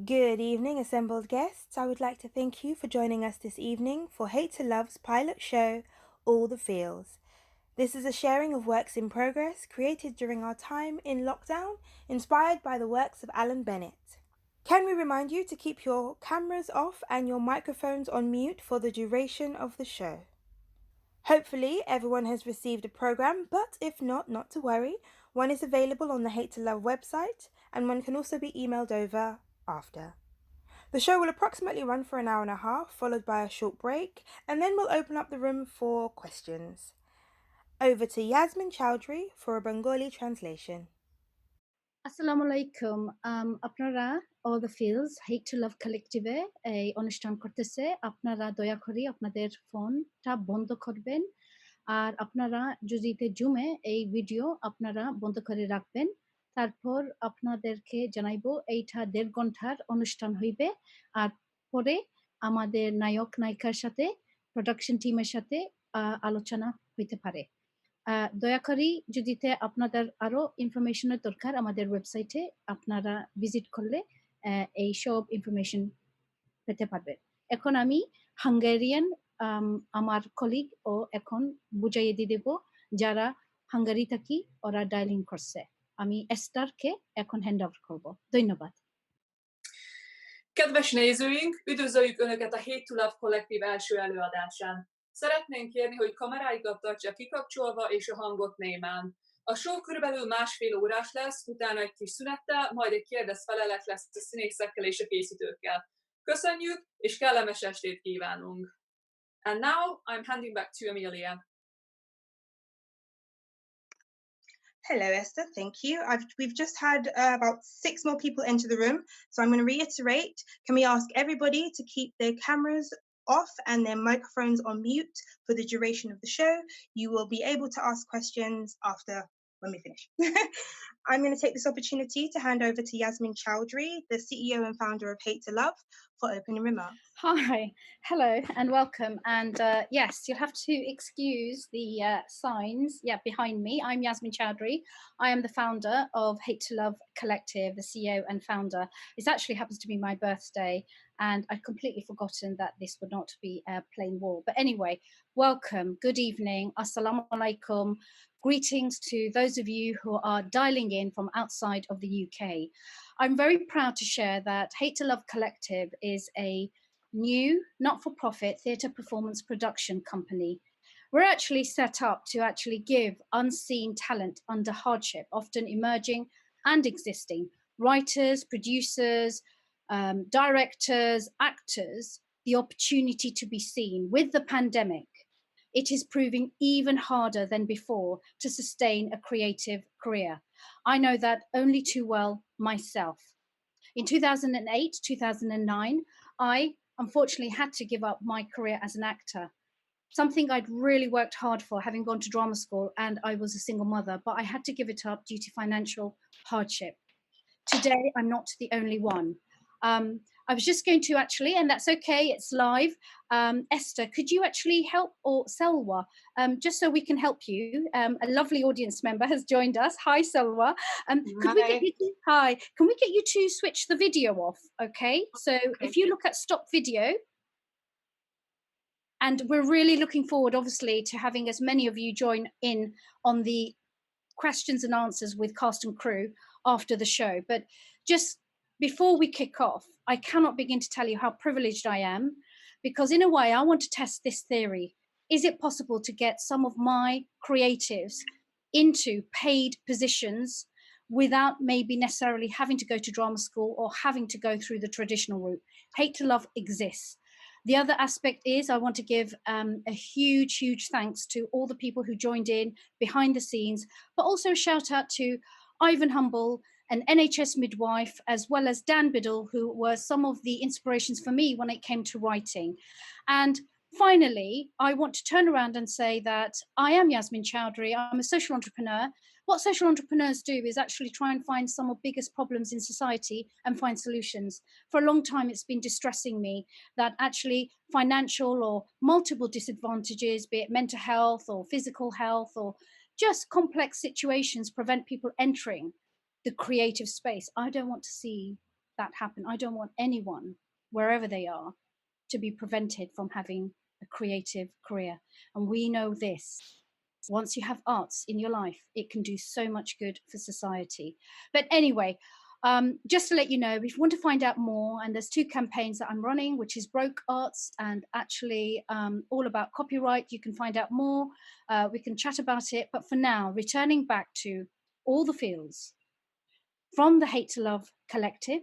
Good evening, assembled guests. I would like to thank you for joining us this evening for Hate2Love's pilot show, All the Feels. This is a sharing of works in progress created during our time in lockdown, inspired by the works of Alan Bennett. Can we remind you to keep your cameras off and your microphones on mute for the duration of the show? Hopefully, everyone has received a program, but if not, not to worry. One is available on the Hate2Love website, and one can also be emailed over after. The show will approximately run for an hour and a half, followed by a short break, and then we'll open up the room for questions. Over to Yasmin Choudhury for a Bengali translation. আসসালামু আলাইকুম আপনারা all the feels hate to love কালেক্টিভে এই অনুষ্ঠান করতেছে আপনারা দয়া করে আপনাদের ফোনটা বন্ধ করবেন আর আপনারা যদি জুমে এই ভিডিও আপনারা বন্ধ করে রাখবেন তারপর আপনাদেরকে জানাইবো এইটা 1.5 ঘন্টার অনুষ্ঠান হইবে আর পরে আমাদের নায়ক নায়িকার সাথে প্রোডাকশন টিমের সাথে আলোচনা হইতে পারে দয়া করে যদি আপনাদের আরো ইনফরমেশনের দরকার আমাদের ওয়েবসাইটে আপনারা ভিজিট করলে এই সব ইনফরমেশন পেতে পারবেন এখন আমি হাঙ্গেরিয়ান আমার কলিগ ও এখন বুঝাইয়ে দিয়ে দেব যারা হাঙ্গারি থাকি ওরা ডায়ালিং করছে আমি এস্টারকে এখন হ্যান্ড ওভার করব ধন্যবাদ Kedves nézőink, üdvözöljük Önöket a Hate2Love Collective első előadásán. Szeretnénk kérni, hogy kameráikat tartsák kikapcsolva és a hangot némán. A show körülbelül 1,5 órás lesz, utána egy kis szünettel, majd egy kérdez-felelet lesz a színészekkel és a készítőkkel. Köszönjük, és kellemes estét kívánunk! And now I'm handing back to Amelia. Hello, Esther. Thank you. We've just had about 6 more people enter the room. So I'm going to reiterate. Can we ask everybody to keep their cameras off and their microphones on mute for the duration of the show? You will be able to ask questions after when we finish. I'm going to take this opportunity to hand over to Yasmin Choudhury, the CEO and founder of Hate2Love, for opening remarks. Hi, hello and welcome. And yes, you'll have to excuse the signs behind me. I'm Yasmin Choudhury. I am the founder of Hate2Love Collective, the CEO and founder. It actually happens to be my birthday and I'd completely forgotten that this would not be a plain wall. But anyway, welcome, good evening, assalamu alaikum. Greetings to those of you who are dialing in from outside of the UK. I'm very proud to share that Hate2Love Collective is a new not-for-profit theatre performance production company. We're actually set up to actually give unseen talent under hardship, often emerging and existing, writers, producers, directors, actors, the opportunity to be seen. With the pandemic, it is proving even harder than before to sustain a creative career. I know that only too well myself. In 2008, 2009, I unfortunately had to give up my career as an actor, something I'd really worked hard for, having gone to drama school, and I was a single mother, but I had to give it up due to financial hardship. Today, I'm not the only one. I was just going to actually, and that's okay, it's live. Esther, could you actually help, or Selwa, just so we can help you? A lovely audience member has joined us. Hi, Selwa. Can we get you to switch the video off? Okay, so if you look at stop video, and we're really looking forward, obviously, to having as many of you join in on the questions and answers with cast and crew after the show. But just before we kick off, I cannot begin to tell you how privileged I am, because in a way, I want to test this theory. Is it possible to get some of my creatives into paid positions without maybe necessarily having to go to drama school or having to go through the traditional route? Hate2Love exists. The other aspect is I want to give a huge, huge thanks to all the people who joined in behind the scenes, but also a shout out to Ivan Humble, an NHS midwife, as well as Dan Biddle, who were some of the inspirations for me when it came to writing. And finally, I want to turn around and say that I am Yasmin Choudhury. I'm a social entrepreneur. What social entrepreneurs do is actually try and find some of the biggest problems in society and find solutions. For a long time, it's been distressing me that actually financial or multiple disadvantages, be it mental health or physical health or just complex situations, prevent people entering the creative space. I don't want to see that happen. I don't want anyone, wherever they are, to be prevented from having a creative career. And we know this. Once you have arts in your life, it can do so much good for society. But anyway, just to let you know, if you want to find out more, and there's 2 campaigns that I'm running, which is Broke Arts and actually all about copyright. You can find out more. We can chat about it. But for now, returning back to All the Fields from the Hate2Love Collective.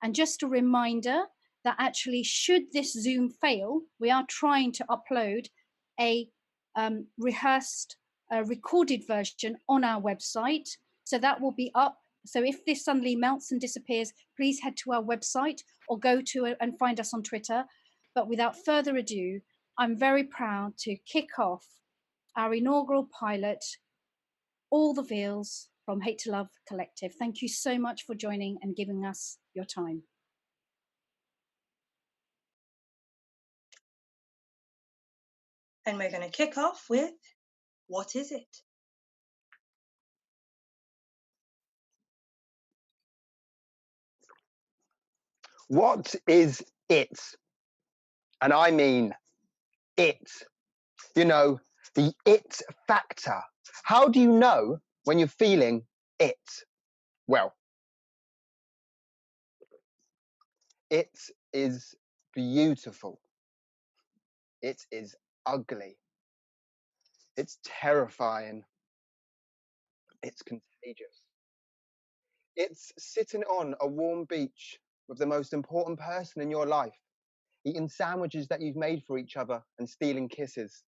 And just a reminder that actually, should this Zoom fail, we are trying to upload a rehearsed, recorded version on our website. So that will be up. So if this suddenly melts and disappears, please head to our website or go to and find us on Twitter. But without further ado, I'm very proud to kick off our inaugural pilot, All the Feels from Hate2Love Collective. Thank you so much for joining and giving us your time. And we're going to kick off with, what is it? What is it? And I mean it. You know, the it factor. How do you know when you're feeling it? Well, it is beautiful. It is ugly. It's terrifying. It's contagious. It's sitting on a warm beach with the most important person in your life, eating sandwiches that you've made for each other and stealing kisses.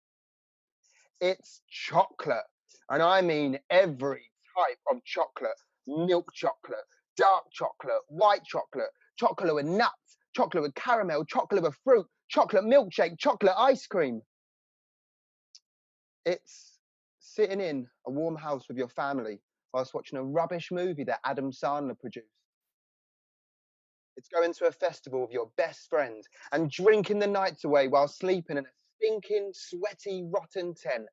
It's chocolate. And I mean every type of chocolate. Milk chocolate, dark chocolate, white chocolate, chocolate with nuts, chocolate with caramel, chocolate with fruit, chocolate milkshake, chocolate ice cream. It's sitting in a warm house with your family whilst watching a rubbish movie that Adam Sandler produced. It's going to a festival with your best friends and drinking the nights away while sleeping in a stinking, sweaty, rotten tent.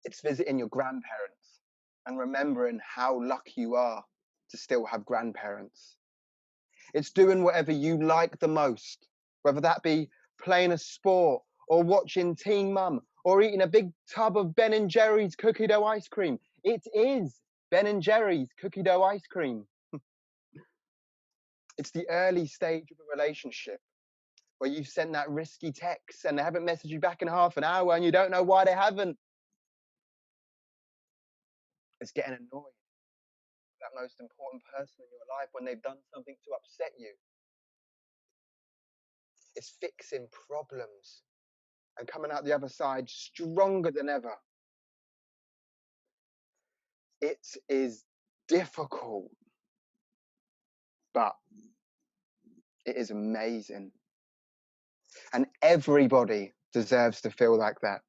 It's visiting your grandparents and remembering how lucky you are to still have grandparents. It's doing whatever you like the most, whether that be playing a sport or watching Teen Mum or eating a big tub of Ben & Jerry's cookie dough ice cream. It is Ben & Jerry's cookie dough ice cream. It's the early stage of a relationship where you sent that risky text and they haven't messaged you back in half an hour and you don't know why they haven't. It's getting annoyed. That most important person in your life when they've done something to upset you. It's fixing problems and coming out the other side stronger than ever. It is difficult, but it is amazing. And everybody deserves to feel like that.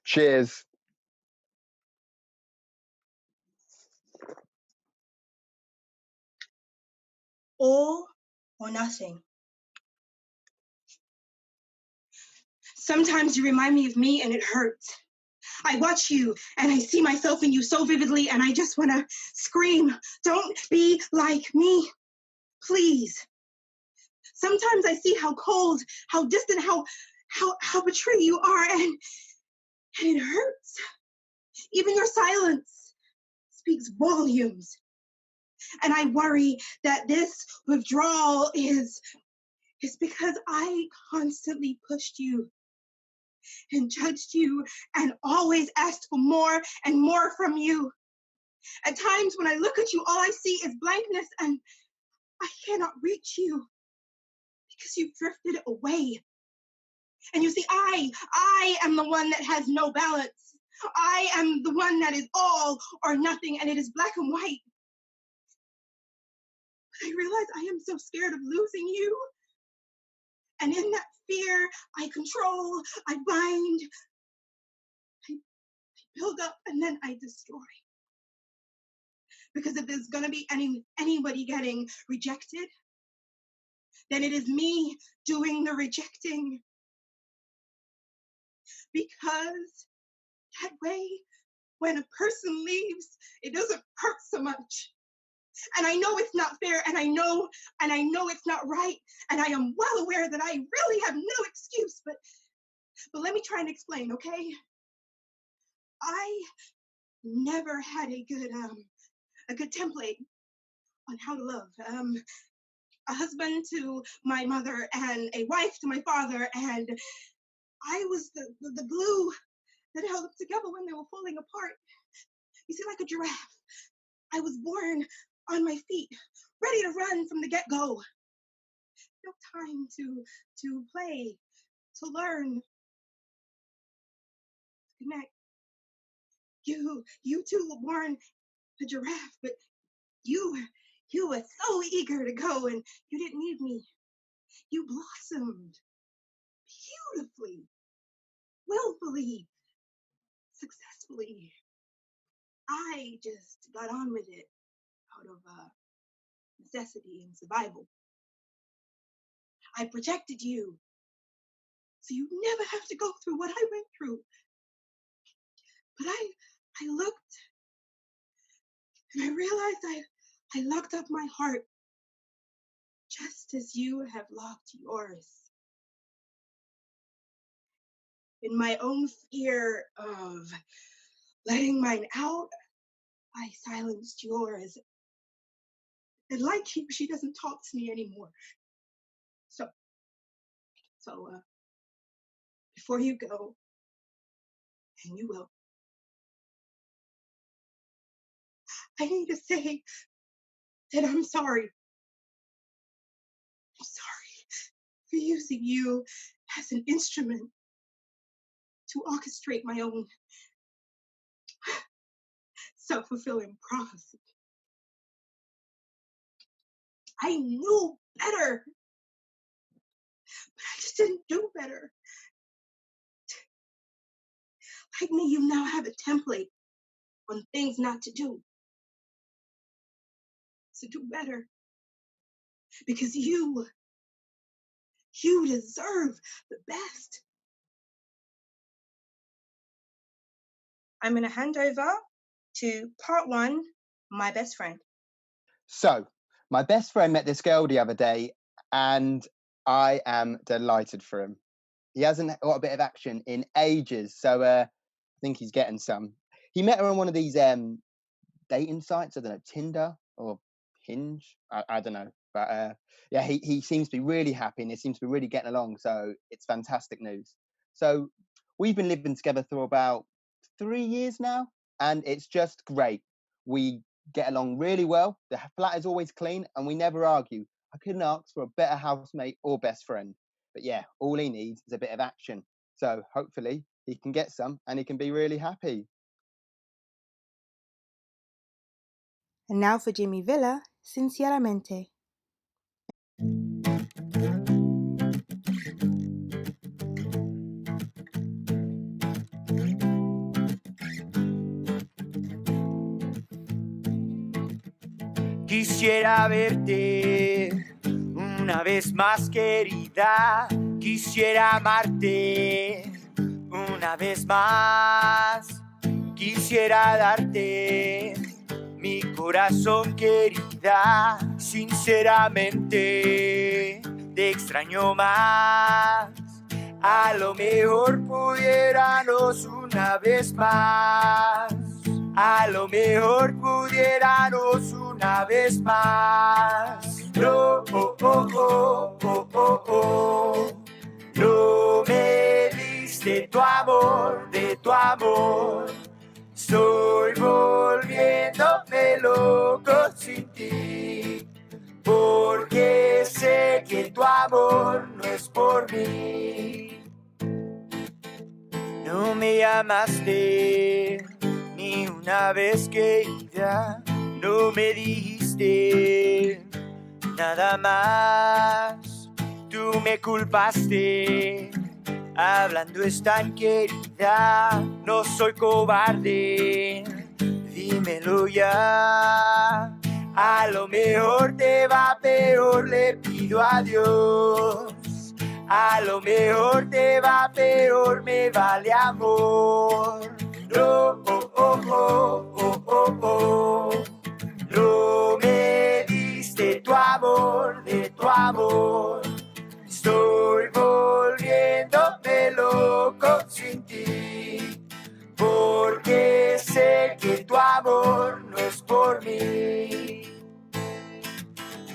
Cheers. All or nothing. Sometimes you remind me of me and it hurts. I watch you and I see myself in you so vividly and I just want to scream, don't be like me, please. Sometimes I see how cold, how distant, how betrayed you are and it hurts. Even your silence speaks volumes. And I worry that this withdrawal is because I constantly pushed you and judged you and always asked for more and more from you. At times when I look at you, all I see is blankness and I cannot reach you because you've drifted away. And you see, I am the one that has no balance. I am the one that is all or nothing and it is black and white. But I realize I am so scared of losing you. And in that fear, I control, I bind, I build up, and then I destroy. Because if there's gonna be anybody getting rejected, then it is me doing the rejecting. Because that way, when a person leaves, it doesn't hurt so much. And I know it's not fair, and I know it's not right, and I am well aware that I really have no excuse, but let me try and explain, okay? I never had a good template on how to love. A husband to my mother and a wife to my father, and I was the glue that held them together when they were falling apart. You see, like a giraffe, I was born on my feet, ready to run from the get-go. No time to play, to learn, to connect. You too were born a giraffe, but you were so eager to go, and you didn't need me. You blossomed beautifully, willfully, successfully. I just got on with it out of necessity and survival. I protected you, so you never have to go through what I went through. But I looked, and I realized I locked up my heart just as you have locked yours. In my own fear of letting mine out, I silenced yours. And like you, she doesn't talk to me anymore. So before you go, and you will, I need to say that I'm sorry. I'm sorry for using you as an instrument to orchestrate my own self-fulfilling prophecy. I knew better, but I just didn't do better. Like me, you now have a template on things not to do. So do better. Because you deserve the best. I'm going to hand over to part one, my best friend. So, my best friend met this girl the other day, and I am delighted for him. He hasn't got a bit of action in ages, so I think he's getting some. He met her on one of these dating sites, I don't know, Tinder or Hinge, I don't know. But yeah, he seems to be really happy, and they seem to be really getting along, so it's fantastic news. So we've been living together for about 3 years now, and it's just great. We get along really well. The flat is always clean, and we never argue. I couldn't ask for a better housemate or best friend. But yeah, all he needs is a bit of action. So hopefully he can get some, and he can be really happy. And now for Jimmy Villa, Sinceramente. Quisiera verte una vez más, querida. Quisiera amarte una vez más. Quisiera darte mi corazón, querida. Sinceramente, te extraño más. A lo mejor pudiéramos una vez más. A lo mejor pudiéramos una vez más. No, oh, oh, oh, oh, oh, oh. No me diste tu amor, de tu amor. Estoy volviéndome loco sin ti, porque sé que tu amor no es por mí. No me llamaste ni una vez, querida, no me dijiste nada más. Tú me culpaste, hablando es tan querida. No soy cobarde, dímelo ya. A lo mejor te va peor, le pido a Dios. A lo mejor te va peor, me vale amor. No, oh, oh, oh, oh, oh, oh. No me tu amor, de tu amor. Estoy volviéndome loco sin ti, porque sé que tu amor no es por mí.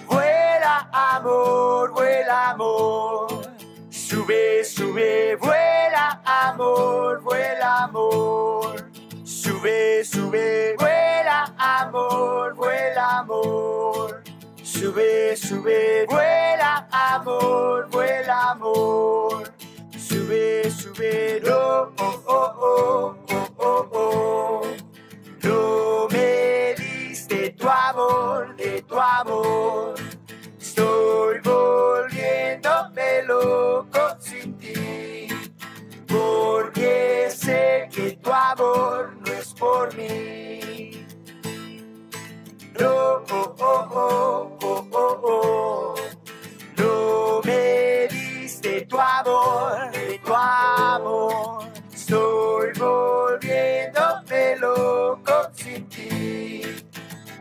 Vuela amor, vuela amor. Sube, sube, vuela amor, vuela amor. Sube, sube, vuela amor, vuela amor. Sube, sube, vuela amor, vuela amor. Sube, sube, oh, oh, oh, oh, oh, oh. No me diste tu amor, de tu amor. Estoy volviéndome loco sin ti, porque sé que tu amor no es por mí. No, oh, oh, oh, oh, oh, oh. No me diste tu amor, de tu amor. Estoy volviéndome loco sin ti,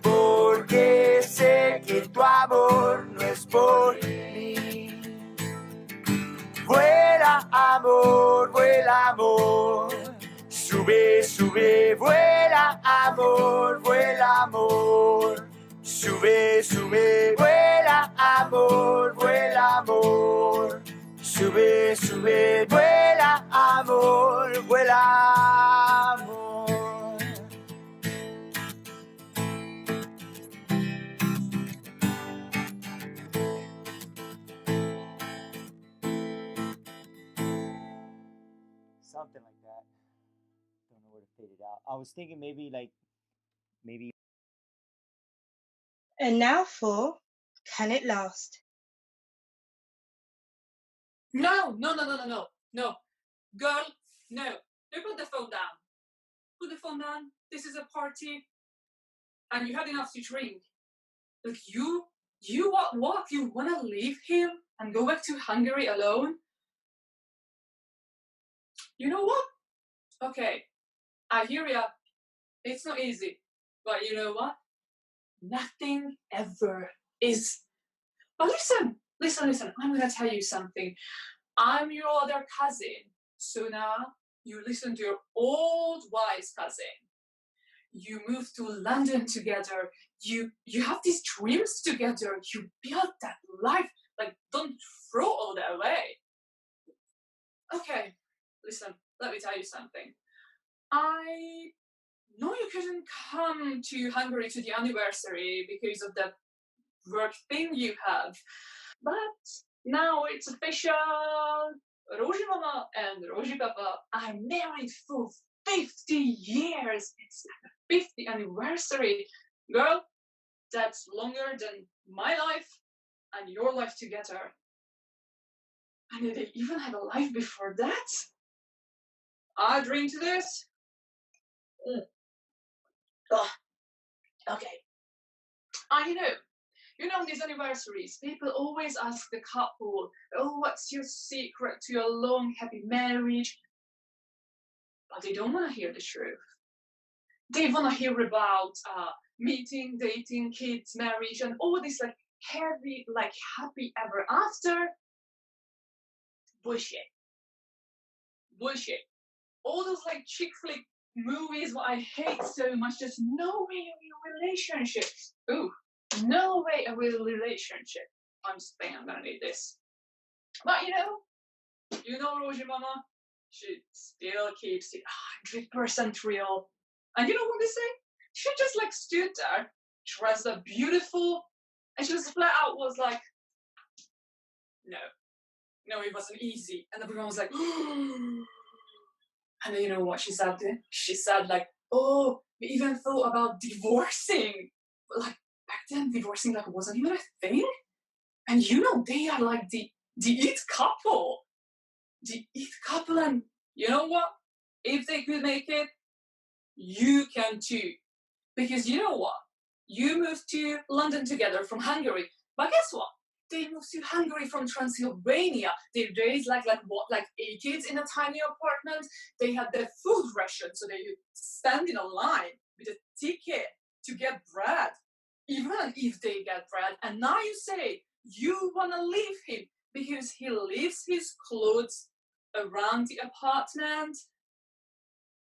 porque sé que tu amor no es por mí. Vuela amor, vuela amor. Sube, sube, vuela amor, vuela amor. Sube, sube, vuela amor, vuela amor. Sube, sube, vuela amor, vuela amor. Something like that. Don't know where to fade it out. I was thinking maybe. And now for Can It Last? No. Girl, no. You put the phone down. Put the phone down. This is a party. And you had enough to drink. Like you what? You wanna leave him and go back to Hungary alone? You know what? Okay. I hear ya. It's not easy. But you know what? Nothing ever is. But listen. I'm gonna tell you something. I'm your other cousin. So now you listen to your old wise cousin. You moved to London together. You have these dreams together. You built that life. Like, don't throw all that away. Okay, listen, let me tell you something. I know you couldn't come to Hungary to the anniversary because of that work thing you have. But now it's official. Rosie Mama and Rosie Papa are married for 50 years. It's like a 50th anniversary. Girl, that's longer than my life and your life together. And they even had a life before that. I drink to this. Oh, okay. You know, these anniversaries, people always ask the couple, oh, what's your secret to your long, happy marriage? But they don't want to hear the truth. They want to hear about meeting, dating, kids, marriage, and all this like heavy, like happy ever after. Bullshit. All those like chick flick movies what I hate so much, there's no way a real relationship. Ooh, no way a real relationship. I'm just thinking I'm gonna need this. But you know Rosie Mama, she still keeps it 100% real. And you know what they say? She just like stood there, dressed up beautiful, and she was flat out was like, no, it wasn't easy. And everyone was like, and then you know what she said then? She said like, oh, we even thought about divorcing. But like back then, divorcing like wasn't even a thing. And they are like the it couple. The it couple, and you know what? If they could make it, you can too. Because you know what? You moved to London together from Hungary. But guess what? They moved to Hungary from Transylvania. They raised like 8 kids in a tiny apartment. They had their food ration, so they would stand in a line with a ticket to get bread. even if they get bread, and now you say you wanna leave him because he leaves his clothes around the apartment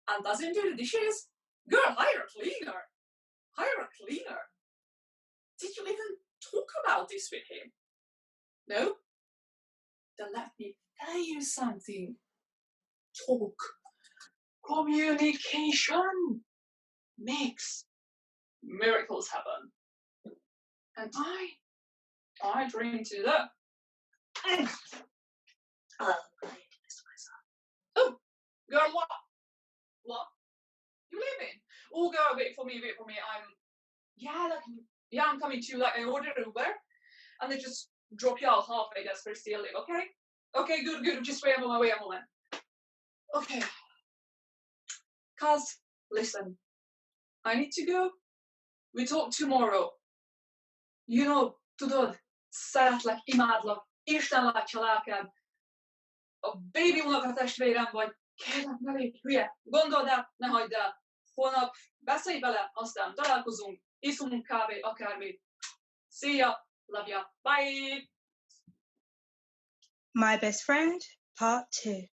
and doesn't do the dishes? Girl, hire a cleaner. Hire a cleaner. Did you even talk about this with him? No? Then let me tell you something. Talk. Communication makes miracles happen. And I drink to that. Oh, girl, what? What? You leaving? Oh, girl, wait for me. I'm coming to you. Like, I ordered an Uber, and they just drop you off halfway. That's where still live, okay? Okay, good. Just wait, I'm on my way. Okay. Cuz, listen, I need to go. We talk tomorrow. You know, tudod, szeretlek, imádlak, Isten látja lelkem. A baby unokatestvérem vagy, kérlek, ne légy hülye. Gondold el, ne hagyd el. Holnap beszélj vele, aztán találkozunk, iszunk kávé, akármi. See ya, love ya, bye! My Best Friend, Part 2.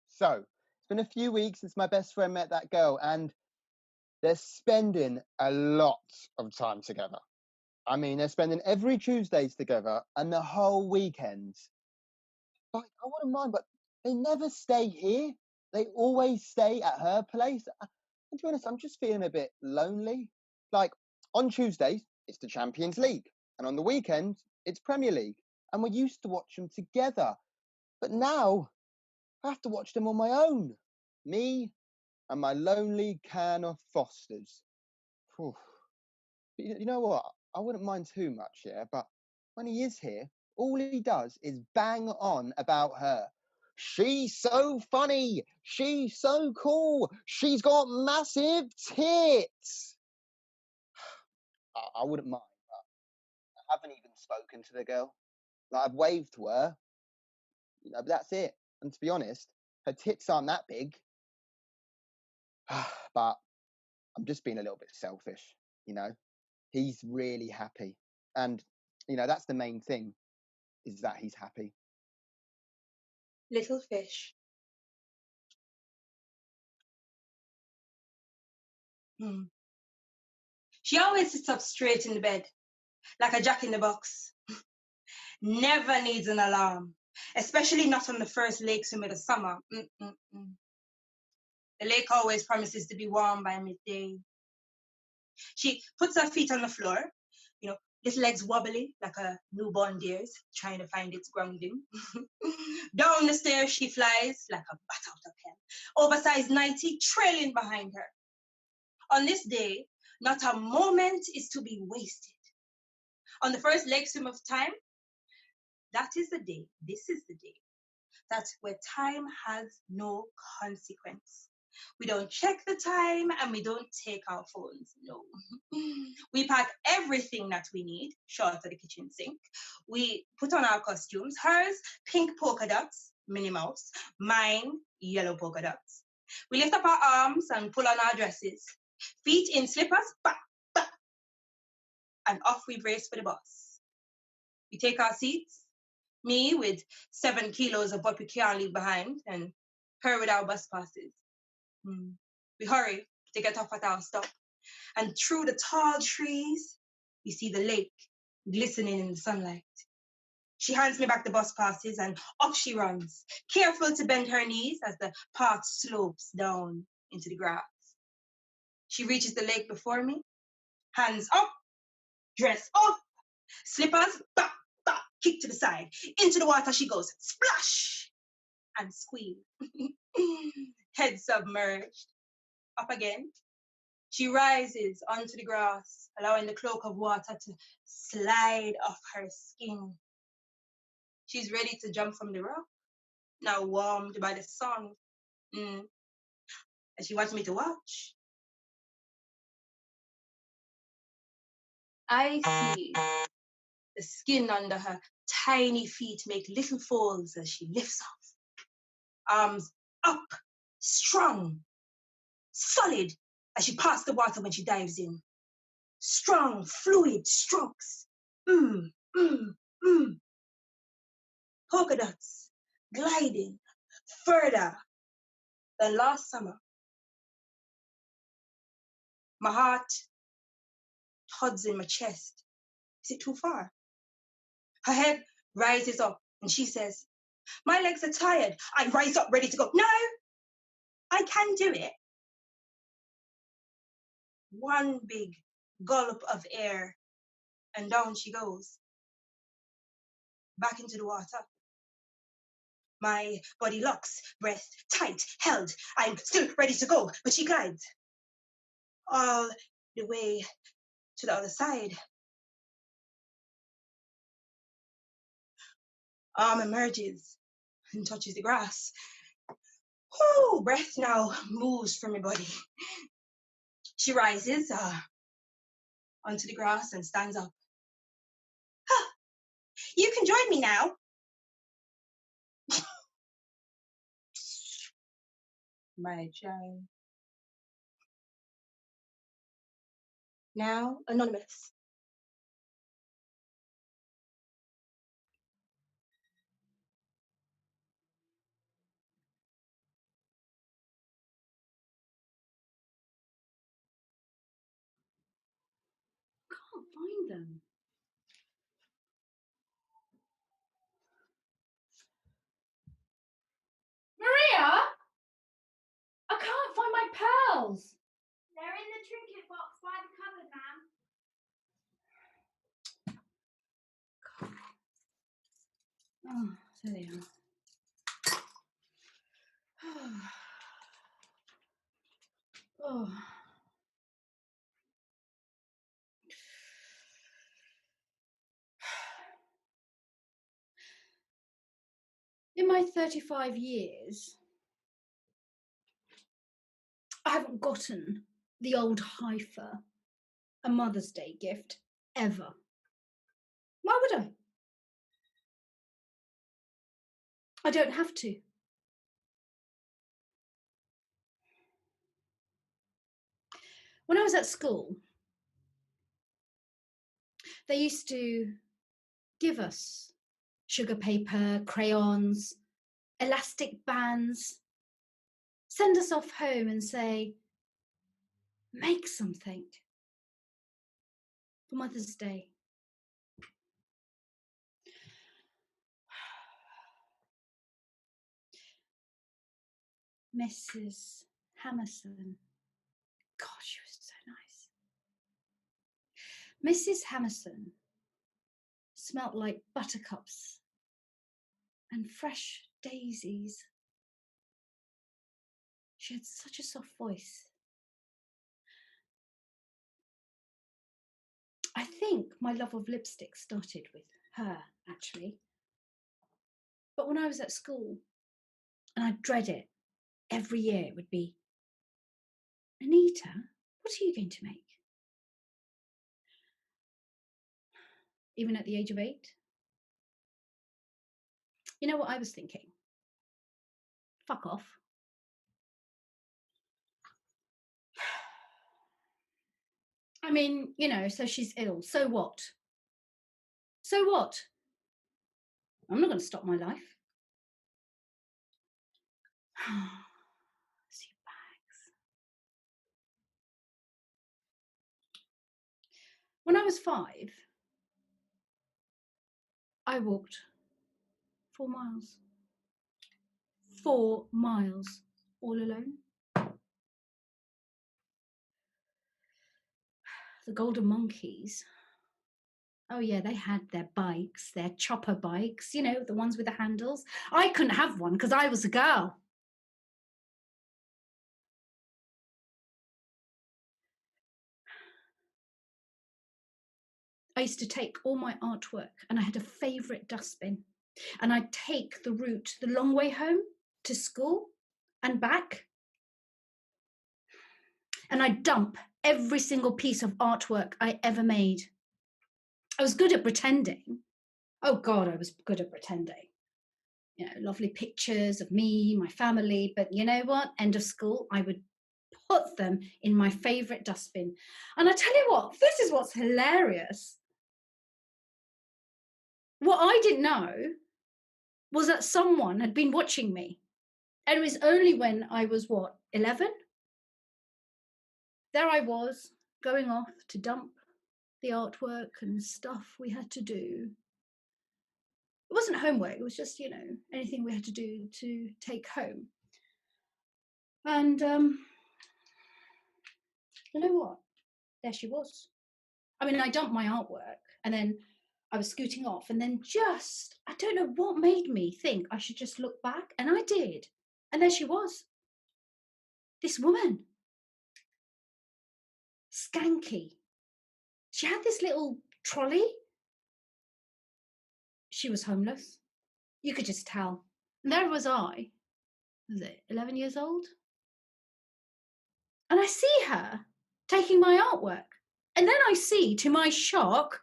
So, it's been a few weeks since my best friend met that girl, and they're spending a lot of time together. I mean, they're spending every Tuesdays together and the whole weekends. Like, I wouldn't mind, but they never stay here. They always stay at her place. And to be honest, I'm just feeling a bit lonely. Like, on Tuesdays, it's the Champions League. And on the weekends, it's Premier League. And we used to watch them together. But now, I have to watch them on my own. Me and my lonely can of Fosters. Whew. You know what? I wouldn't mind too much, yeah, but when he is here, all he does is bang on about her. She's so funny. She's so cool. She's got massive tits. I wouldn't mind, but I haven't even spoken to the girl. Like, I've waved to her, but that's it. And to be honest, her tits aren't that big. But I'm just being a little bit selfish, you know. He's really happy. And, that's the main thing, is that he's happy. Little Fish. She always sits up straight in the bed, like a jack in the box. Never needs an alarm, especially not on the first lake swim of the summer. The lake always promises to be warm by midday. She puts her feet on the floor, little legs wobbly like a newborn deer's, trying to find its grounding. Down the stairs she flies like a bat out of hell, oversized 90 trailing behind her. On this day, not a moment is to be wasted. On the first lake swim of time, that is the day, this is the day, that's where time has no consequence. We don't check the time and we don't take our phones, no. We pack everything that we need, short of the kitchen sink. We put on our costumes, hers, pink polka dots, Minnie Mouse, mine, yellow polka dots. We lift up our arms and pull on our dresses, feet in slippers, bah, bah, and off we brace for the bus. We take our seats, me with 7 kilos of what we can't leave behind, and her with our bus passes. We hurry to get off at our stop, and through the tall trees, we see the lake glistening in the sunlight. She hands me back the bus passes, and off she runs, careful to bend her knees as the path slopes down into the grass. She reaches the lake before me, hands up, dress up, slippers, bop, bop, kick to the side. Into the water she goes, splash, and squeal. Head submerged. Up again. She rises onto the grass, allowing the cloak of water to slide off her skin. She's ready to jump from the rock, now warmed by the sun. And she wants me to watch. I see the skin under her tiny feet make little folds as she lifts off. Arms up, strong, solid as she parts the water when she dives in. Strong, fluid strokes. Mm, mm, mm. Polka dots, gliding further than last summer. My heart thuds in my chest. Is it too far? Her head rises up and she says, my legs are tired. I rise up ready to go. No, I can do it. One big gulp of air and down she goes. Back into the water. My body locks, breath tight, held. I'm still ready to go, but she glides all the way to the other side. Arm emerges and touches the grass. Whoo, breath now moves from my body. She rises onto the grass and stands up. Huh, you can join me now. My child. Now, anonymous. Can't find them. Maria? I can't find my pearls. They're in the trinket box by the cupboard, ma'am. Oh, there they are. Oh. In my 35 years, I haven't gotten the old heifer a Mother's Day gift ever. Why would I? I don't have to. When I was at school, they used to give us sugar paper, crayons, elastic bands, send us off home and say, make something for Mother's Day. Mrs. Hammerson. God, she was so nice. Mrs. Hammerson smelt like buttercups and fresh daisies. She had such a soft voice. I think my love of lipstick started with her, actually. But when I was at school, and I'd dread it, every year it would be, Anita, what are you going to make? Even at the age of 8? You know what I was thinking? Fuck off. I mean, you know, so she's ill. So what? So what? I'm not going to stop my life. See bags. When I was 5, I walked 4 miles. 4 miles all alone. The Golden Monkeys. Oh yeah, they had their bikes, their chopper bikes, you know, the ones with the handles. I couldn't have one because I was a girl. I used to take all my artwork and I had a favourite dustbin. And I'd take the route the long way home to school and back. And I'd dump every single piece of artwork I ever made. I was good at pretending. Oh God, I was good at pretending. You know, lovely pictures of me, my family. But you know what? End of school, I would put them in my favourite dustbin. And I tell you what, this is what's hilarious. What I didn't know was that someone had been watching me. And it was only when I was, 11? There I was, going off to dump the artwork and stuff we had to do. It wasn't homework, it was just, anything we had to do to take home. And you know what? There she was. I mean, I dumped my artwork and then I was scooting off, and then I don't know what made me think I should just look back, and I did. And there she was. This woman. Skanky. She had this little trolley. She was homeless. You could just tell. And there was I. Was it 11 years old? And I see her taking my artwork. And then I see, to my shock,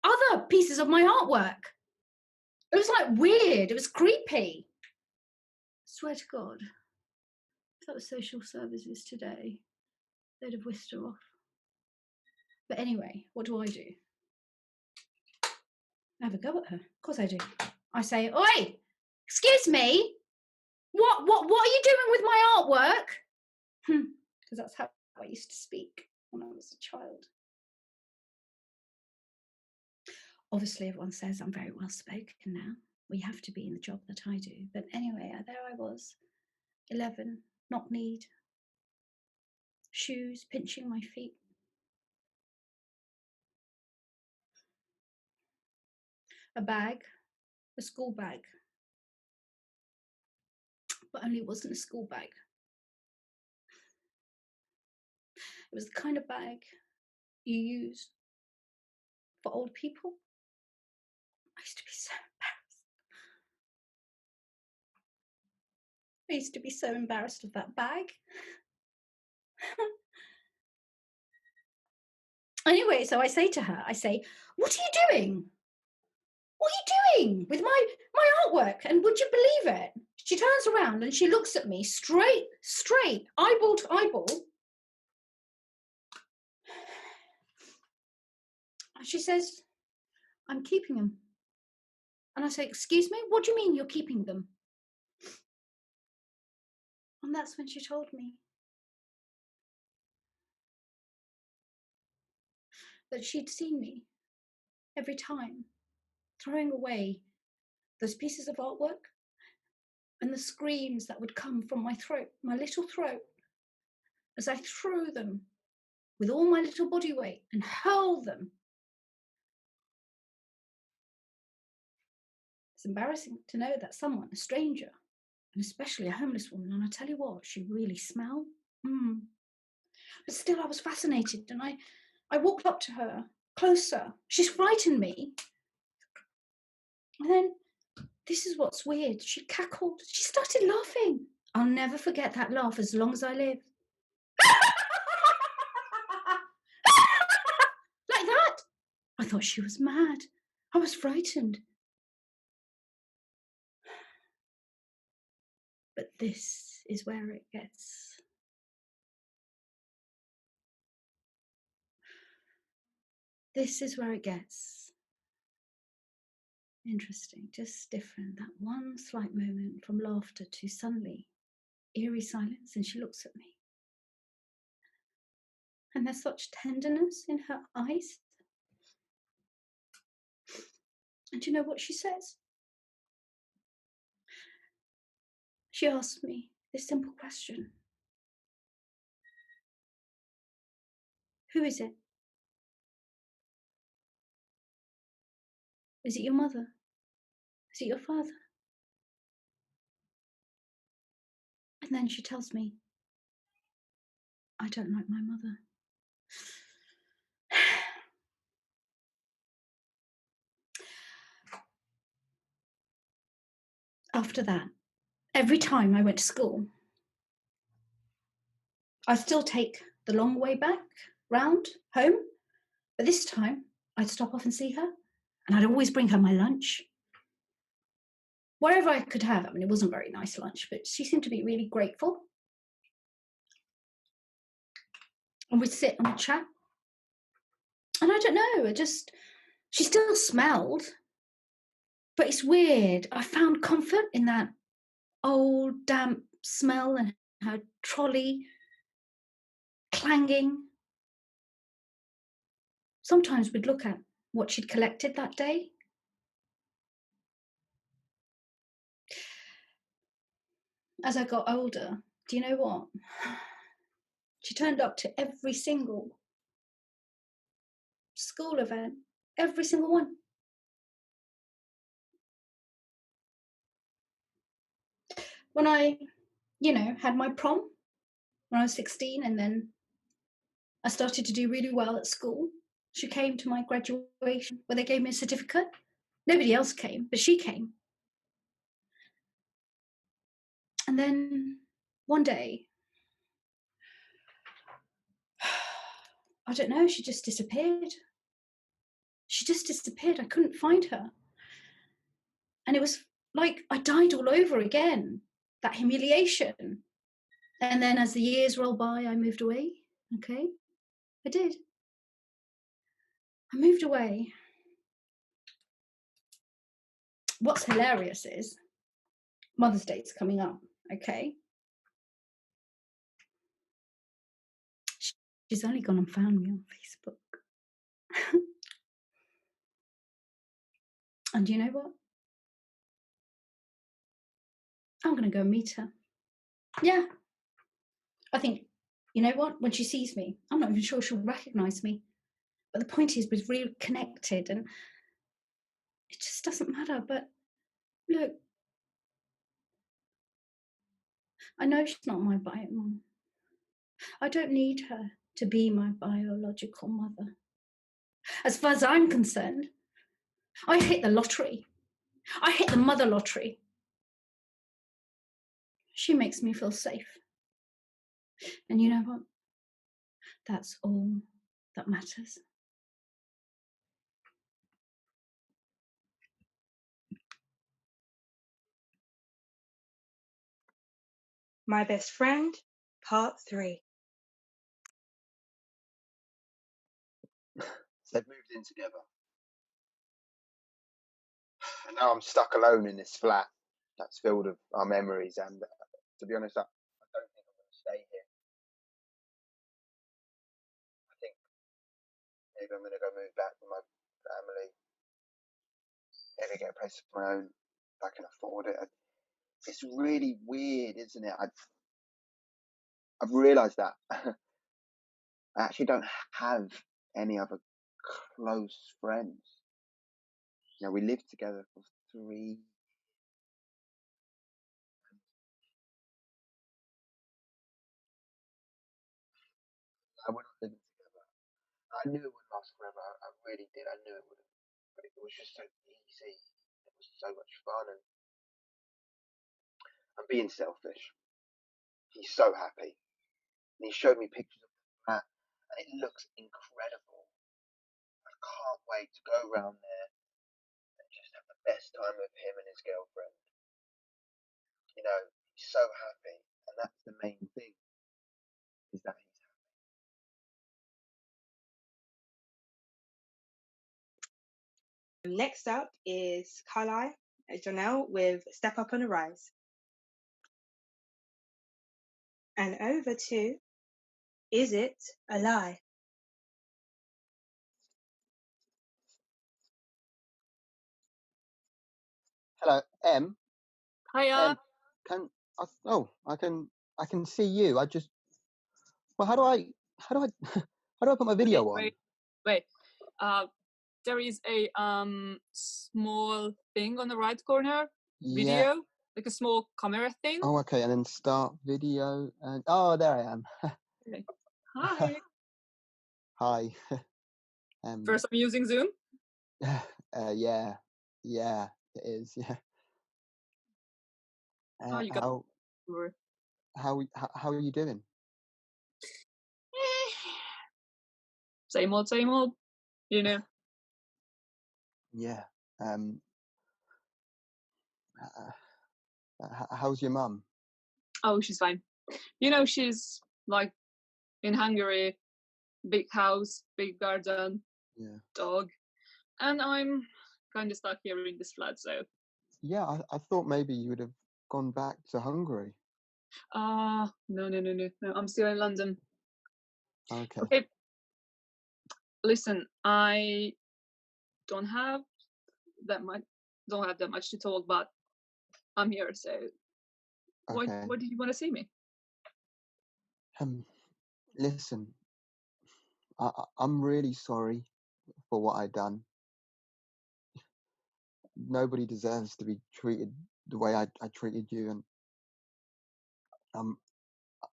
other pieces of my artwork. It was like weird. It was creepy. I swear to God, if that was social services today, they'd have whisked her off. But anyway, what do? I have a go at her. Of course I do. I say, "Oi, excuse me. What are you doing with my artwork?" Because that's how I used to speak when I was a child. Obviously, everyone says I'm very well spoken now. We have to be in the job that I do. But anyway, there I was, 11, knock-kneed, shoes pinching my feet. A bag, a school bag. But only it wasn't a school bag. It was the kind of bag you use for old people. I used to be so embarrassed. I used to be so embarrassed of that bag. Anyway, so I say to her, "What are you doing? What are you doing with my artwork?" And would you believe it? She turns around and she looks at me straight, eyeball to eyeball. And she says, "I'm keeping them." And I say, "Excuse me, what do you mean you're keeping them?" And that's when she told me that she'd seen me every time throwing away those pieces of artwork, and the screams that would come from my throat, my little throat, as I threw them with all my little body weight and hurl them. It's embarrassing to know that someone, a stranger, and especially a homeless woman, and I tell you what, she really smelled. But still, I was fascinated, and I walked up to her, closer. She's frightened me. And then, this is what's weird, she cackled. She started laughing. I'll never forget that laugh as long as I live. Like that. I thought she was mad. I was frightened. But this is where it gets. This is where it gets interesting, just different. That one slight moment from laughter to suddenly eerie silence, and she looks at me. And there's such tenderness in her eyes. And do you know what she says? She asks me this simple question. Who is it? Is it your mother? Is it your father? And then she tells me, I don't like my mother. After that, every time I went to school, I'd still take the long way back round home, but this time I'd stop off and see her, and I'd always bring her my lunch. Whatever I could have. I mean, it wasn't very nice lunch, but she seemed to be really grateful. and we'd sit and we'd chat. And I don't know, she still smelled, but it's weird. I found comfort in that old damp smell and her trolley clanging. Sometimes we'd look at what she'd collected that day. As I got older, do you know what? She turned up to every single school event, every single one. When I, had my prom when I was 16, and then I started to do really well at school, she came to my graduation where they gave me a certificate. Nobody else came, but she came. And then one day, I don't know, she just disappeared. She just disappeared. I couldn't find her. And it was like I died all over again, that humiliation. And then as the years rolled by, I moved away. Okay, I did. I moved away. What's hilarious is Mother's Day is coming up, okay? She's only gone and found me on Facebook. And you know what? I'm going to go meet her. Yeah. I think, you know what? When she sees me, I'm not even sure she'll recognise me. But the point is, we're really connected and it just doesn't matter. But look, I know she's not my bio mom. I don't need her to be my biological mother. As far as I'm concerned, I hit the lottery. I hit the mother lottery. She makes me feel safe. And you know what? That's all that matters. My Best Friend, Part 3. They've moved in together. And now I'm stuck alone in this flat that's filled with our memories. And to be honest, I don't think I'm going to stay here. I think maybe I'm going to go move back with my family. Maybe get a place of my own if I can afford it. It's really weird, isn't it? I've realised that I actually don't have any other close friends. You know, we lived together for 3 we're not living together. I knew it wouldn't last forever. I really did. I knew it wouldn't. But it was just so easy. It was so much fun. And I'm being selfish. He's so happy. And he showed me pictures of the flat. And it looks incredible. I can't wait to go round there and just have the best time with him and his girlfriend. You know, he's so happy. And that's the main thing. Is that he's happy. Next up is Carly Janelle with Step Up and Arise. And over to Is It a Lie? Hello, M. Hiya. I can see you. Well, how do I how do I put my video on? Wait. There is a small thing on the right corner. Video, Yeah. like a small camera thing. Oh, okay, and then start video, and oh, there I am. Okay. Hi. Hi. First, I'm using Zoom. Yeah, it is. Yeah. You got How are you doing? Same old. You know. Yeah. How's your mum? Oh, she's fine. You know, she's like in Hungary big house, big garden, Yeah. dog, and I'm kind of stuck here in this flat. So, Yeah, I thought maybe you would have gone back to Hungary. no. I'm still in London. Okay. Okay, listen, I don't have that much to talk, but I'm here. So, Okay. why did you want to see me? Listen, I'm really sorry for what I done. Nobody deserves to be treated the way I treated you, and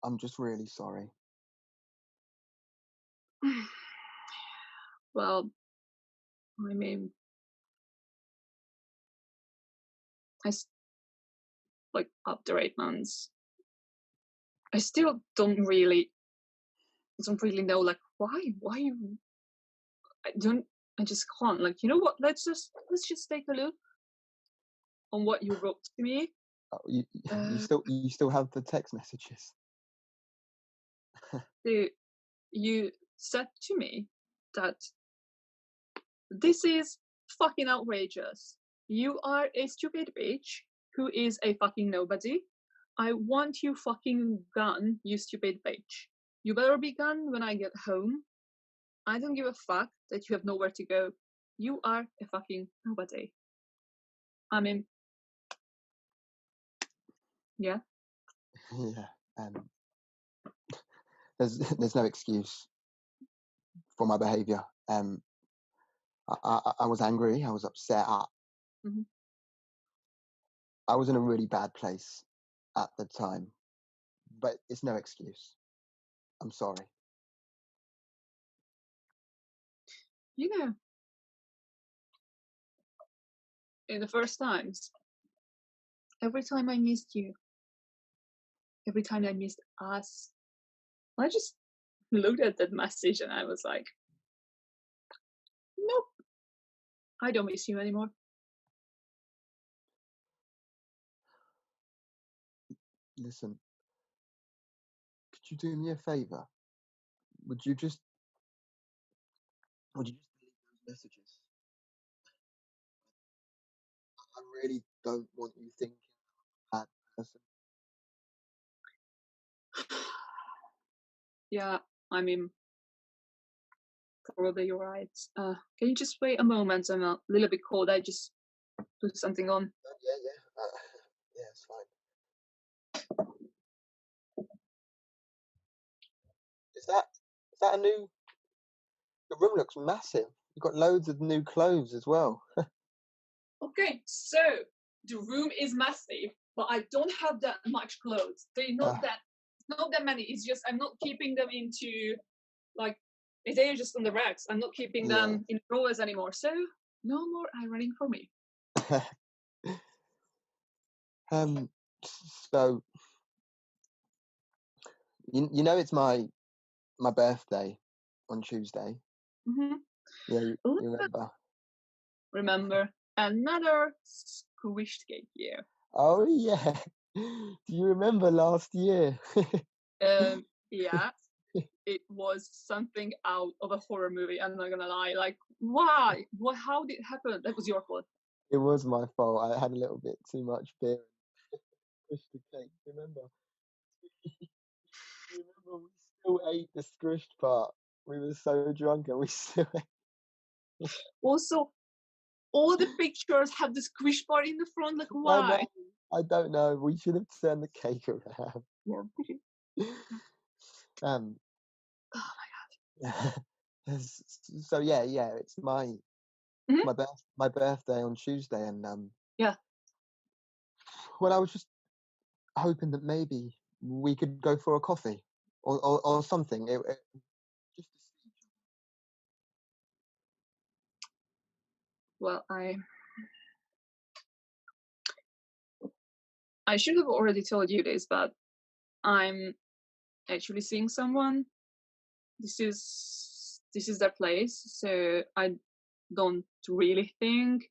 I'm just really sorry. Well, I mean, like after 8 months, I still don't really know like why you. I just can't, like, you know what, let's just take a look on what you wrote to me. Oh, you Uh, you still have the text messages? you said to me that this is fucking outrageous. You are a stupid bitch who is a fucking nobody. I want you fucking gone, you stupid bitch. You better be gone when I get home. I don't give a fuck that you have nowhere to go. You are a fucking nobody. I mean, yeah. Yeah. There's no excuse for my behaviour. I was angry. I was upset. Mhm. I was in a really bad place at the time, but it's no excuse. I'm sorry. You know, in the first times, every time I missed you, every time I missed us, I just looked at that message and I was like, nope, I don't miss you anymore. Listen, could you do me a favour? Would you just delete those messages? I really don't want you thinking I'm a bad person. Yeah, I mean, probably you're right. Can you just wait a moment? I'm a little bit cold. I just put something on. Yeah. Yeah, it's fine. Is that a new? The room looks massive. You've got loads of new clothes as well. Okay, so the room is massive, but I don't have that much clothes. They're not that many. It's just I'm not keeping them into, like, they're just on the racks. I'm not keeping them in drawers anymore. So no more ironing for me. So you know it's my birthday on Tuesday. Mm-hmm. Yeah, you remember? Remember, another squished cake year. Oh yeah. Do you remember last year? Yeah, it was something out of a horror movie. I'm not gonna lie. Like, why? What? How did it happen? That was your fault. It was my fault. I had a little bit too much beer and squished the cake. Remember? Remember we still ate the squished part. We were so drunk and we still ate. Also, all the pictures have the squish part in the front. Like, why? I don't know. We should have turned the cake around. Yeah. um. Oh my god. So yeah, it's my Mhm. my birthday on Tuesday, and Yeah. well, I was just hoping that maybe we could go for a coffee or something. Just to see. Well, I should have already told you this, but I'm actually seeing someone. This is their place, so I don't really think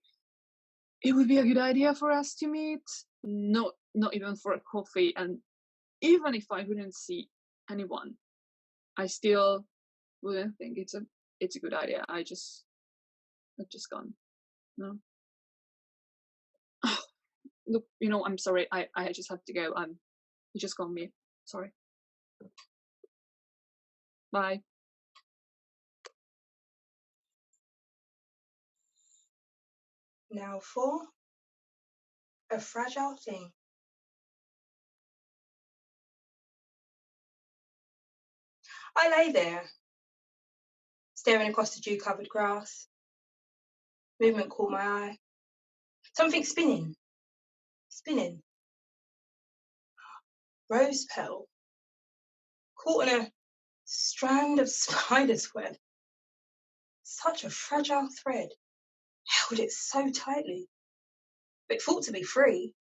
it would be a good idea for us to meet. Not even for a coffee, and even if I wouldn't see anyone, I still wouldn't think it's a good idea. I've just gone. No. Look, I'm sorry. I just have to go. You just called me. Sorry. Bye. Now for a fragile thing. I lay there, staring across the dew-covered grass. Movement caught my eye. Something spinning. Rose petal, caught in a strand of spider's web. Such a fragile thread, held it so tightly. It thought to be free.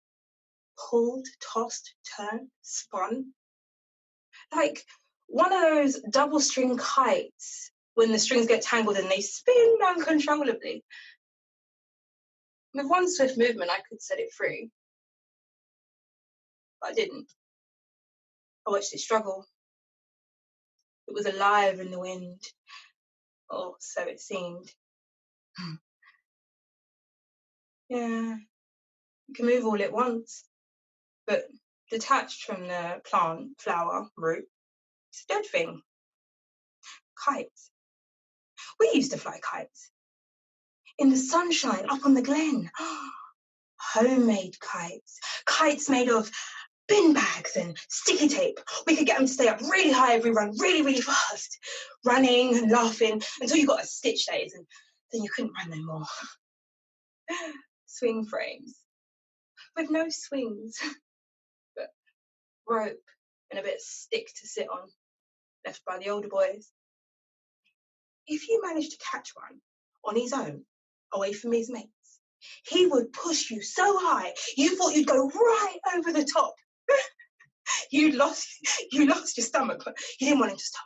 Pulled, tossed, turned, spun. Like one of those double-string kites when the strings get tangled and they spin uncontrollably. With one swift movement, I could set it free. But I didn't. I watched it struggle. It was alive in the wind. Or so it seemed. Yeah, it can move all at once. But detached from the plant, flower, root, it's a dead thing. Kites. We used to fly kites. In the sunshine, up on the glen. Homemade kites. Kites made of bin bags and sticky tape. We could get them to stay up really high if we run really, really fast. Running and laughing until you got a stitch days and then you couldn't run no more. Swing frames. With no swings. But rope and a bit of stick to sit on. Left by the older boys. If you managed to catch one on his own, away from his mates, he would push you so high, you thought you'd go right over the top. You lost your stomach, but you didn't want him to stop.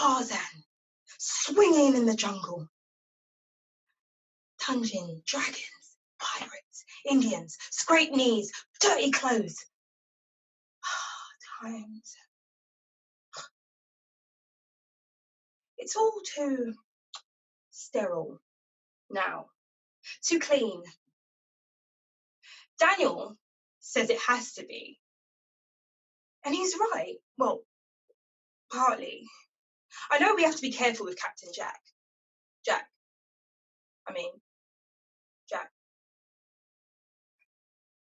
No. Tarzan, swinging in the jungle. Dungeon, dragons, pirates, Indians, scraped knees, dirty clothes. Times. It's all too sterile now. Too clean. Daniel says it has to be. And he's right. Well, partly. I know we have to be careful with Captain Jack. Jack.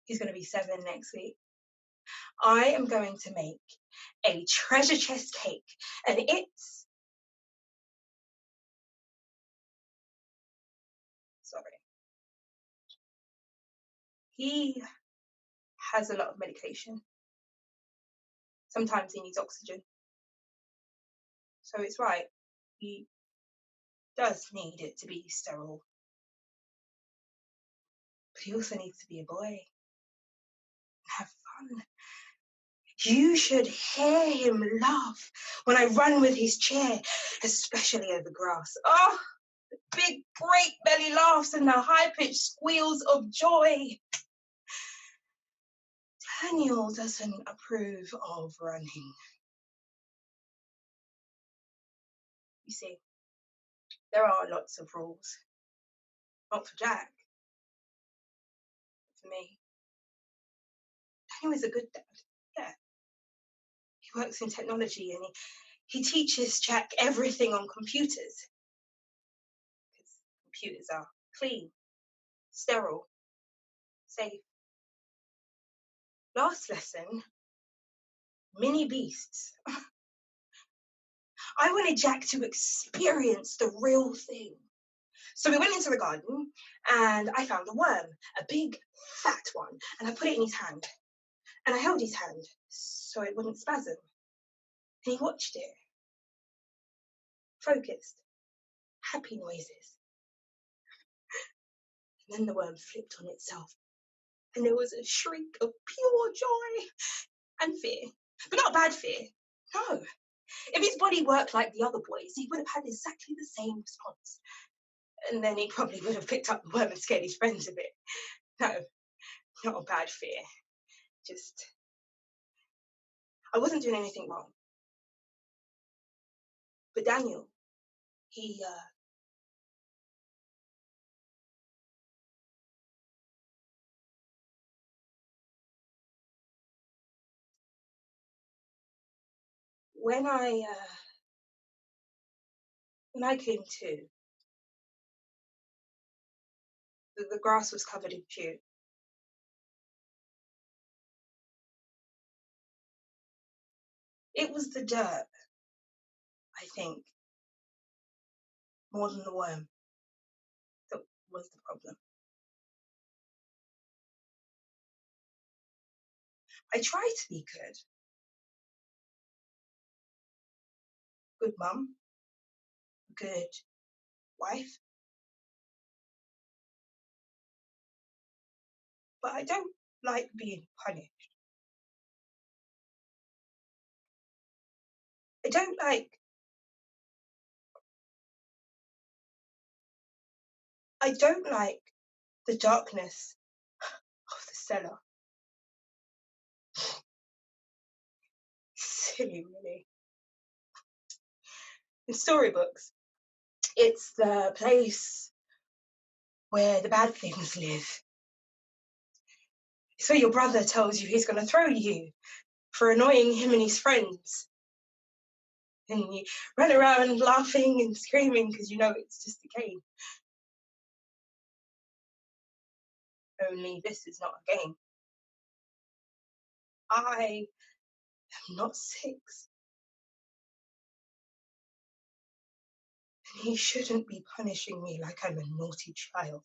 He's going to be 7 next week. I am going to make a treasure chest cake. And it's... Sorry. He has a lot of medication. Sometimes he needs oxygen. So it's right. He does need it to be sterile. But he also needs to be a boy. And have fun. You should hear him laugh when I run with his chair, especially over grass. Oh, the big, great belly laughs and the high-pitched squeals of joy. Daniel doesn't approve of running. You see, there are lots of rules. Not for Jack, but for me. Daniel is a good dad, yeah. He works in technology and he teaches Jack everything on computers. Because computers are clean, sterile, safe. Last lesson, mini beasts. I wanted Jack to experience the real thing. So we went into the garden and I found a worm, a big fat one, and I put it in his hand. And I held his hand so it wouldn't spasm. And he watched it. Focused. Happy noises. And then the worm flipped on itself. And there was a shriek of pure joy and fear. But not bad fear. No. If his body worked like the other boys, he would have had exactly the same response. And then he probably would have picked up the worm and scared his friends a bit. No, not a bad fear. Just, I wasn't doing anything wrong. But Daniel, he, when I came to, the grass was covered in dew. It was the dirt, I think, more than the worm that was the problem. I tried to be good. Good mum, good wife. But I don't like being punished. I don't like the darkness of the cellar. Silly, really. In storybooks, it's the place where the bad things live. So your brother tells you he's going to throw you for annoying him and his friends. And you run around laughing and screaming because you know it's just a game. Only this is not a game. I am not 6. And he shouldn't be punishing me like I'm a naughty child.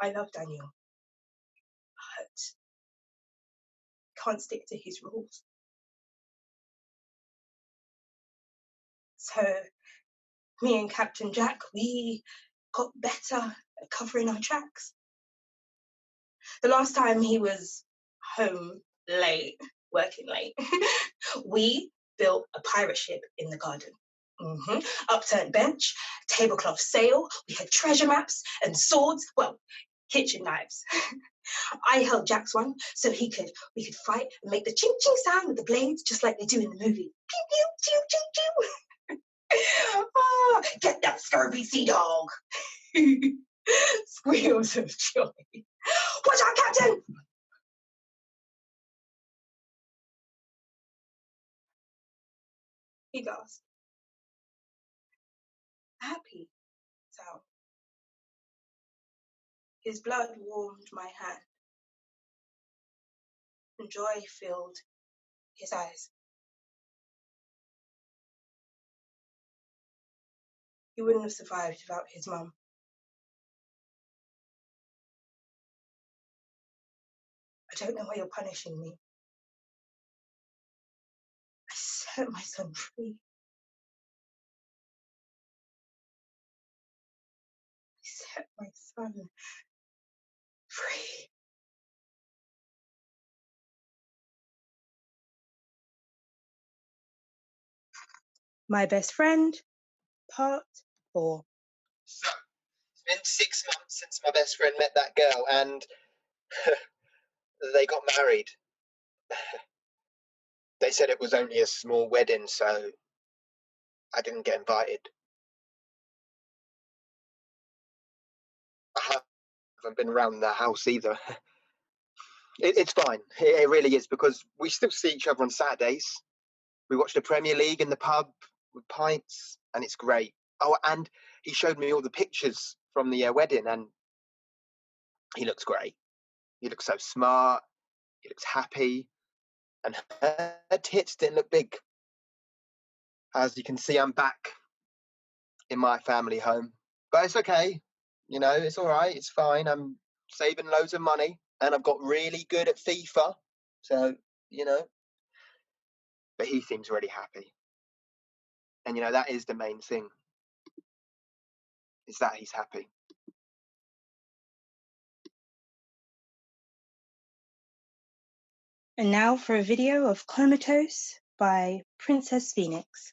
I love Daniel, but can't stick to his rules. So me and Captain Jack, we got better at covering our tracks. The last time he was home late, working late, we built a pirate ship in the garden. Upturned bench, tablecloth sail, we had treasure maps and swords, well, kitchen knives. I held Jack's one so we could fight and make the ching ching sound with the blades just like they do in the movie. Pew pew pew pew pew. Oh, get that scurvy sea dog. Squeals of joy. Watch out, Captain! He gasped. Happy sound. His blood warmed my hand, and joy filled his eyes. He wouldn't have survived without his mum. I don't know why you're punishing me. I set my son free. I set my son free. My Best Friend, Part 4. So, it's been 6 months since my best friend met that girl, and they got married. They said it was only a small wedding, so I didn't get invited. I haven't been around the house either. It's fine. It really is, because we still see each other on Saturdays. We watch the Premier League in the pub with pints, and it's great. Oh, and he showed me all the pictures from the wedding, and he looks great. He looks so smart. He looks happy. And her tits didn't look big. As you can see, I'm back in my family home. But it's okay. You know, it's all right. It's fine. I'm saving loads of money, and I've got really good at FIFA. So, you know. But he seems really happy. And, you know, that is the main thing. Is that he's happy. And now for a video of Comatose by Princess Phoenix.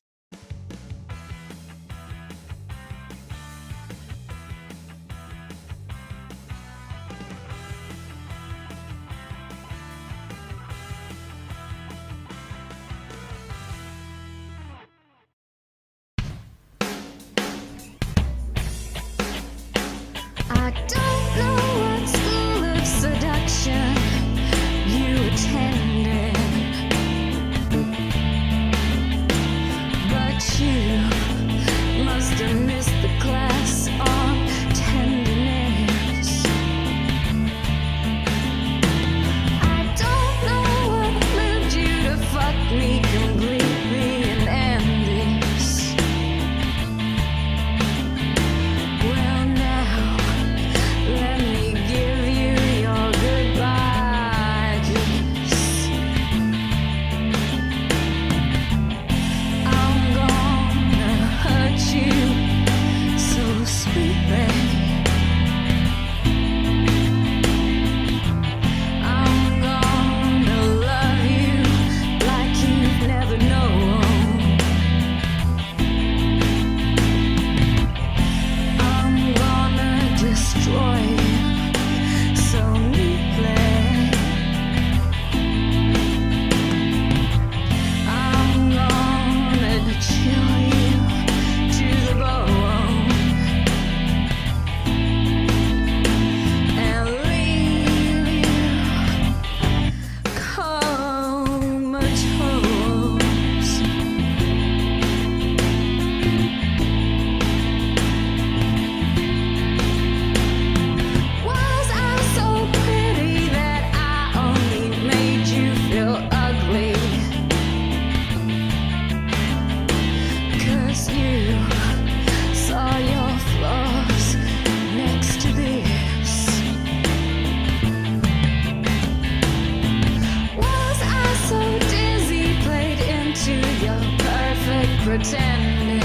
pretending.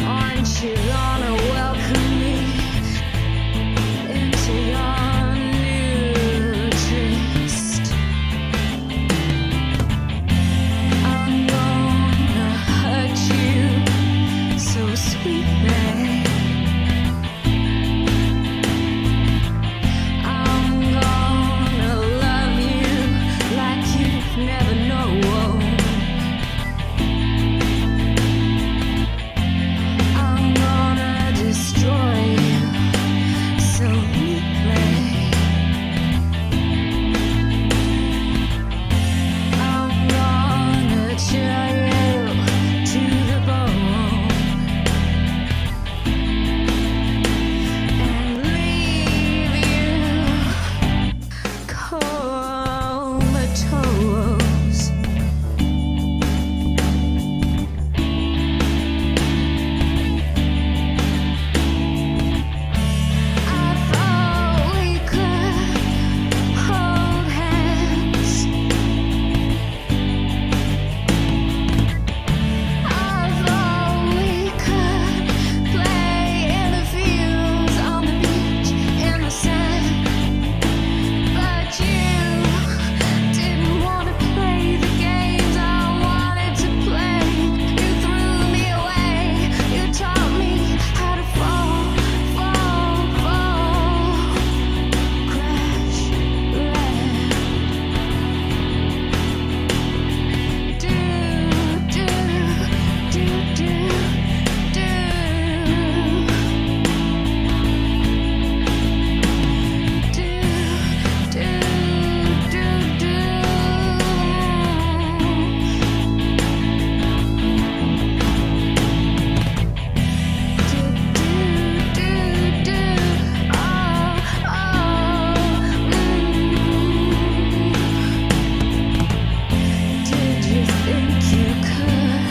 Aren't you gonna welcome me into your new tryst? I'm gonna hurt you so sweetly. I'm gonna love you like you've never known. I'm gonna destroy you so neatly. I'm gonna tear you to the bone and leave you comatose. I thought we could hold hands. I thought we could play in the fields, on the beach, in the sand. But you didn't want to play the games I wanted to play. You threw me away. You taught me how to fall, crash, land. Do, do, do, do, do. Did you think you could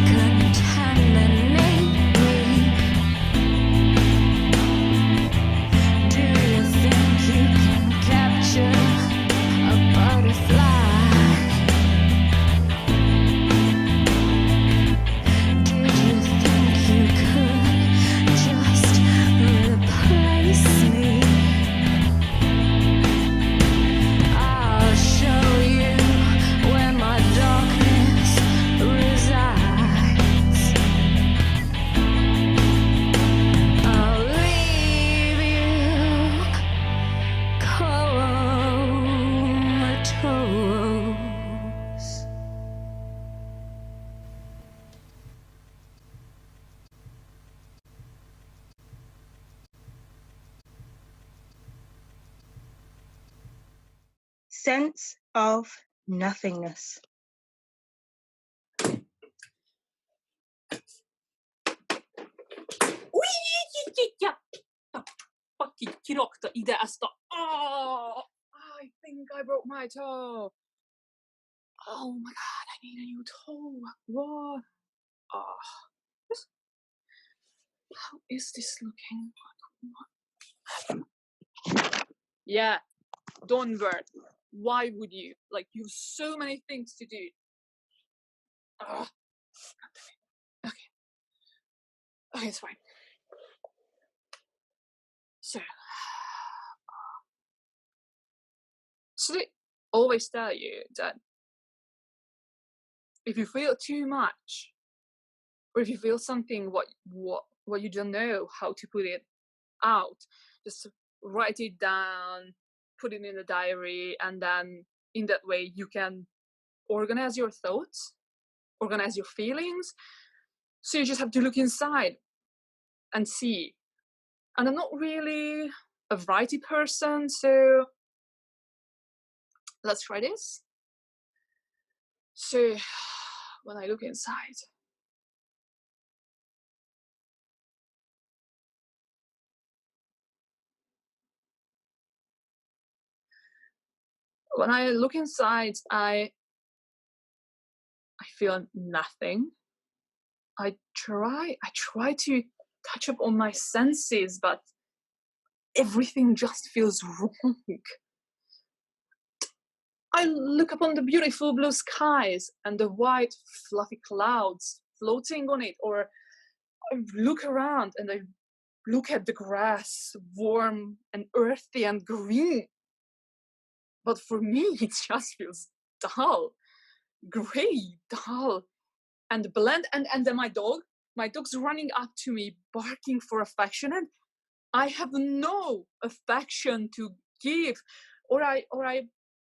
contaminate me? Do you think you can capture a butterfly? Did you think you could just replace me? I'll show you where my darkness resides. I'll leave you comatose. Sense of nothingness. Kirokta ide ezt a... Oh, I think I broke my toe. Oh my god, I need a new toe. What? Oh, how is this looking? Yeah, don't worry. Why would you? Like, you have so many things to do. Ugh. Okay. Okay, it's fine. So, they always tell you that if you feel too much, or if you feel something what you don't know how to put it out, just write it down, put it in a diary, and then in that way you can organize your thoughts, organize your feelings. So you just have to look inside and see. And I'm not really a writey person, so let's try this. So when I look inside, I feel nothing. I try to touch up on my senses, but everything just feels wrong. I look upon the beautiful blue skies and the white fluffy clouds floating on it, or I look around and I look at the grass, warm and earthy and green. But for me, it just feels dull, grey, dull, and bland. And then my dog's running up to me, barking for affection, and I have no affection to give. Or I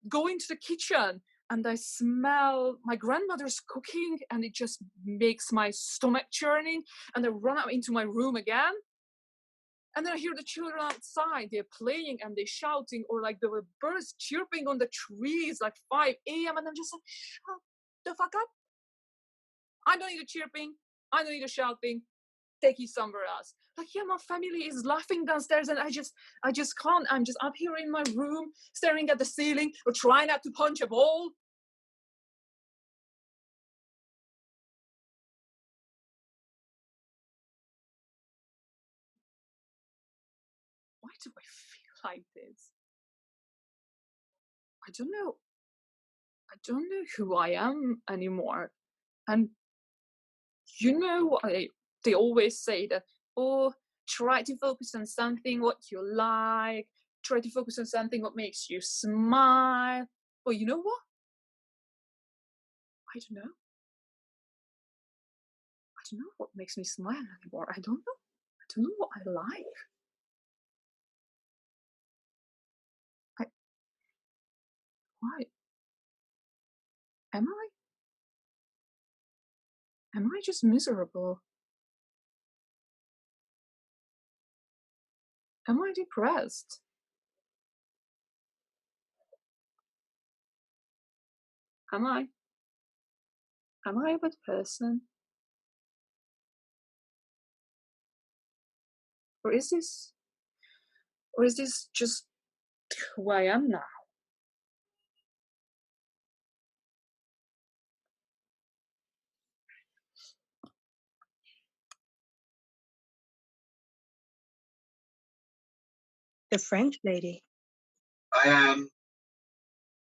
go into the kitchen and I smell my grandmother's cooking, and it just makes my stomach churning, and I run out into my room again. And then I hear the children outside, they're playing and they're shouting, or like there were birds chirping on the trees like 5 a.m. And I'm just like, shut the fuck up. I don't need the chirping. I don't need the shouting. Take you somewhere else. Like, yeah, my family is laughing downstairs and I just can't. I'm just up here in my room, staring at the ceiling or trying not to punch a ball. Why do I feel like this? I don't know who I am anymore. And you know what they always say that, oh, try to focus on something what you like, try to focus on something what makes you smile. Well, you know what? I don't know what makes me smile anymore. I don't know what I like. Why? Am I just miserable? Am I depressed? Am I a bad person? Or is this just who I am now? The French lady. I am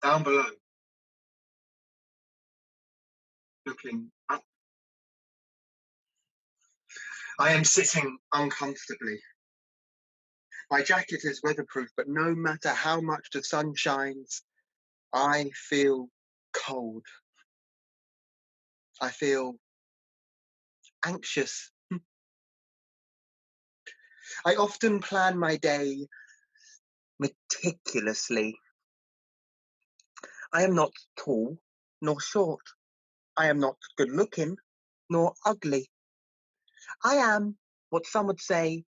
down below, looking up. I am sitting uncomfortably. My jacket is weatherproof, but no matter how much the sun shines, I feel cold. I feel anxious. I often plan my day meticulously. I am not tall nor short. I am not good looking nor ugly. I am what some would say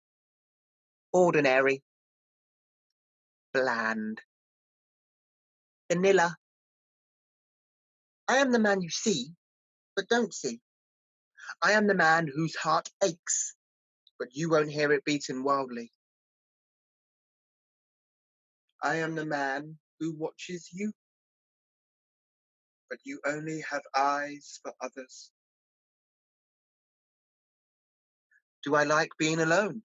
ordinary, bland, vanilla. I am the man you see, but don't see. I am the man whose heart aches, but you won't hear it beating wildly. I am the man who watches you, but you only have eyes for others. Do I like being alone?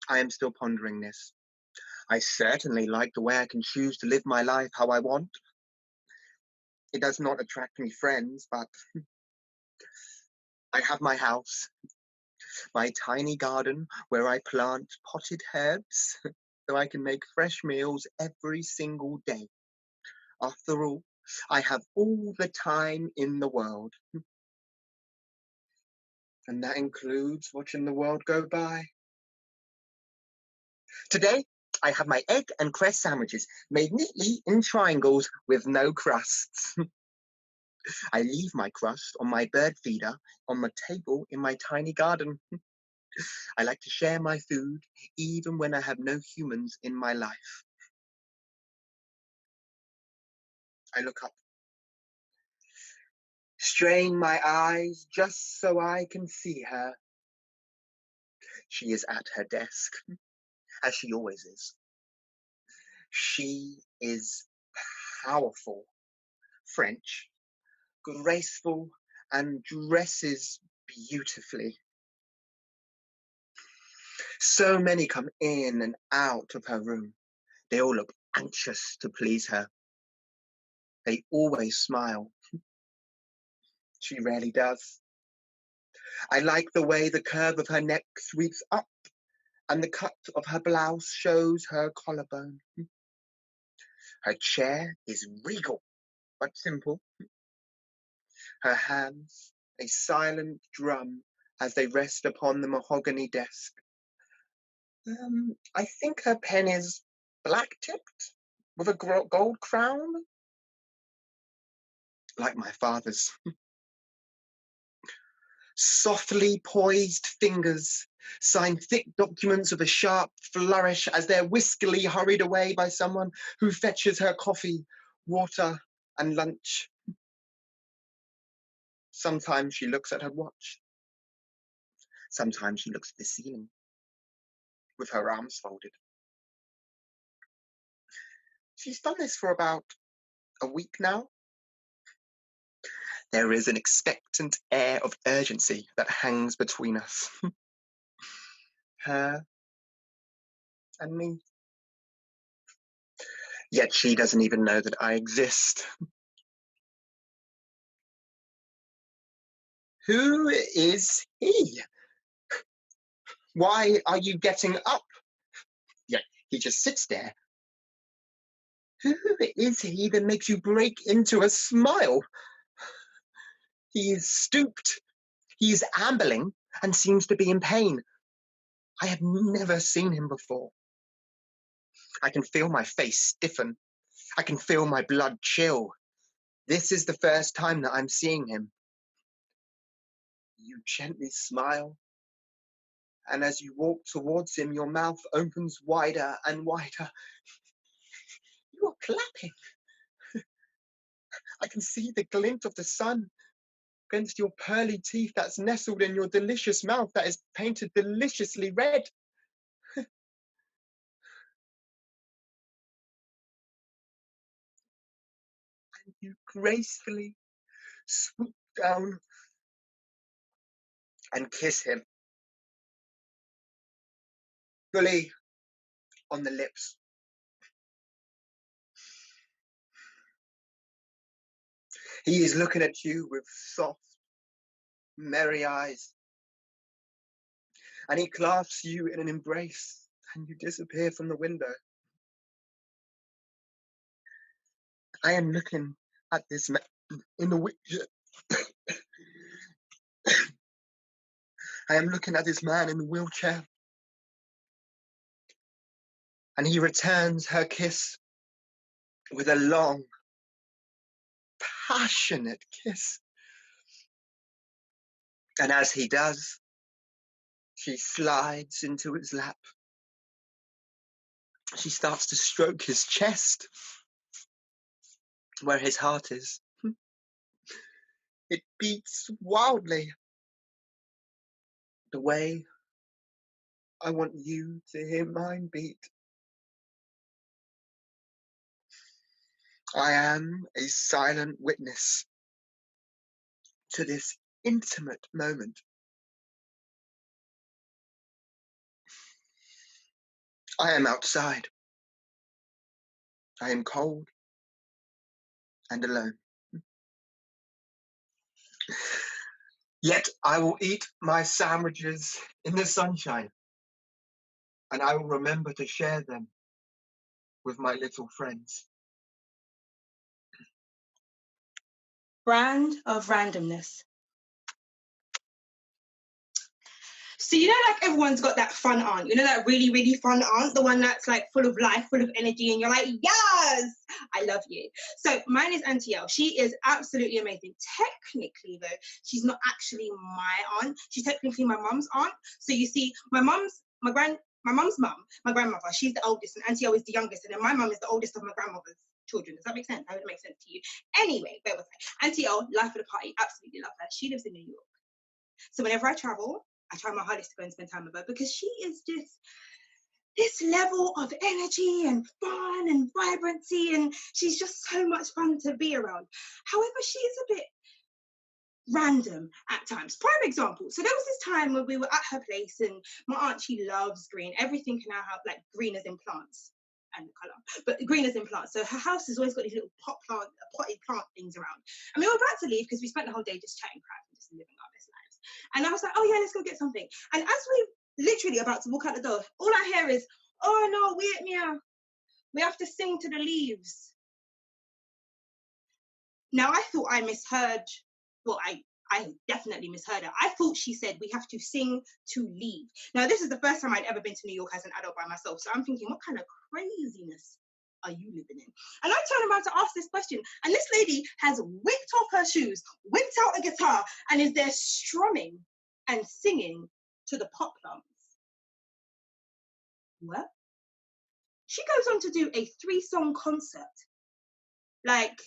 I am still pondering this. I certainly like the way I can choose to live my life how I want. It does not attract me friends, but I have my house, my tiny garden where I plant potted herbs so I can make fresh meals every single day. After all, I have all the time in the world. And that includes watching the world go by. Today, I have my egg and cress sandwiches made neatly in triangles with no crusts. I leave my crust on my bird feeder on the table in my tiny garden. I like to share my food even when I have no humans in my life. I look up, strain my eyes just so I can see her. She is at her desk, as she always is. She is powerful, French, graceful, and dresses beautifully. So many come in and out of her room. They all look anxious to please her. They always smile. She rarely does. I like the way the curve of her neck sweeps up and the cut of her blouse shows her collarbone. Her chair is regal but simple. Her hands a silent drum as they rest upon the mahogany desk. I think her pen is black-tipped with a gold crown, like my father's. Softly poised fingers sign thick documents with a sharp flourish as they're whiskily hurried away by someone who fetches her coffee, water, and lunch. Sometimes she looks at her watch. Sometimes she looks at the ceiling with her arms folded. She's done this for about a week now. There is an expectant air of urgency that hangs between us. Her and me. Yet she doesn't even know that I exist. Who is he? Why are you getting up? Yet he just sits there. Who is he that makes you break into a smile? He is stooped. He is ambling and seems to be in pain. I have never seen him before. I can feel my face stiffen. I can feel my blood chill. This is the first time that I'm seeing him. You gently smile, and as you walk towards him, your mouth opens wider and wider. You are clapping. I can see the glint of the sun against your pearly teeth that's nestled in your delicious mouth that is painted deliciously red. And you gracefully swoop down and kiss him, fully on the lips. He is looking at you with soft, merry eyes, and he clasps you in an embrace, and you disappear from the window. I am looking at this man in the I am looking at this man in the wheelchair, and he returns her kiss with a long, passionate kiss. And as he does, she slides into his lap. She starts to stroke his chest, where his heart is. It beats wildly, the way I want you to hear mine beat. I am a silent witness to this intimate moment. I am outside. I am cold and alone. Yet I will eat my sandwiches in the sunshine, and I will remember to share them with my little friends. Brand of randomness. So you know, like everyone's got that fun aunt, you know, that really, really fun aunt, the one that's like full of life, full of energy, and you're like, yes, I love you. So mine is Auntie Elle. She is absolutely amazing. Technically, though, she's not actually my aunt. She's technically my mum's aunt. So you see, my mum's mum, my grandmother, she's the oldest, and Auntie Elle is the youngest, and then my mum is the oldest of my grandmother's children. Does that make sense? That would make sense to you. Anyway, bear with me. Auntie Elle, life of the party, absolutely love her. She lives in New York. So whenever I travel, I try my hardest to go and spend time with her because she is just this level of energy and fun and vibrancy, and she's just so much fun to be around. However, she is a bit random at times. Prime example. So there was this time when we were at her place, and my aunt, she loves green. Everything can now have like green as in plants. and the colour, but green as in plants. So her house has always got these little potted plant things around. And we were about to leave because we spent the whole day just chatting crap and just living our best lives. And I was like, oh yeah, let's go get something. And as we literally about to walk out the door, all I hear is, oh no, wait, Mia, we have to sing to the leaves. Now I thought I misheard. Well, I definitely misheard her. I thought she said we have to sing to leave. Now, this is the first time I'd ever been to New York as an adult by myself. So I'm thinking, what kind of craziness are you living in? And I turn around to ask this question. And this lady has whipped off her shoes, whipped out a guitar, and is there strumming and singing to the pop plants. What? She goes on to do a 3-song concert. Like,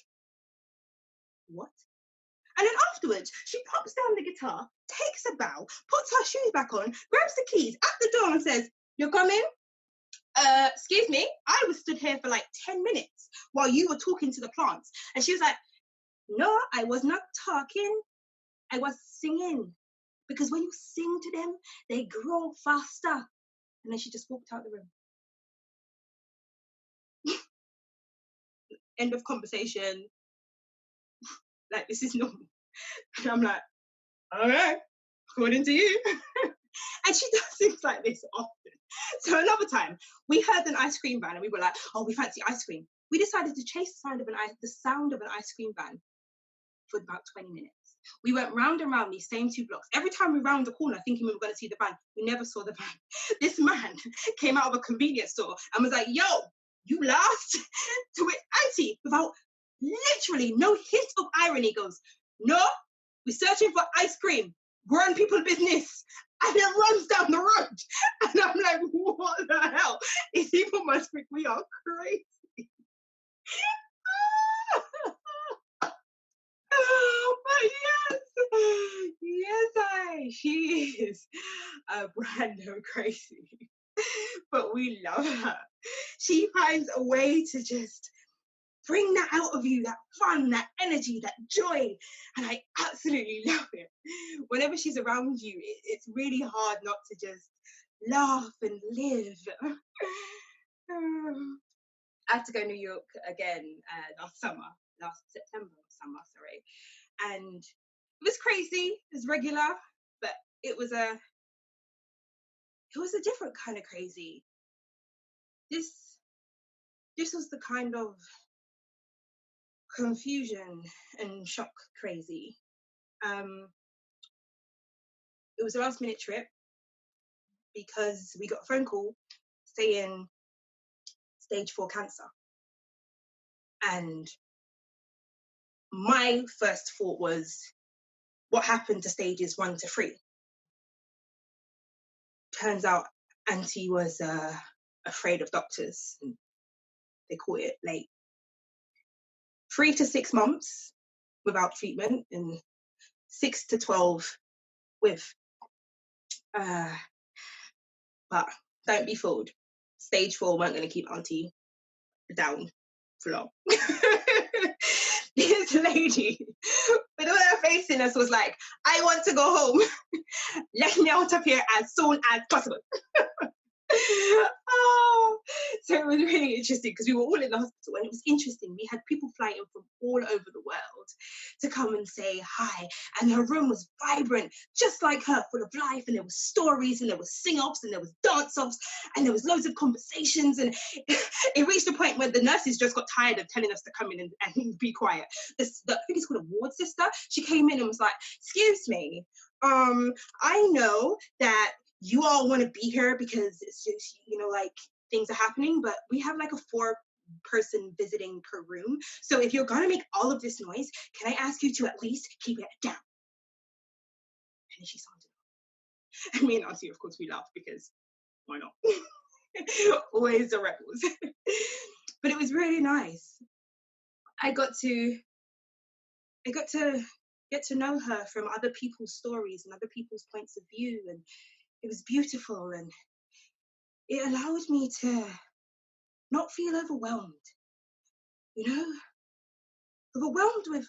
what? And then afterwards, she pops down the guitar, takes a bow, puts her shoes back on, grabs the keys at the door and says, you're coming? Excuse me, I was stood here for like 10 minutes while you were talking to the plants. And she was like, no, I was not talking. I was singing. Because when you sing to them, they grow faster. And then she just walked out the room. End of conversation. Like, this is normal. And I'm like, all right, according to you. And she does things like this often. So another time, we heard an ice cream van and we were like, oh, we fancy ice cream. We decided to chase the sound of an ice cream van for about 20 minutes. We went round and round these same 2 blocks. Every time we round the corner thinking we were going to see the van, we never saw the van. This man came out of a convenience store and was like, yo, you laughed? To it, auntie, without literally no hint of irony, goes, no, we're searching for ice cream. Grown people business. And it runs down the road. And I'm like, what the hell? It's people must think we are crazy. But yes, she is a random crazy. But we love her. She finds a way to just bring that out of you, that fun, that energy, that joy. And I absolutely love it. Whenever she's around you, it's really hard not to just laugh and live. I had to go to New York again last September, and it was crazy. It was regular, but it was a different kind of crazy. This was the kind of confusion and shock crazy. It was a last minute trip because we got a phone call saying stage 4 cancer. And my first thought was, what happened to stages 1 to 3? Turns out Auntie was afraid of doctors and they caught it late. 3 to 6 months without treatment and 6 to 12 with. But don't be fooled. Stage 4 weren't going to keep Auntie down for long. This lady, with all her face in us, was like, I want to go home. Let me out of here as soon as possible. Oh, so it was really interesting because we were all in the hospital and it was interesting. We had people flying in from all over the world to come and say hi, and her room was vibrant, just like her, full of life, and there was stories and there was sing-offs and there was dance-offs and there was loads of conversations, and it reached a point where the nurses just got tired of telling us to come in and be quiet. I think it's called a ward sister. She came in and was like, excuse me, I know that you all want to be here because it's just, like things are happening, but we have like a 4-person visiting per room. So if you're going to make all of this noise, can I ask you to at least keep it down? And then she sounded off. And me and Auntie, of course, we laughed because why not? Always the rebels. But it was really nice. I got to get to know her from other people's stories and other people's points of view, and it was beautiful, and it allowed me to not feel overwhelmed, overwhelmed with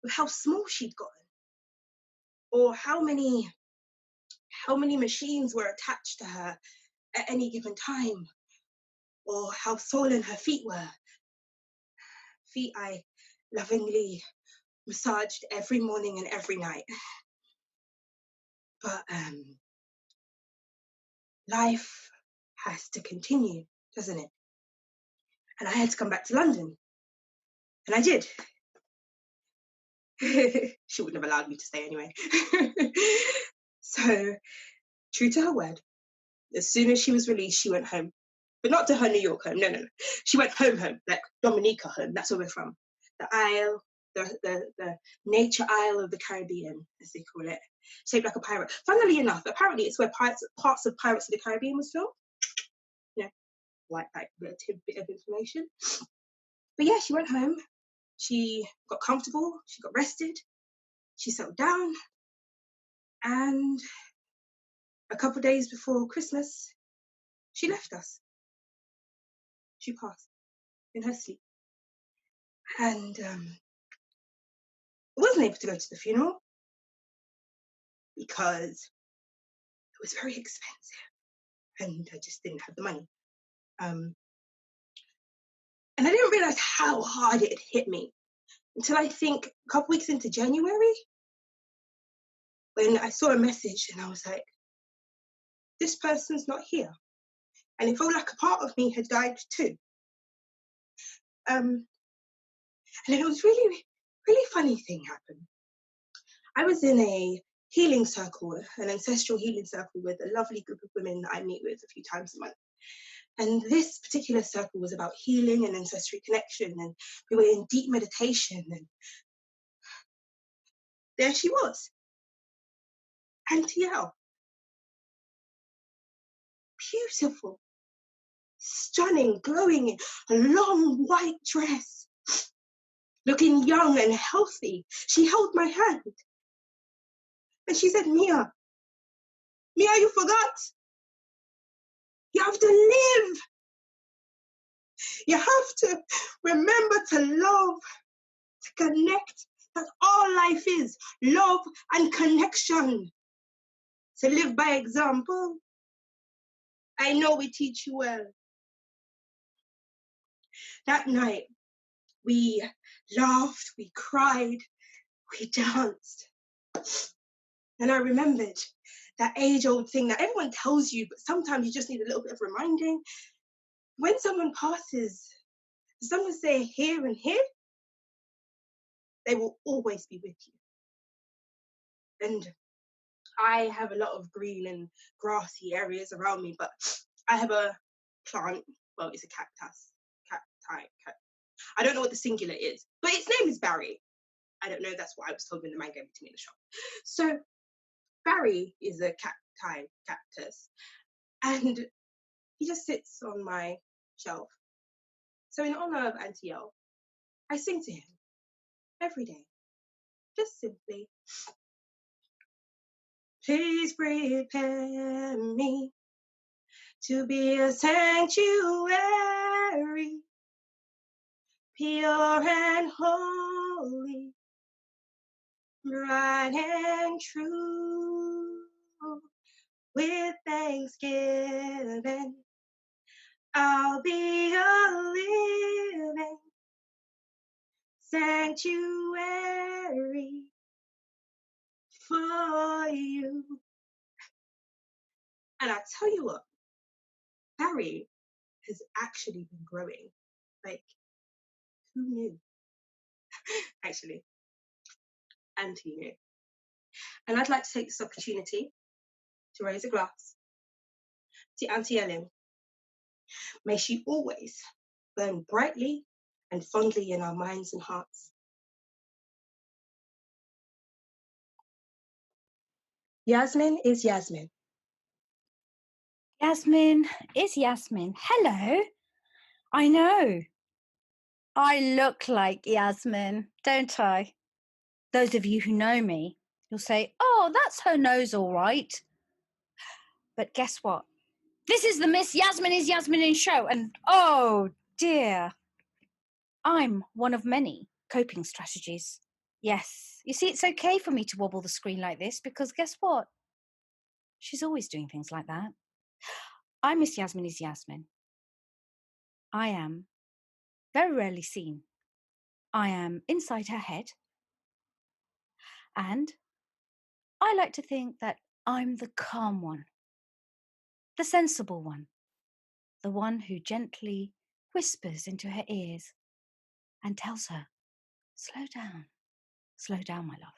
how small she'd gotten, or how many machines were attached to her at any given time, or how swollen her feet were. Feet I lovingly massaged every morning and every night. But life has to continue, doesn't it? And I had to come back to London. And I did. She wouldn't have allowed me to stay anyway. So, true to her word, as soon as she was released, she went home. But not to her New York home, no. She went home, like Dominica home, that's where we're from. The Isle, the nature Isle of the Caribbean, as they call it, shaped like a pirate. Funnily enough, apparently it's where parts of Pirates of the Caribbean was filmed. You know, like a tidbit of information. But yeah, she went home, she got comfortable, she got rested, she settled down, and a couple of days before Christmas, she left us. She passed in her sleep. And I wasn't able to go to the funeral because it was very expensive and I just didn't have the money. And I didn't realize how hard it had hit me until I think a couple weeks into January, when I saw a message and I was like, this person's not here. And it felt like a part of me had died too. And then it was really, really funny thing happened. I was in a healing circle, an ancestral healing circle with a lovely group of women that I meet with a few times a month. And this particular circle was about healing and ancestral connection, and we were in deep meditation, and there she was, Auntie L. Beautiful, stunning, glowing in a long white dress, looking young and healthy. She held my hand and she said, Mia, you forgot. You have to live. You have to remember to love, to connect. That's all life is, love and connection. To live by example. I know we teach you well. That night, we laughed, we cried, we danced. And I remembered that age-old thing that everyone tells you, but sometimes you just need a little bit of reminding. When someone passes, does someone say here and here? They will always be with you. And I have a lot of green and grassy areas around me, but I have a plant, well, it's a cactus, cacti. I don't know what the singular is, but its name is Barry. I don't know, that's what I was told when the man gave it to me in the shop. So Barry is a cactus, and he just sits on my shelf. So in honor of Auntie L, I sing to him every day, just simply, please prepare me to be a sanctuary, pure and holy, bright and true, with thanksgiving. I'll be a living sanctuary for you. And I tell you what, Barry has actually been growing. Like, who knew? Actually, Auntie knew. And I'd like to take this opportunity to raise a glass to Auntie Ellen. May she always burn brightly and fondly in our minds and hearts. Yasmin is Yasmin. Yasmin is Yasmin. Hello. I know. I look like Yasmin, don't I? Those of you who know me, you'll say, oh, that's her nose all right. But guess what? This is the Miss Yasmin is Yasmin show, and oh dear, I'm one of many coping strategies. Yes, you see, it's okay for me to wobble the screen like this because guess what? She's always doing things like that. I'm Miss Yasmin is Yasmin. I am very rarely seen. I am inside her head. And I like to think that I'm the calm one, the sensible one, the one who gently whispers into her ears and tells her, slow down, my love.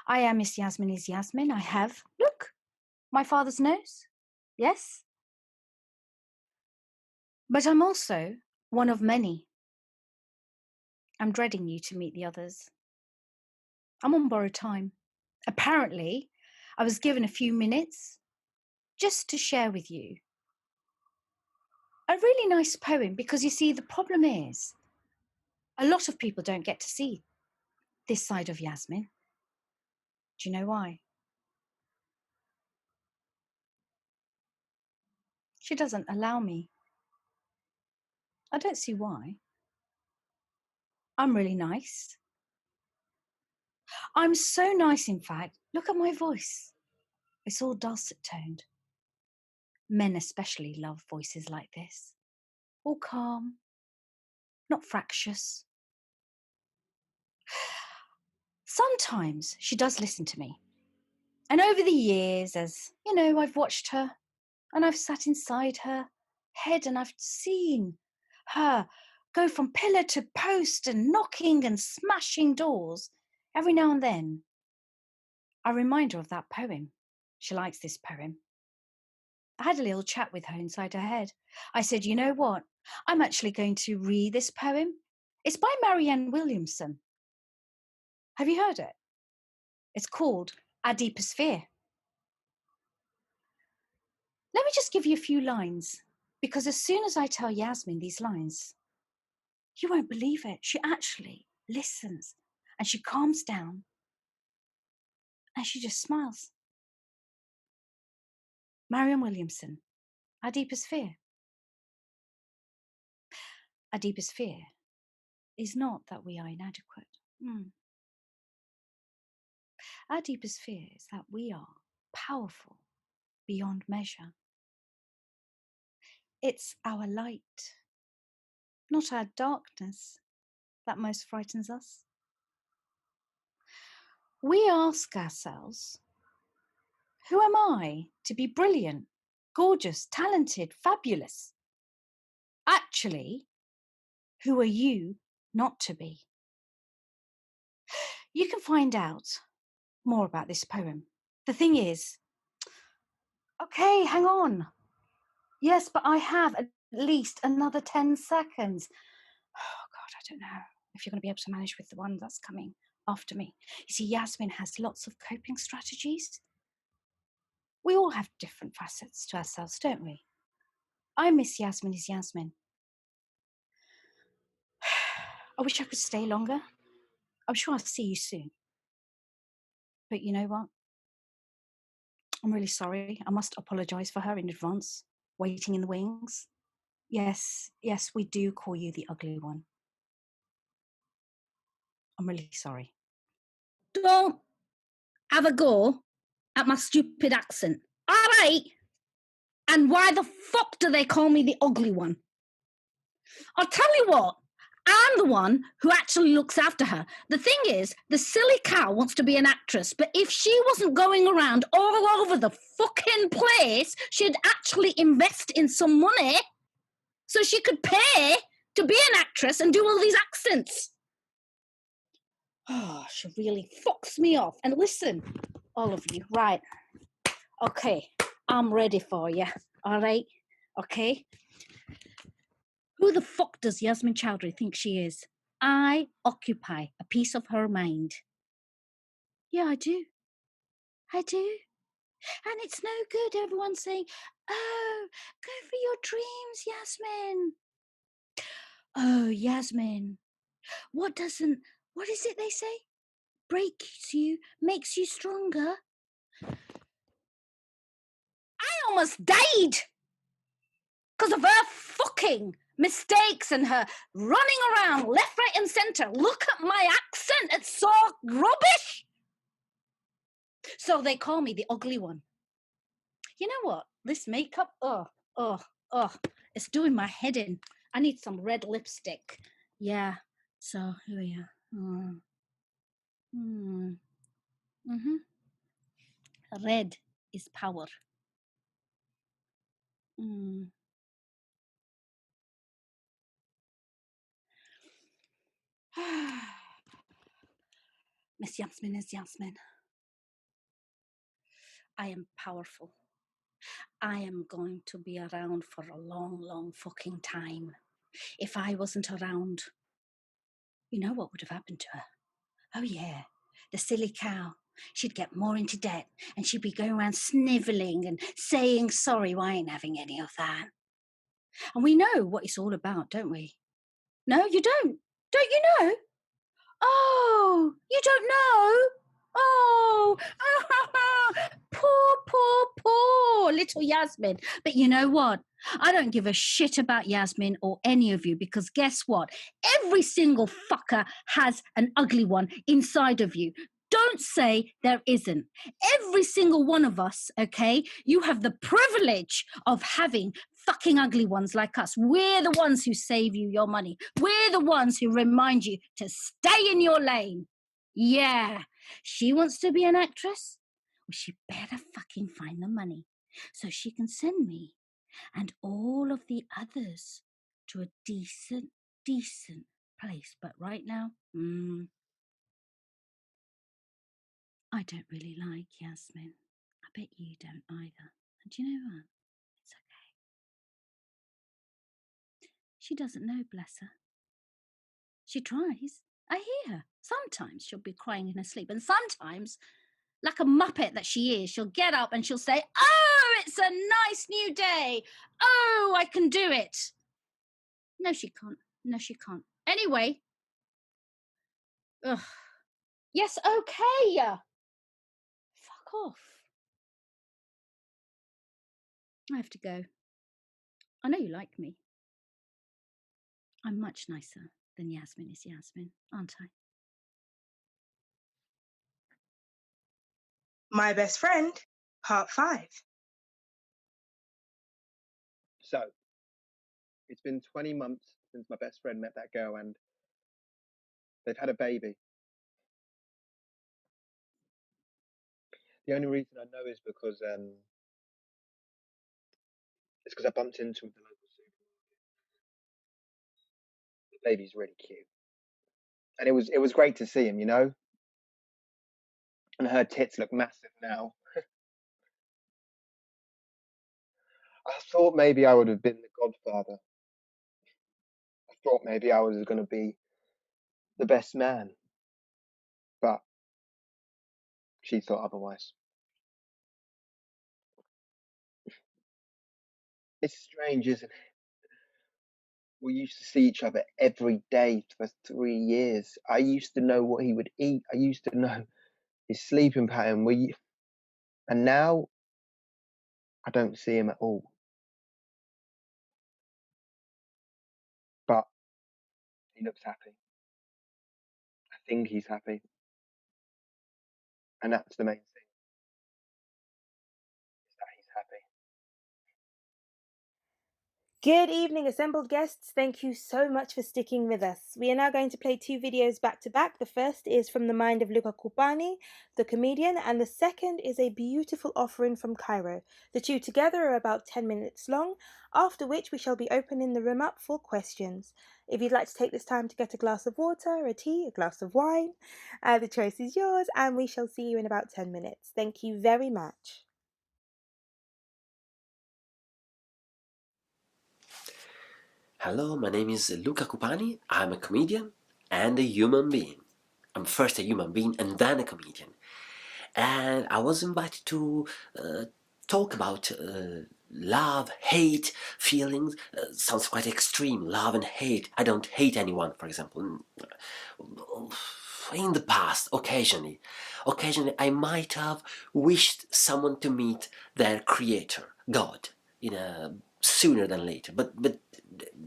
I am Miss Yasmin is Yasmin. I have, look, my father's nose. Yes. But I'm also one of many. I'm dreading you to meet the others. I'm on borrowed time. Apparently, I was given a few minutes just to share with you a really nice poem, because you see, the problem is a lot of people don't get to see this side of Yasmin. Do you know why? She doesn't allow me. I don't see why. I'm really nice. I'm so nice, in fact. Look at my voice. It's all dulcet toned. Men especially love voices like this. All calm, not fractious. Sometimes she does listen to me. And over the years, as you know, I've watched her and I've sat inside her head and I've seen her go from pillar to post and knocking and smashing doors. Every now and then, I remind her of that poem. She likes this poem. I had a little chat with her inside her head. I said, you know what? I'm actually going to read this poem. It's by Marianne Williamson. Have you heard it? It's called Our Deepest Fear. Let me just give you a few lines, because as soon as I tell Yasmin these lines, you won't believe it. She actually listens and she calms down and she just smiles. Marianne Williamson, Our Deepest Fear. Our deepest fear is not that we are inadequate. Our deepest fear is that we are powerful beyond measure. It's our light, not our darkness, that most frightens us. We ask ourselves, who am I to be brilliant, gorgeous, talented, fabulous? Actually, who are you not to be? You can find out more about this poem. The thing is, okay, hang on. Yes, but I have at least another 10 seconds. Oh God, I don't know if you're going to be able to manage with the one that's coming after me. You see, Yasmin has lots of coping strategies. We all have different facets to ourselves, don't we? I miss Yasmin is Yasmin. I wish I could stay longer. I'm sure I'll see you soon. But you know what? I'm really sorry. I must apologise for her in advance, waiting in the wings. Yes, we do call you the ugly one. I'm really sorry. Don't have a go at my stupid accent. All right. And why the fuck do they call me the ugly one? I'll tell you what, I'm the one who actually looks after her. The thing is, the silly cow wants to be an actress, but if she wasn't going around all over the fucking place, she'd actually invest in some money so she could pay to be an actress and do all these accents. Oh, she really fucks me off. And listen, all of you, right? Okay, I'm ready for you, all right? Okay? Who the fuck does Yasmin Choudhury think she is? I occupy a piece of her mind. Yeah, I do. And it's no good everyone saying, oh, go for your dreams, Yasmin. Oh, Yasmin, what is it they say? Breaks you, makes you stronger. I almost died because of her fucking mistakes and her running around left, right and centre. Look at my accent, it's so rubbish. So they call me the ugly one. You know what? This makeup, It's doing my head in. I need some red lipstick. Yeah. So here we are. Red is power. Miss Yasmin. I am powerful. I am going to be around for a long, long fucking time. If I wasn't around, you know what would have happened to her? Oh yeah, the silly cow. She'd get more into debt and she'd be going around snivelling and saying sorry. Well, I ain't having any of that. And we know what it's all about, don't we? No, you don't. Don't you know? Oh, you don't know? Oh, poor little Yasmin. But you know what? I don't give a shit about Yasmin or any of you, because guess what? Every single fucker has an ugly one inside of you. Don't say there isn't. Every single one of us, okay? You have the privilege of having fucking ugly ones like us. We're the ones who save you your money. We're the ones who remind you to stay in your lane. Yeah, she wants to be an actress. Well, she better fucking find the money so she can send me and all of the others to a decent place. But right now, I don't really like Yasmin. I bet you don't either. And do you know what? It's okay. She doesn't know, bless her. She tries. I hear her. Sometimes she'll be crying in her sleep, and sometimes, like a muppet that she is, she'll get up and she'll say, "Oh, it's a nice new day. Oh, I can do it." No, she can't. No, she can't. Anyway. Ugh. Yes, okay. Fuck off. I have to go. I know you like me. I'm much nicer than Yasmin is Yasmin, aren't I? My Best Friend, Part 5. So, it's been 20 months since my best friend met that girl, and they've had a baby. The only reason I know is because I bumped into him at the local supermarket. The baby's really cute, and it was great to see him, you know. And her tits look massive now. I thought maybe I would have been the godfather. I thought maybe I was going to be the best man, but she thought otherwise. It's strange, isn't it? We used to see each other every day for 3 years. I used to know what he would eat. I used to know his sleeping pattern. And now I don't see him at all. But he looks happy. I think he's happy. And that's the main thing, is that he's happy. Good evening, assembled guests. Thank you so much for sticking with us. We are now going to play 2 videos back to back. The first is from the mind of Luca Cupani, the comedian, and the second is a beautiful offering from Cairo. The 2 together are about 10 minutes long, after which we shall be opening the room up for questions. If you'd like to take this time to get a glass of water, a tea, a glass of wine, the choice is yours, and we shall see you in about 10 minutes. Thank you very much. Hello, my name is Luca Cupani. I'm a comedian and a human being. I'm first a human being and then a comedian. And I was invited to talk about love, hate, feelings. Sounds quite extreme, love and hate. I don't hate anyone, for example. In the past, occasionally I might have wished someone to meet their creator, God, sooner than later, but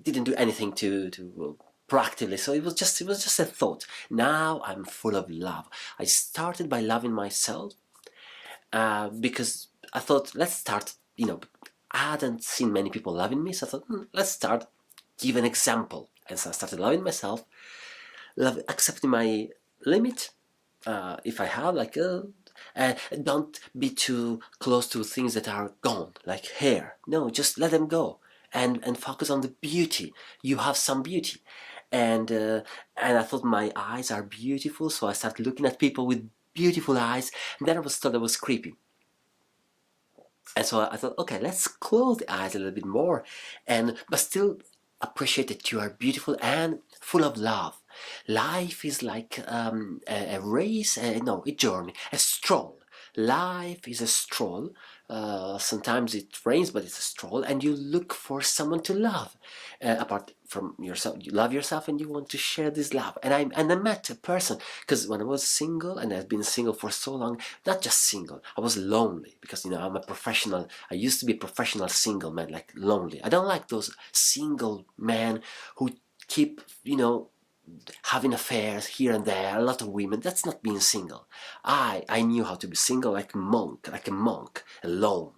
didn't do anything to proactively. So it was just a thought. Now I'm full of love. I started by loving myself because I thought, let's start. I hadn't seen many people loving me, so I thought, let's start, give an example. And so I started loving myself, accepting my limit, if I have, like, don't be too close to things that are gone, like hair. No, just let them go, and focus on the beauty. You have some beauty, and I thought my eyes are beautiful, so I started looking at people with beautiful eyes, and then I was thought I was creepy. And so I thought, okay, let's close the eyes a little bit more, but still appreciate that you are beautiful and full of love. Life is like a race, no, a journey, a stroll. Life is a stroll. Sometimes it rains, but it's a stroll, and you look for someone to love. Apart from yourself, you love yourself, and you want to share this love. And I met a person, because when I was single, and I've been single for so long, not just single, I was lonely, because I'm a professional. I used to be a professional single man, like lonely. I don't like those single men who keep, having affairs here and there, a lot of women. That's not being single. I knew how to be single like a monk, alone.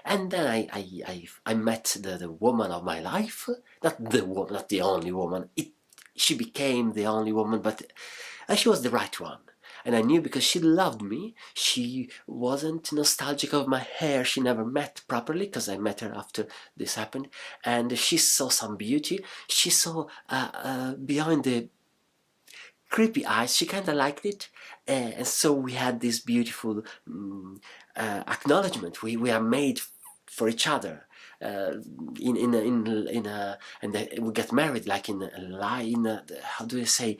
And then I met the woman of my life, not the only woman. She became the only woman, but she was the right one. And I knew because she loved me. She wasn't nostalgic of my hair. She never met properly, because I met her after this happened. And she saw some beauty. She saw behind the creepy eyes. She kind of liked it. And so we had this beautiful acknowledgement. We are made for each other. We get married, like how do you say,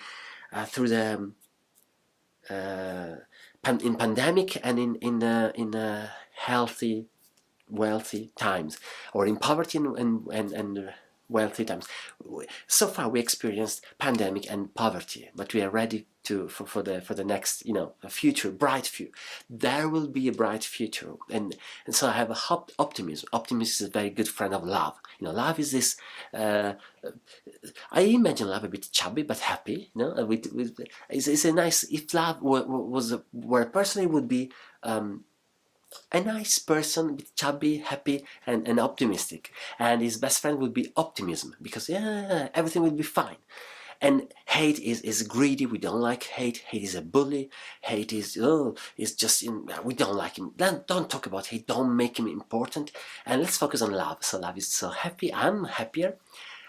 through the in pandemic, and in healthy, wealthy times, or in poverty and wealthy times. So far we experienced pandemic and poverty, but we are ready for the next, a future, bright future. There will be a bright future, and so I have a optimism. Optimism is a very good friend of love. Love is this. I imagine love a bit chubby but happy. It's a nice. If love was where a person, it would be. A nice person, a bit chubby, happy, and optimistic. And his best friend would be optimism, because everything will be fine. And hate is greedy. We don't like hate. Hate is a bully. Hate is just we don't like him. Then don't talk about hate. Don't make him important. And let's focus on love. So love is so happy. I'm happier.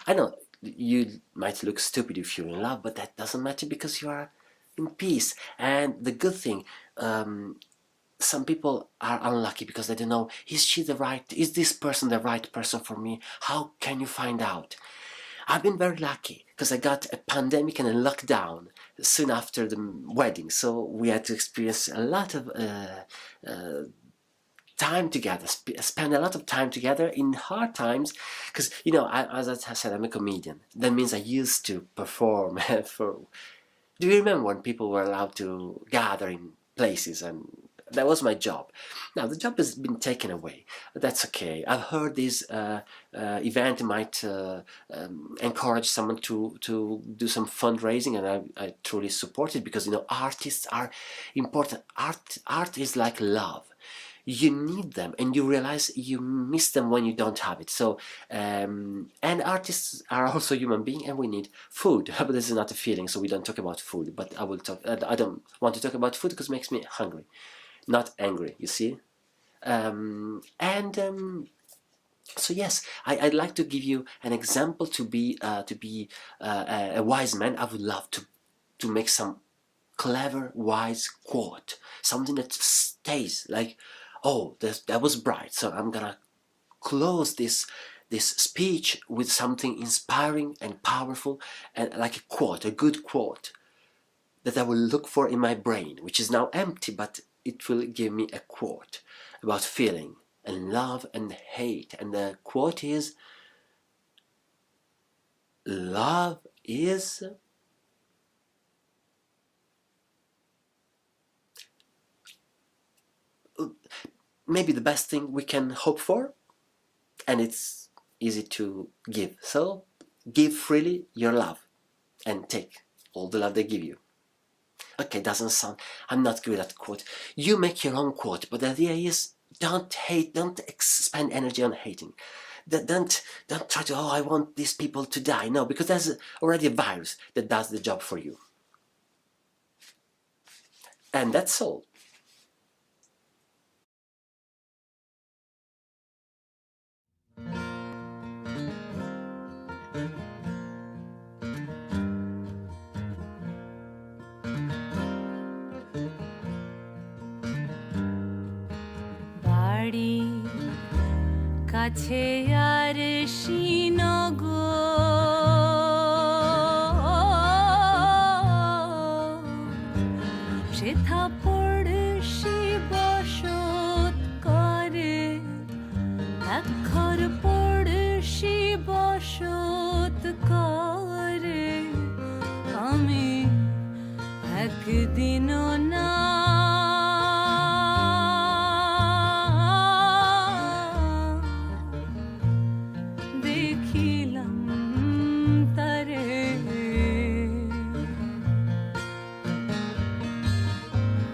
I know you might look stupid if you're in love, but that doesn't matter, because you are in peace. And the good thing. Some people are unlucky because they don't know, is this person the right person for me? How can you find out? I've been very lucky, because I got a pandemic and a lockdown soon after the wedding, so we had to experience a lot of time together, spend a lot of time together in hard times, because as I said, I'm a comedian. That means I used to perform for. Do you remember when people were allowed to gather in places, and that was my job. Now the job has been taken away. That's okay. I've heard this event might encourage someone to do some fundraising, and I truly support it, because artists are important. Art is like love. You need them, and you realize you miss them when you don't have it. So and artists are also human beings, and we need food. But this is not a feeling, so we don't talk about food. But I will talk. I don't want to talk about food because it makes me hungry, not angry, you see. So yes, I'd like to give you an example. To be a wise man, I would love to make some clever, wise quote, something that stays, like, oh, that was bright, so I'm gonna close this speech with something inspiring and powerful, and like a quote, a good quote that I will look for in my brain, which is now empty, but it will give me a quote about feeling and love and hate. And the quote is, love is maybe the best thing we can hope for, and it's easy to give. So give freely your love, and take all the love they give you. Okay, doesn't sound, I'm not good at quote. You make your own quote, but the idea is Don't hate, don't spend energy on hating. Don't try to, I want these people to die. No, because there's already a virus that does the job for you. And that's all. বাড়ি কাছে আর শ্রীনগর সেথা পড়শি বসত করে একঘর পড়শি বসত করে আমি একদিনও না দেখিলাম তারে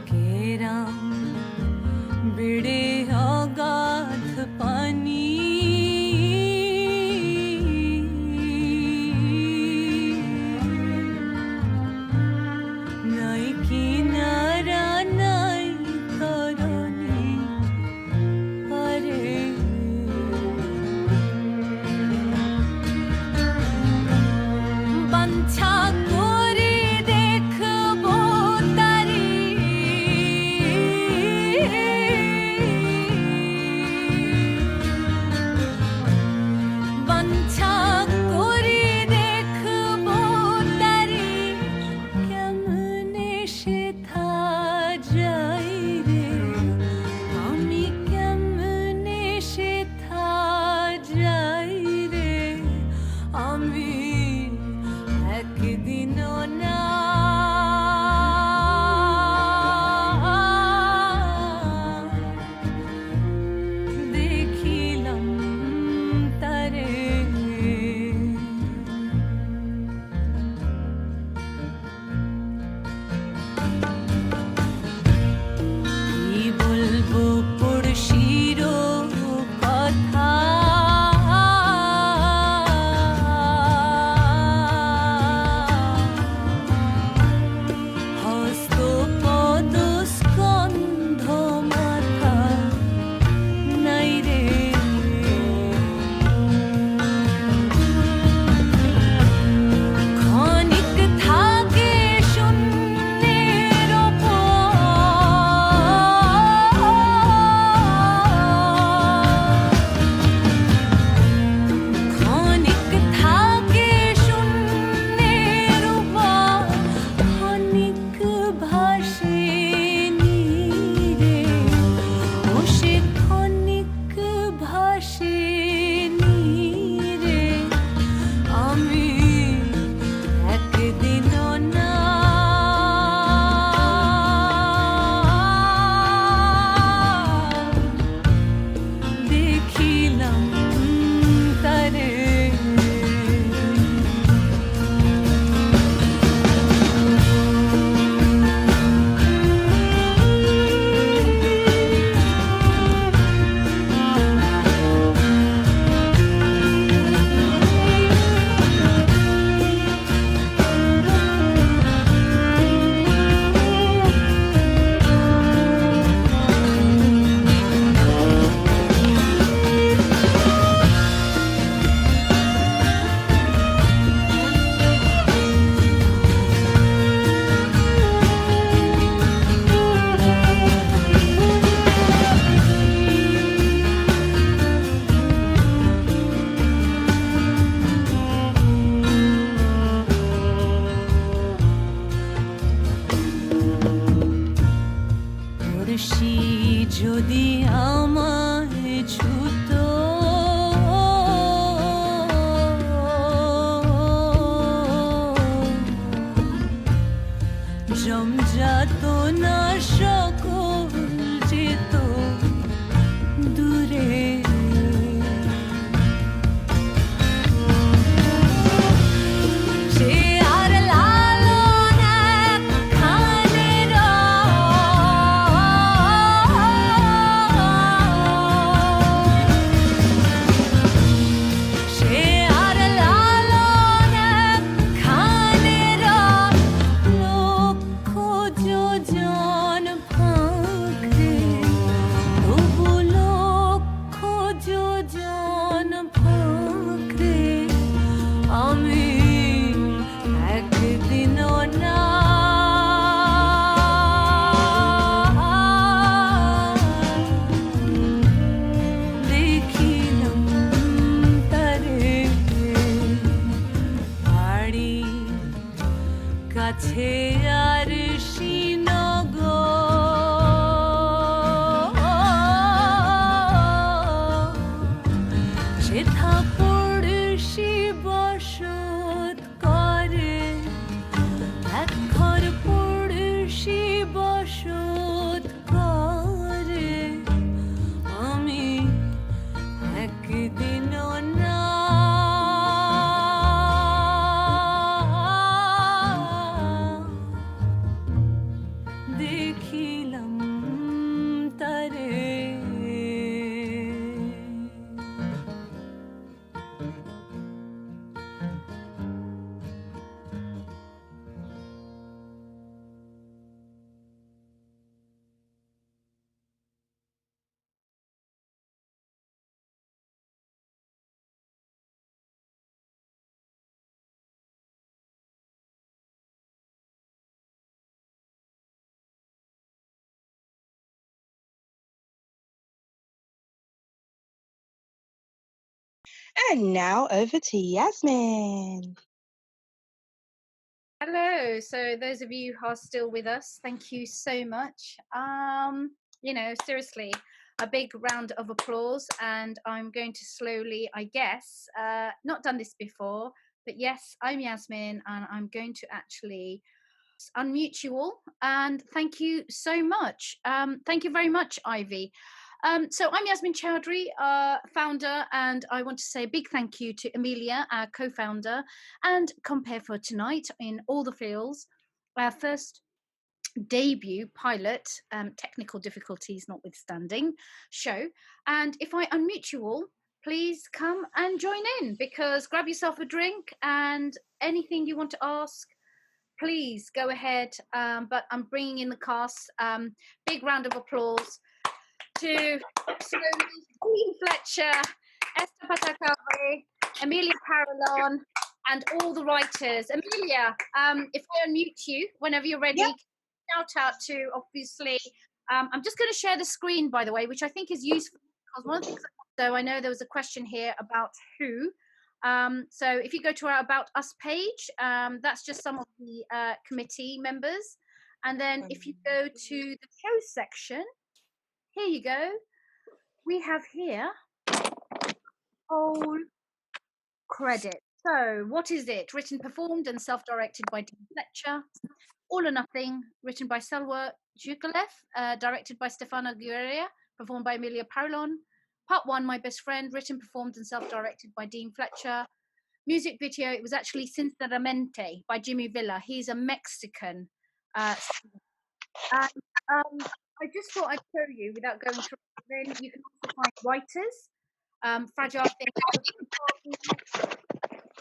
কেরাম বেড়ে অগাধ পানি নাই কিনারা নাই তরণী পারে বাঞ্ছা করে দেখবো তারি বাঞ্ছা করে দেখবো তারি কেমনে সেথা যাই রে আমি কেমনে সেথা যাই রে আমি একদিনও না দেখিলাম তারে কি বলবো পড়শির কথা আছে আর শিনগো সেথা পড়শি বসত করে এক ঘর পড়শি বসত করে আমি একদিনও না দেখিলাম তারে And now over to Yasmin. Hello. So those of you who are still with us, thank you so much. Seriously, a big round of applause, and I'm going to slowly, I guess, not done this before, but yes, I'm Yasmin, and I'm going to actually unmute you all. And thank you so much. Thank you very much, Ivy. So I'm Yasmin Choudhury, founder, and I want to say a big thank you to Amelia, our co-founder, and Compare for Tonight in all the fields. Our first debut pilot, technical difficulties notwithstanding, show. And if I unmute you all, please come and join in, because grab yourself a drink and anything you want to ask, please go ahead. But I'm bringing in the cast. Big round of applause to Dean Fletcher, Ezster Patakfalvie, Amelia Parillon, and all the writers. Amelia, if I unmute you whenever you're ready, shout out to, obviously, I'm just going to share the screen, by the way, which I think is useful, because one of the things, so I know there was a question here about who. So if you go to our About Us page, that's just some of the committee members. And then if you go to the show section, here you go. We have here whole credit. So what is it? Written, performed, and self-directed by Dean Fletcher. All or Nothing, written by Selwa Jukolev, directed by Stefano Guerrera, performed by Amelia Parillon. Part 1, My Best Friend, written, performed, and self-directed by Dean Fletcher. Music video, it was actually Sinceramente by Jimmy Villa. He's a Mexican. I just thought I'd show you without going through it. Then you can also find writers. Fragile Things. We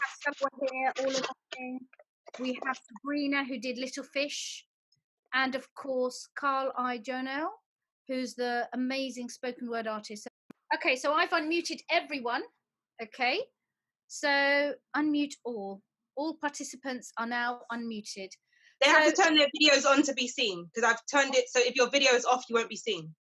have someone here, All or Nothing. We have Sabrina, who did Little Fish. And of course, Carl I. Jonell, who's the amazing spoken word artist. Okay, so I've unmuted everyone. Okay, so unmute all. All participants are now unmuted. They have to turn their videos on to be seen, because I've turned it so if your video is off, you won't be seen.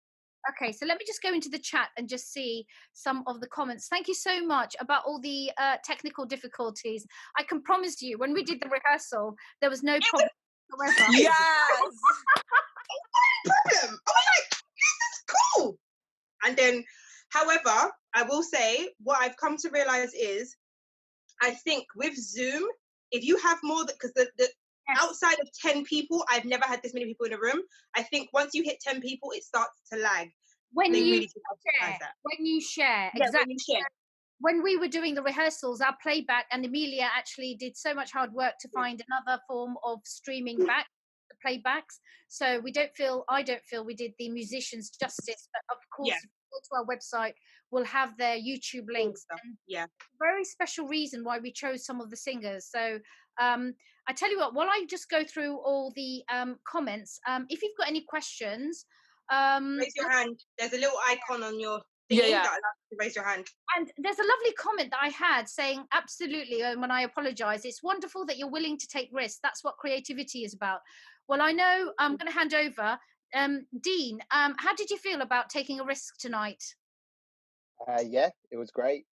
Okay, so let me just go into the chat and just see some of the comments. Thank you so much about all the technical difficulties. I can promise you, when we did the rehearsal, there was no problem whatsoever. Yes! Problem. I was like, this is cool. And then, however, I will say, what I've come to realize is, I think with Zoom, if you have more, because the outside of 10 people, I've never had this many people in a room. I think once you hit 10 people, it starts to lag. When you really share, yeah, exactly. when you share. When we were doing the rehearsals, our playback, and Amelia actually did so much hard work to find another form of streaming back the playbacks. So I don't feel we did the musicians justice. But of course, if you go to our website, we'll have their YouTube links. And very special reason why we chose some of the singers. So I tell you what, while I just go through all the comments, if you've got any questions, raise your hand. There's a little icon on your thing that allows you to raise your hand. And there's a lovely comment that I had saying, absolutely, and when I apologize, it's wonderful that you're willing to take risks. That's what creativity is about. Well, I know I'm going to hand over. Dean, how did you feel about taking a risk tonight? Yeah, it was great.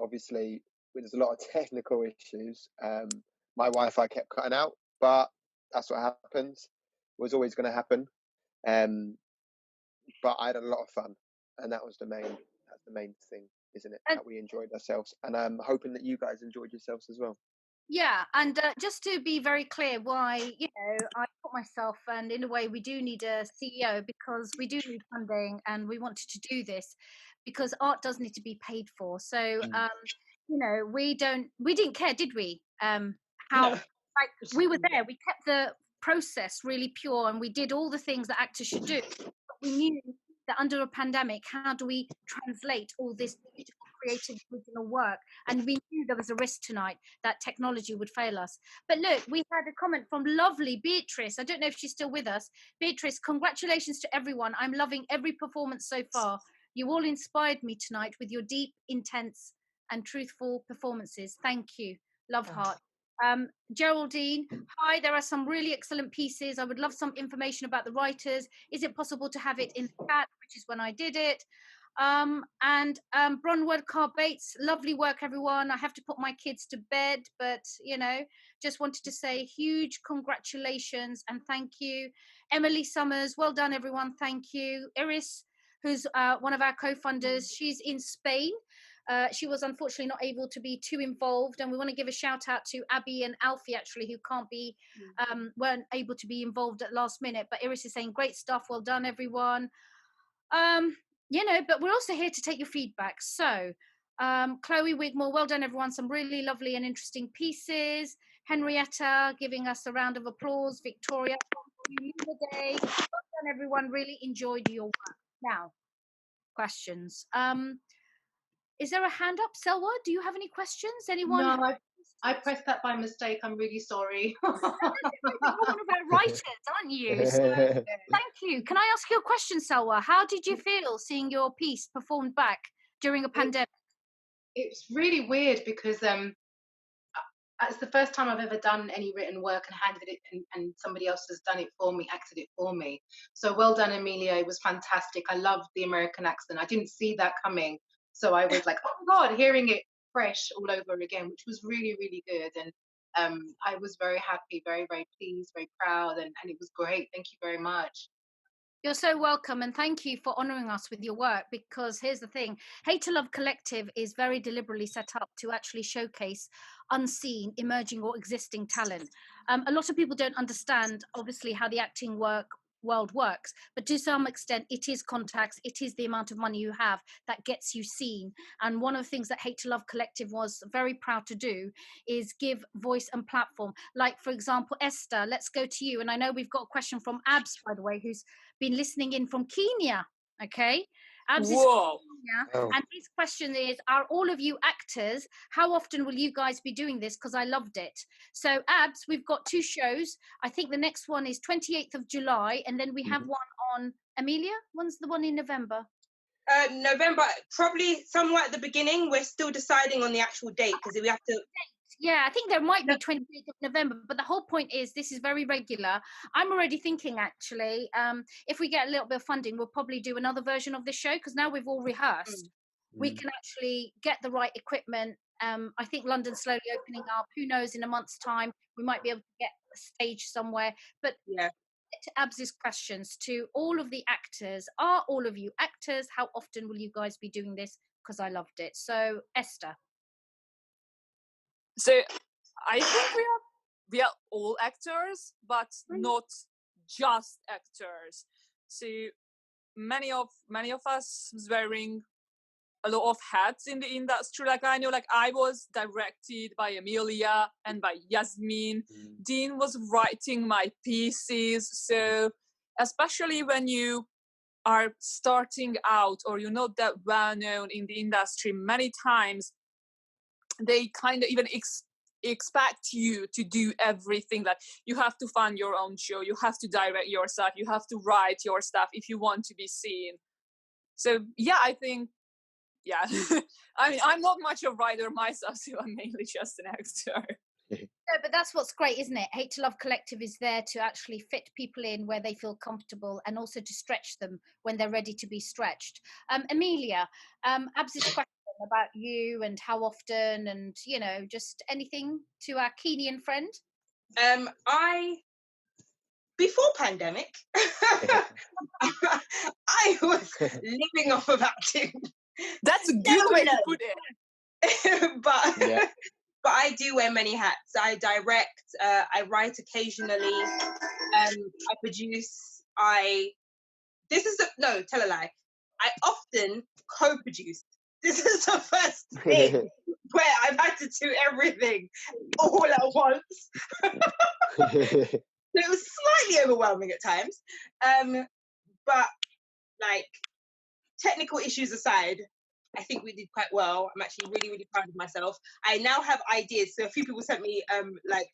Obviously, there's a lot of technical issues, my Wi-Fi kept cutting out, but that's what happens. It was always going to happen. But I had a lot of fun, and that's the main thing, isn't it? And- that we enjoyed ourselves, and I'm hoping that you guys enjoyed yourselves as well. Yeah, and just to be very clear, why I put myself, and in a way, we do need a CEO because we do need funding, and we wanted to do this because art does need to be paid for. So, we didn't care, did we? How No. like we were there, we kept the process really pure, and we did all the things that actors should do. But we knew that under a pandemic, how do we translate all this beautiful, creative, original work? And we knew there was a risk tonight that technology would fail us. But look, we had a comment from lovely Beatrice. I don't know if she's still with us. Beatrice, congratulations to everyone. I'm loving every performance so far. You all inspired me tonight with your deep, intense, and truthful performances. Thank you. Love heart. Geraldine, hi, there are some really excellent pieces. I would love some information about the writers. Is it possible to have it in the chat, which is when I did it? And Bronwyn Carr Bates, lovely work, everyone. I have to put my kids to bed, but just wanted to say huge congratulations and thank you. Emily Summers, well done, everyone. Thank you. Iris, who's one of our co-funders, she's in Spain. She was unfortunately not able to be too involved, and we want to give a shout out to Abby and Alfie, actually, who weren't able to be involved at last minute. But Iris is saying great stuff, well done, everyone. But we're also here to take your feedback. So, Chloe Wigmore, well done, everyone. Some really lovely and interesting pieces. Henrietta giving us a round of applause. Victoria, well done, everyone. Really enjoyed your work. Now, questions. Is there a hand up, Selwa? Do you have any questions? Anyone? No, I pressed that by mistake. I'm really sorry. You're one of our writers, aren't you? So, thank you. Can I ask you a question, Selwa? How did you feel seeing your piece performed back during a pandemic? It's really weird because it's the first time I've ever done any written work and handed it, and somebody else has done it for me, acted it for me. So well done, Amelia. It was fantastic. I loved the American accent. I didn't see that coming. So I was like, oh my God, hearing it fresh all over again, which was really, really good. And I was very happy, very, very pleased, very proud, and it was great. Thank you very much. You're so welcome, and thank you for honouring us with your work, because here's the thing, Hate2Love Collective is very deliberately set up to actually showcase unseen, emerging or existing talent. A lot of people don't understand, obviously, how the acting world works, but to some extent it is contacts, it is the amount of money you have that gets you seen. And one of the things that Hate2Love Collective was very proud to do is give voice and platform. Like, for example, Esther, let's go to you. And I know we've got a question from Abs, by the way, who's been listening in from Kenya. Okay, Abs is from Kenya, and his question is, are all of you actors? How often will you guys be doing this? Because I loved it. So Abs, we've got 2 shows. I think the next one is 28th of July, and then we have one on Amelia. When's the one in November? November, probably somewhere at the beginning. We're still deciding on the actual date because we have to. Yeah, I think there might be 28th of November, but the whole point is this is very regular. I'm already thinking, actually, if we get a little bit of funding, we'll probably do another version of this show, because now we've all rehearsed. We can actually get the right equipment. I think London's slowly opening up. Who knows, in a month's time, we might be able to get a stage somewhere. But to Abs's questions, to all of the actors, are all of you actors? How often will you guys be doing this? Because I loved it. So, Esther. So I think we are all actors, but not just actors. So many of us was wearing a lot of hats in the industry. Like I know, like I was directed by Amelia and by Yasmin. Dean was writing my pieces. So especially when you are starting out or you're not that well known in the industry, many times they kind of even expect you to do everything. That you have to fund your own show, you have to direct yourself, you have to write your stuff if you want to be seen. So yeah, I think, yeah. I mean, I'm not much of a writer myself, so I'm mainly just an actor. No, but that's what's great, isn't it? Hate2Love Collective is there to actually fit people in where they feel comfortable, and also to stretch them when they're ready to be stretched. Amelia, Abs's question, about you and how often, and just anything to our Kenyan friend. Before pandemic, I was living off of acting. That's a good way to put it. but Yeah. but I do wear many hats. I direct, I write occasionally, I produce, tell a lie. I often co-produce. This is the first thing where I've had to do everything all at once. It was slightly overwhelming at times. But like, technical issues aside, I think we did quite well. I'm actually really, really proud of myself. I now have ideas. So a few people sent me like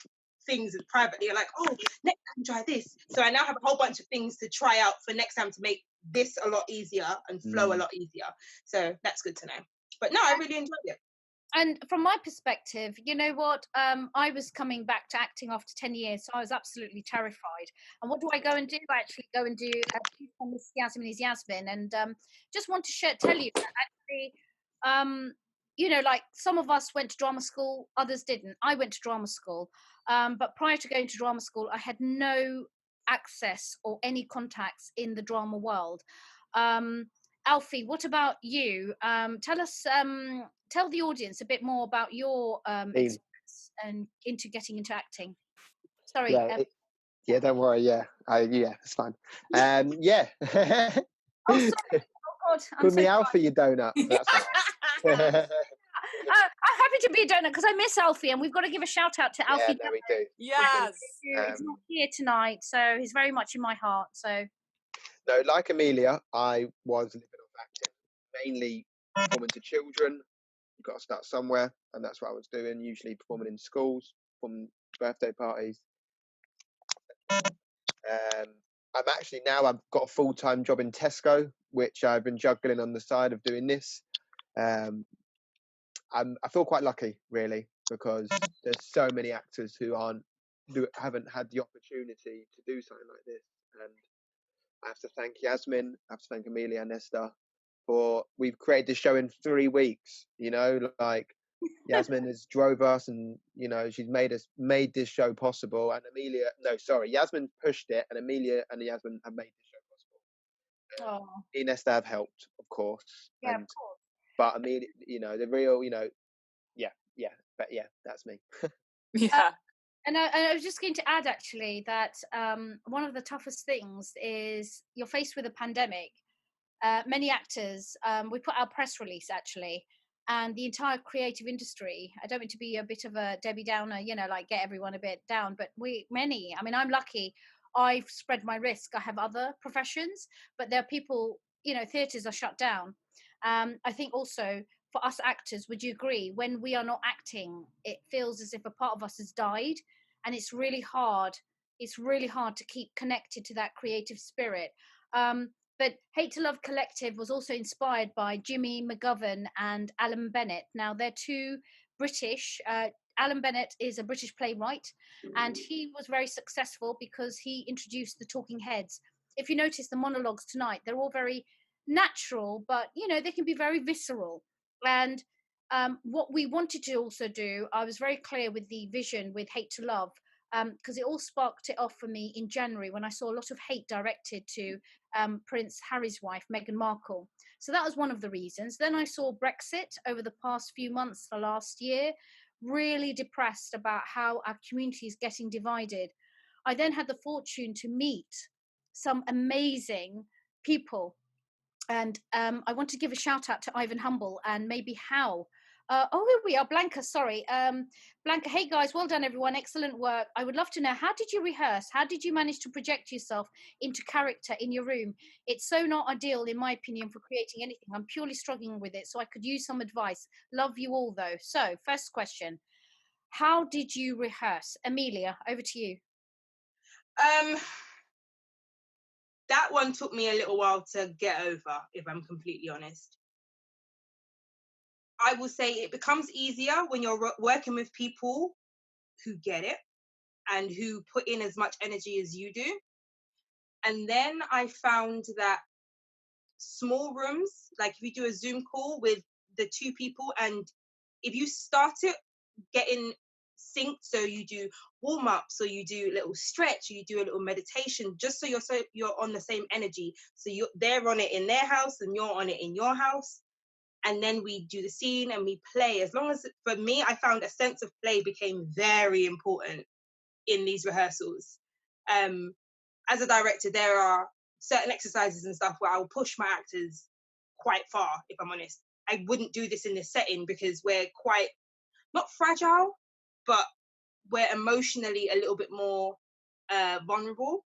things privately, like, oh, next time try this. So I now have a whole bunch of things to try out for next time to make this a lot easier and flow a lot easier. So that's good to know. But no, I really enjoyed it. And from my perspective, you know what? I was coming back to acting after 10 years, so I was absolutely terrified. And what do I go and do? I actually go and do Miss Yasmin is Yasmin, and just want to tell you that actually, like some of us went to drama school, others didn't. I went to drama school, but prior to going to drama school, I had no access or any contacts in the drama world. Alfie, what about you? Tell the audience a bit more about your experience and getting into acting. Sorry. Yeah, don't worry. Yeah, it's fine. Yeah. Oh, sorry. Oh God. Call me Alfie, you donut. That's fine. I'm happy to be a donut because I miss Alfie, and we've got to give a shout out to Alfie. Yeah, no, we do. Yes. He's not here tonight, so he's very much in my heart. So. No, like Amelia, I was living off acting, mainly performing to children. You've got to start somewhere, and that's what I was doing, usually performing in schools, from birthday parties. I've got a full-time job in Tesco, which I've been juggling on the side of doing this. I feel quite lucky, really, because there's so many actors who haven't had the opportunity to do something like this, and I have to thank Yasmin, I have to thank Amelia and Ezster we've created this show in 3 weeks, like Yasmin has drove us, and she's made this show possible, and Yasmin pushed it, and Amelia and Yasmin have made this show possible. Me and Ezster have helped, of course. Yeah, of course. But Amelia, the real, but yeah, that's me. Yeah. And I was just going to add, actually, that one of the toughest things is you're faced with a pandemic. Many actors, we put out a press release, actually, and the entire creative industry, I don't mean to be a bit of a Debbie Downer, like get everyone a bit down, but I'm lucky. I've spread my risk. I have other professions, but there are people, theatres are shut down. I think also for us actors, would you agree, when we are not acting, it feels as if a part of us has died, and it's really hard to keep connected to that creative spirit. But Hate2Love Collective was also inspired by Jimmy McGovern and Alan Bennett. Now, they're two British. Alan Bennett is a British playwright, and he was very successful because he introduced the talking heads. If you notice the monologues tonight, they're all very natural, but, they can be very visceral. And what we wanted to also do, I was very clear with the vision with Hate2Love, because it all sparked it off for me in January when I saw a lot of hate directed to Prince Harry's wife, Meghan Markle. So that was one of the reasons. Then I saw Brexit over the past few months, the last year, really depressed about how our community is getting divided. I then had the fortune to meet some amazing people. And I want to give a shout out to Ivan Humble and maybe How. Here we are, Blanca, sorry. Blanca, hey guys, well done everyone, excellent work. I would love to know, how did you rehearse? How did you manage to project yourself into character in your room? It's so not ideal, in my opinion, for creating anything. I'm purely struggling with it, so I could use some advice. Love you all though. So, first question, how did you rehearse? Amelia, over to you. That one took me a little while to get over, if I'm completely honest. I will say it becomes easier when you're working with people who get it and who put in as much energy as you do. And then I found that small rooms, like if you do a Zoom call with the two people, and if you start it getting synced, so you do warm ups, so you do a little stretch, you do a little meditation, just so you're on the same energy. So they're on it in their house and you're on it in your house, and then we do the scene and we play. As long as, for me, I found a sense of play became very important in these rehearsals. As a director, there are certain exercises and stuff where I will push my actors quite far, if I'm honest. I wouldn't do this in this setting because we're quite, not fragile, but we're emotionally a little bit more vulnerable.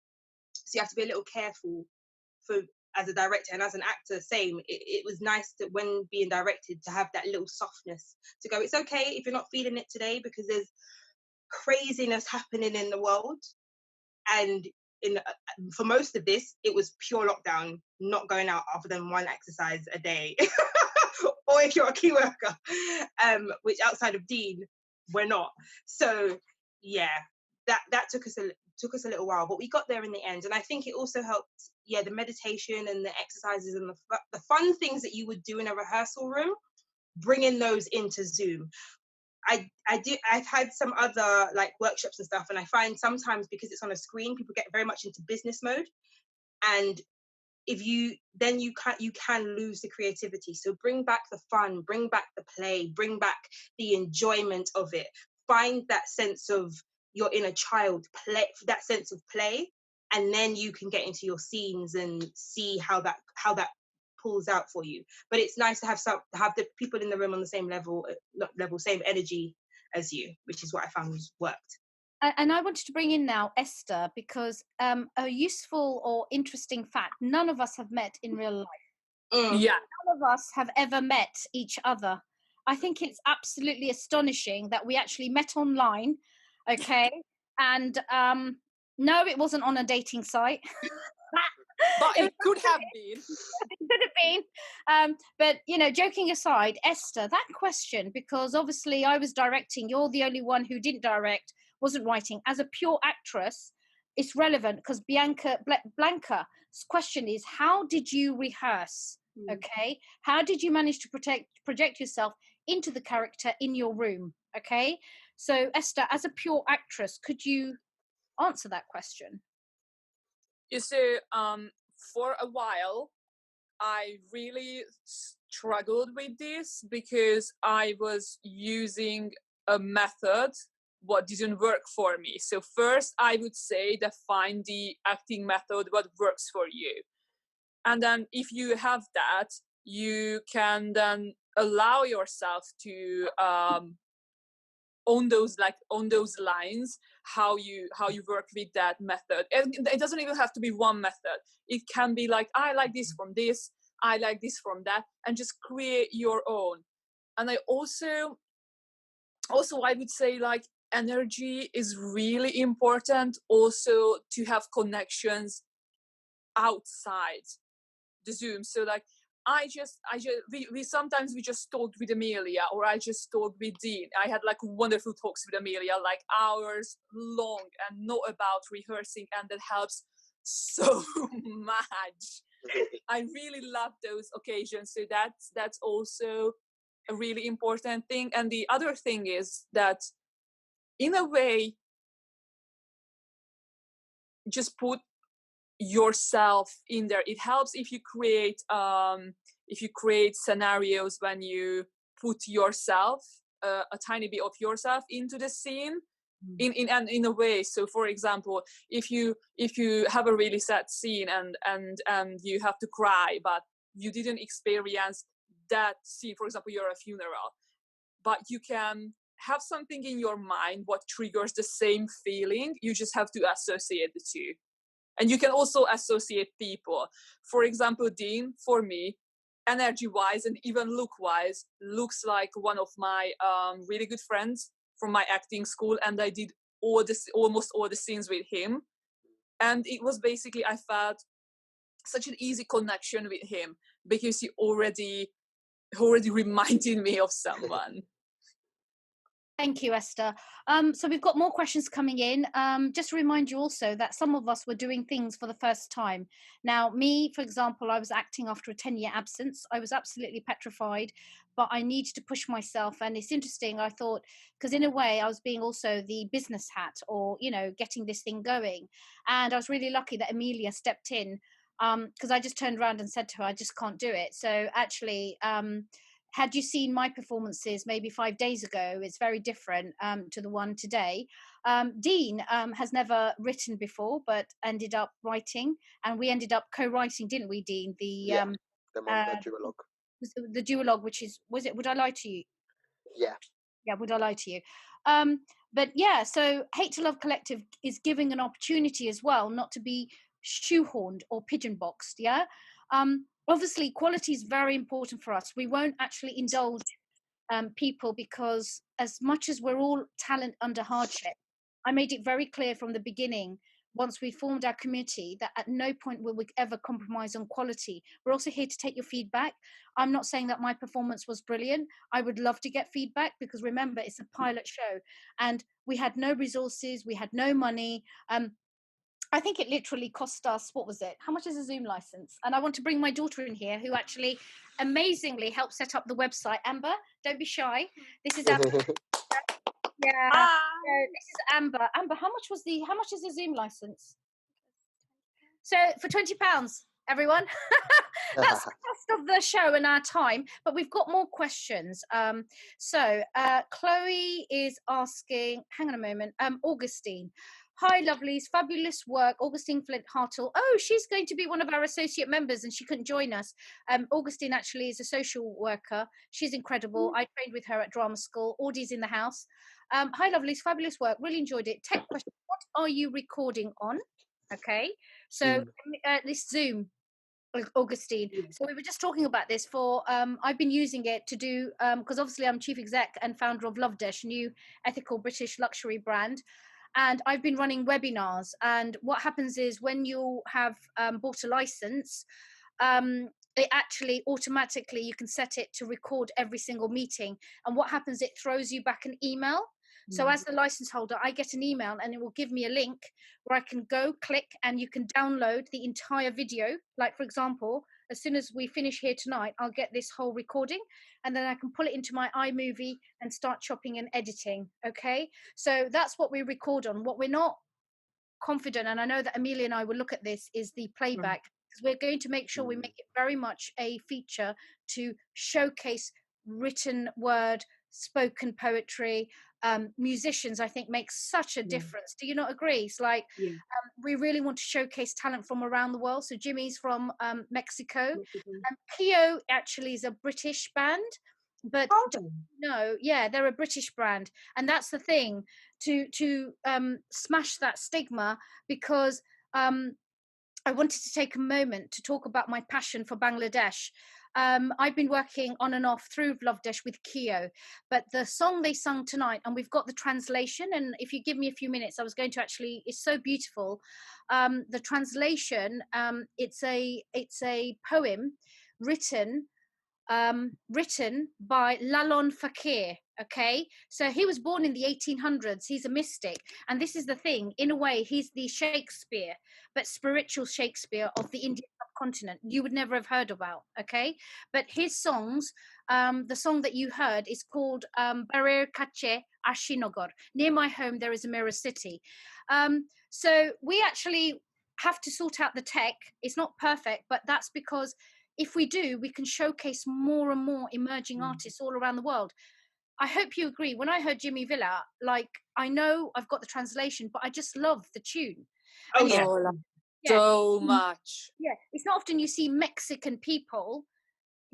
So you have to be a little careful for, as a director and as an actor, same. It was nice that when being directed to have that little softness to go, it's okay if you're not feeling it today, because there's craziness happening in the world. And for most of this, it was pure lockdown, not going out other than one exercise a day. Or if you're a key worker, which outside of Dean, we're not. So yeah, that took us a little while, but we got there in the end. And I think it also helped, the meditation and the exercises and the fun things that you would do in a rehearsal room, bringing those into Zoom. I've had some other like workshops and stuff, and I find sometimes because it's on a screen, people get very much into business mode, and if you can lose the creativity. So bring back the fun, bring back the play, bring back the enjoyment of it. Find that sense of your inner child, play that sense of play, and then you can get into your scenes and see how that pulls out for you. But it's nice to have the people in the room on the same level, same energy as you, which is what I found worked. And I wanted to bring in now Ezster, because a useful or interesting fact: none of us have met in real life. Yeah. None of us have ever met each other. I think it's absolutely astonishing that we actually met online, okay? And no, it wasn't on a dating site. But it could have been. It could have been. But, joking aside, Ezster, that question, because obviously I was directing, you're the only one who didn't direct, wasn't writing. As a pure actress, it's relevant because Blanca's question is, how did you rehearse? Okay, how did you manage to project yourself into the character in your room? Okay, so Ezster, as a pure actress, could you answer that question? You see, for a while, I really struggled with this because I was using a method what didn't work for me. So first, I would say find the acting method what works for you. And then if you have that, you can then allow yourself to on those lines how you work with that method. And it doesn't even have to be one method. It can be like, I like this from this, I like this from that, and just create your own. And I also I would say like energy is really important also to have connections outside the Zoom. So like we sometimes we just talked with Amelia, or I just talked with Dean. I had like wonderful talks with Amelia, like hours long, and not about rehearsing, and that helps so much. I really love those occasions. So that's also a really important thing. And the other thing is that in a way, just put yourself in there. It helps if you create scenarios when you put yourself a tiny bit of yourself into the scene in a way. So for example, if you have a really sad scene and you have to cry, but you didn't experience that scene, for example, you're at a funeral, but you can have something in your mind what triggers the same feeling. You just have to associate the two. And you can also associate people. For example, Dean, for me, energy-wise and even look-wise, looks like one of my really good friends from my acting school, and I did almost all the scenes with him. And it was basically, I felt such an easy connection with him because he already reminded me of someone. Thank you, Ezster. So we've got more questions coming in. Just to remind you also that some of us were doing things for the first time. Now, me, for example, I was acting after a 10-year absence. I was absolutely petrified. but I needed to push myself. And it's interesting, I thought, because in a way I was being also the business hat, or, you know, getting this thing going. And I was really lucky that Amelia stepped in, because I just turned around and said to her, I just can't do it. So actually, had you seen my performances maybe 5 days ago, it's very different to the one today. Dean has never written before, but ended up writing, and we ended up co-writing, didn't we, Dean? The them on the duologue. the duologue, which is, was it Would I Lie to You? Yeah, Would I Lie to You? But yeah, so Hate2Love Collective is giving an opportunity as well, not to be shoehorned or pigeon boxed. Yeah. Obviously quality is very important for us. We won't actually indulge people, because as much as we're all talent under hardship, I made it very clear from the beginning, once we formed our community, that at no point will we ever compromise on quality. We're also here to take your feedback. I'm not saying that my performance was brilliant. I would love to get feedback, because remember, it's a pilot show and we had no resources, we had no money. I think it literally cost us, what was it? How much is a Zoom license? And I want to bring my daughter in here, who actually amazingly helped set up the website. Amber, don't be shy. This is Amber. Yeah. So this is Amber. Amber, how much is the Zoom license? So for £20, everyone. That's the cost of the show and our time. But we've got more questions. So Chloe is asking, hang on a moment, Augustine. Hi, lovelies, fabulous work. Augustine Flint Hartle. Oh, she's going to be one of our associate members and she couldn't join us. Augustine actually is a social worker. She's incredible. I trained with her at drama school. Audie's in the house. Hi, lovelies, fabulous work. Really enjoyed it. Tech question, what are you recording on? Okay, so this Zoom, Augustine. So we were just talking about this for, I've been using it to do, because obviously I'm chief exec and founder of Lovedash, new ethical British luxury brand. And I've been running webinars. And what happens is when you have bought a license, it actually automatically, you can set it to record every single meeting. And what happens, it throws you back an email. So as the license holder, I get an email and it will give me a link where I can go click and you can download the entire video. Like, for example, as soon as we finish here tonight, I'll get this whole recording and then I can pull it into my iMovie and start chopping and editing. Okay. So that's what we record on. What we're not confident, and I know that Amelia and I will look at this, is the playback, because we're going to make sure we make it very much a feature to showcase written word, spoken poetry. Musicians, I think, make such a difference. Do you not agree? It's like we really want to showcase talent from around the world. So Jimmy's from Mexico. Keo actually is a British band, but no, yeah, they're a British brand, and that's the thing, to smash that stigma, because I wanted to take a moment to talk about my passion for Bangladesh. I've been working on and off through Lovedash with Keo, but the song they sung tonight, and we've got the translation, and if you give me a few minutes, I was going to actually, it's so beautiful. The translation, it's a poem written by Lalon Fakir. Okay, so he was born in the 1800s. He's a mystic, and this is the thing, in a way he's the Shakespeare, but spiritual Shakespeare of the Indian subcontinent, you would never have heard about. Okay, but his songs, the song that you heard is called Barer Kache Ashinogar. Near my home there is a mirror city. So we actually have to sort out the tech. It's not perfect, but that's because if we do, we can showcase more and more emerging artists all around the world. I hope you agree. When I heard Jimmy Villa, like, I know I've got the translation, but I just love the tune. Oh, And yeah. So much. Yeah, it's not often you see Mexican people.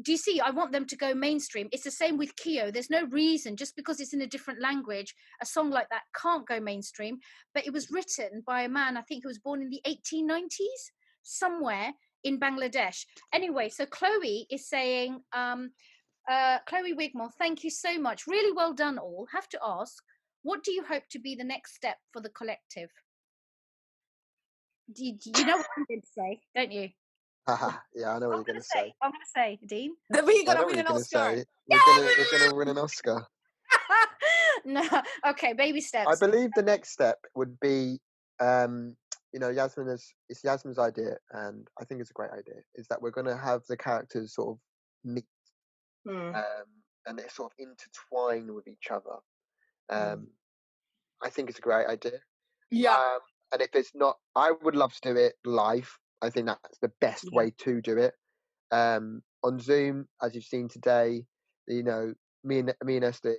Do you see? I want them to go mainstream. It's the same with Keo. There's no reason, just because it's in a different language, a song like that can't go mainstream. But it was written by a man, I think, who was born in the 1890s, somewhere in Bangladesh. Anyway, so Chloe is saying, Chloe Wigmore, thank you so much. Really well done all. Have to ask, what do you hope to be the next step for the collective? Do you know what I'm going to say, don't you? Yeah, I know what you're going to say. I'm going to say, Dean. That we're I know gonna what win you're an going to Oscar. say. We're going to win an Oscar. No, okay, baby steps. I believe the next step would be, you know, it's Yasmin's idea, and I think it's a great idea, is that we're going to have the characters sort of meet and they're sort of intertwined with each other. I think it's a great idea. Yeah. And if it's not, I would love to do it live. I think that's the best way to do it. On Zoom, as you've seen today, you know, me and Esther,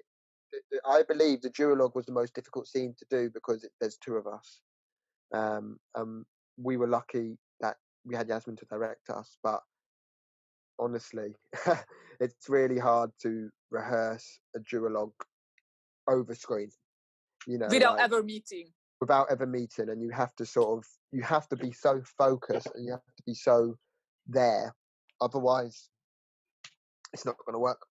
I believe the duologue was the most difficult scene to do because there's two of us. We were lucky that we had Yasmin to direct us, but honestly, it's really hard to rehearse a duologue over screen. You know, Without ever meeting. Without ever meeting, and you have to be so focused and you have to be so there, otherwise it's not going to work.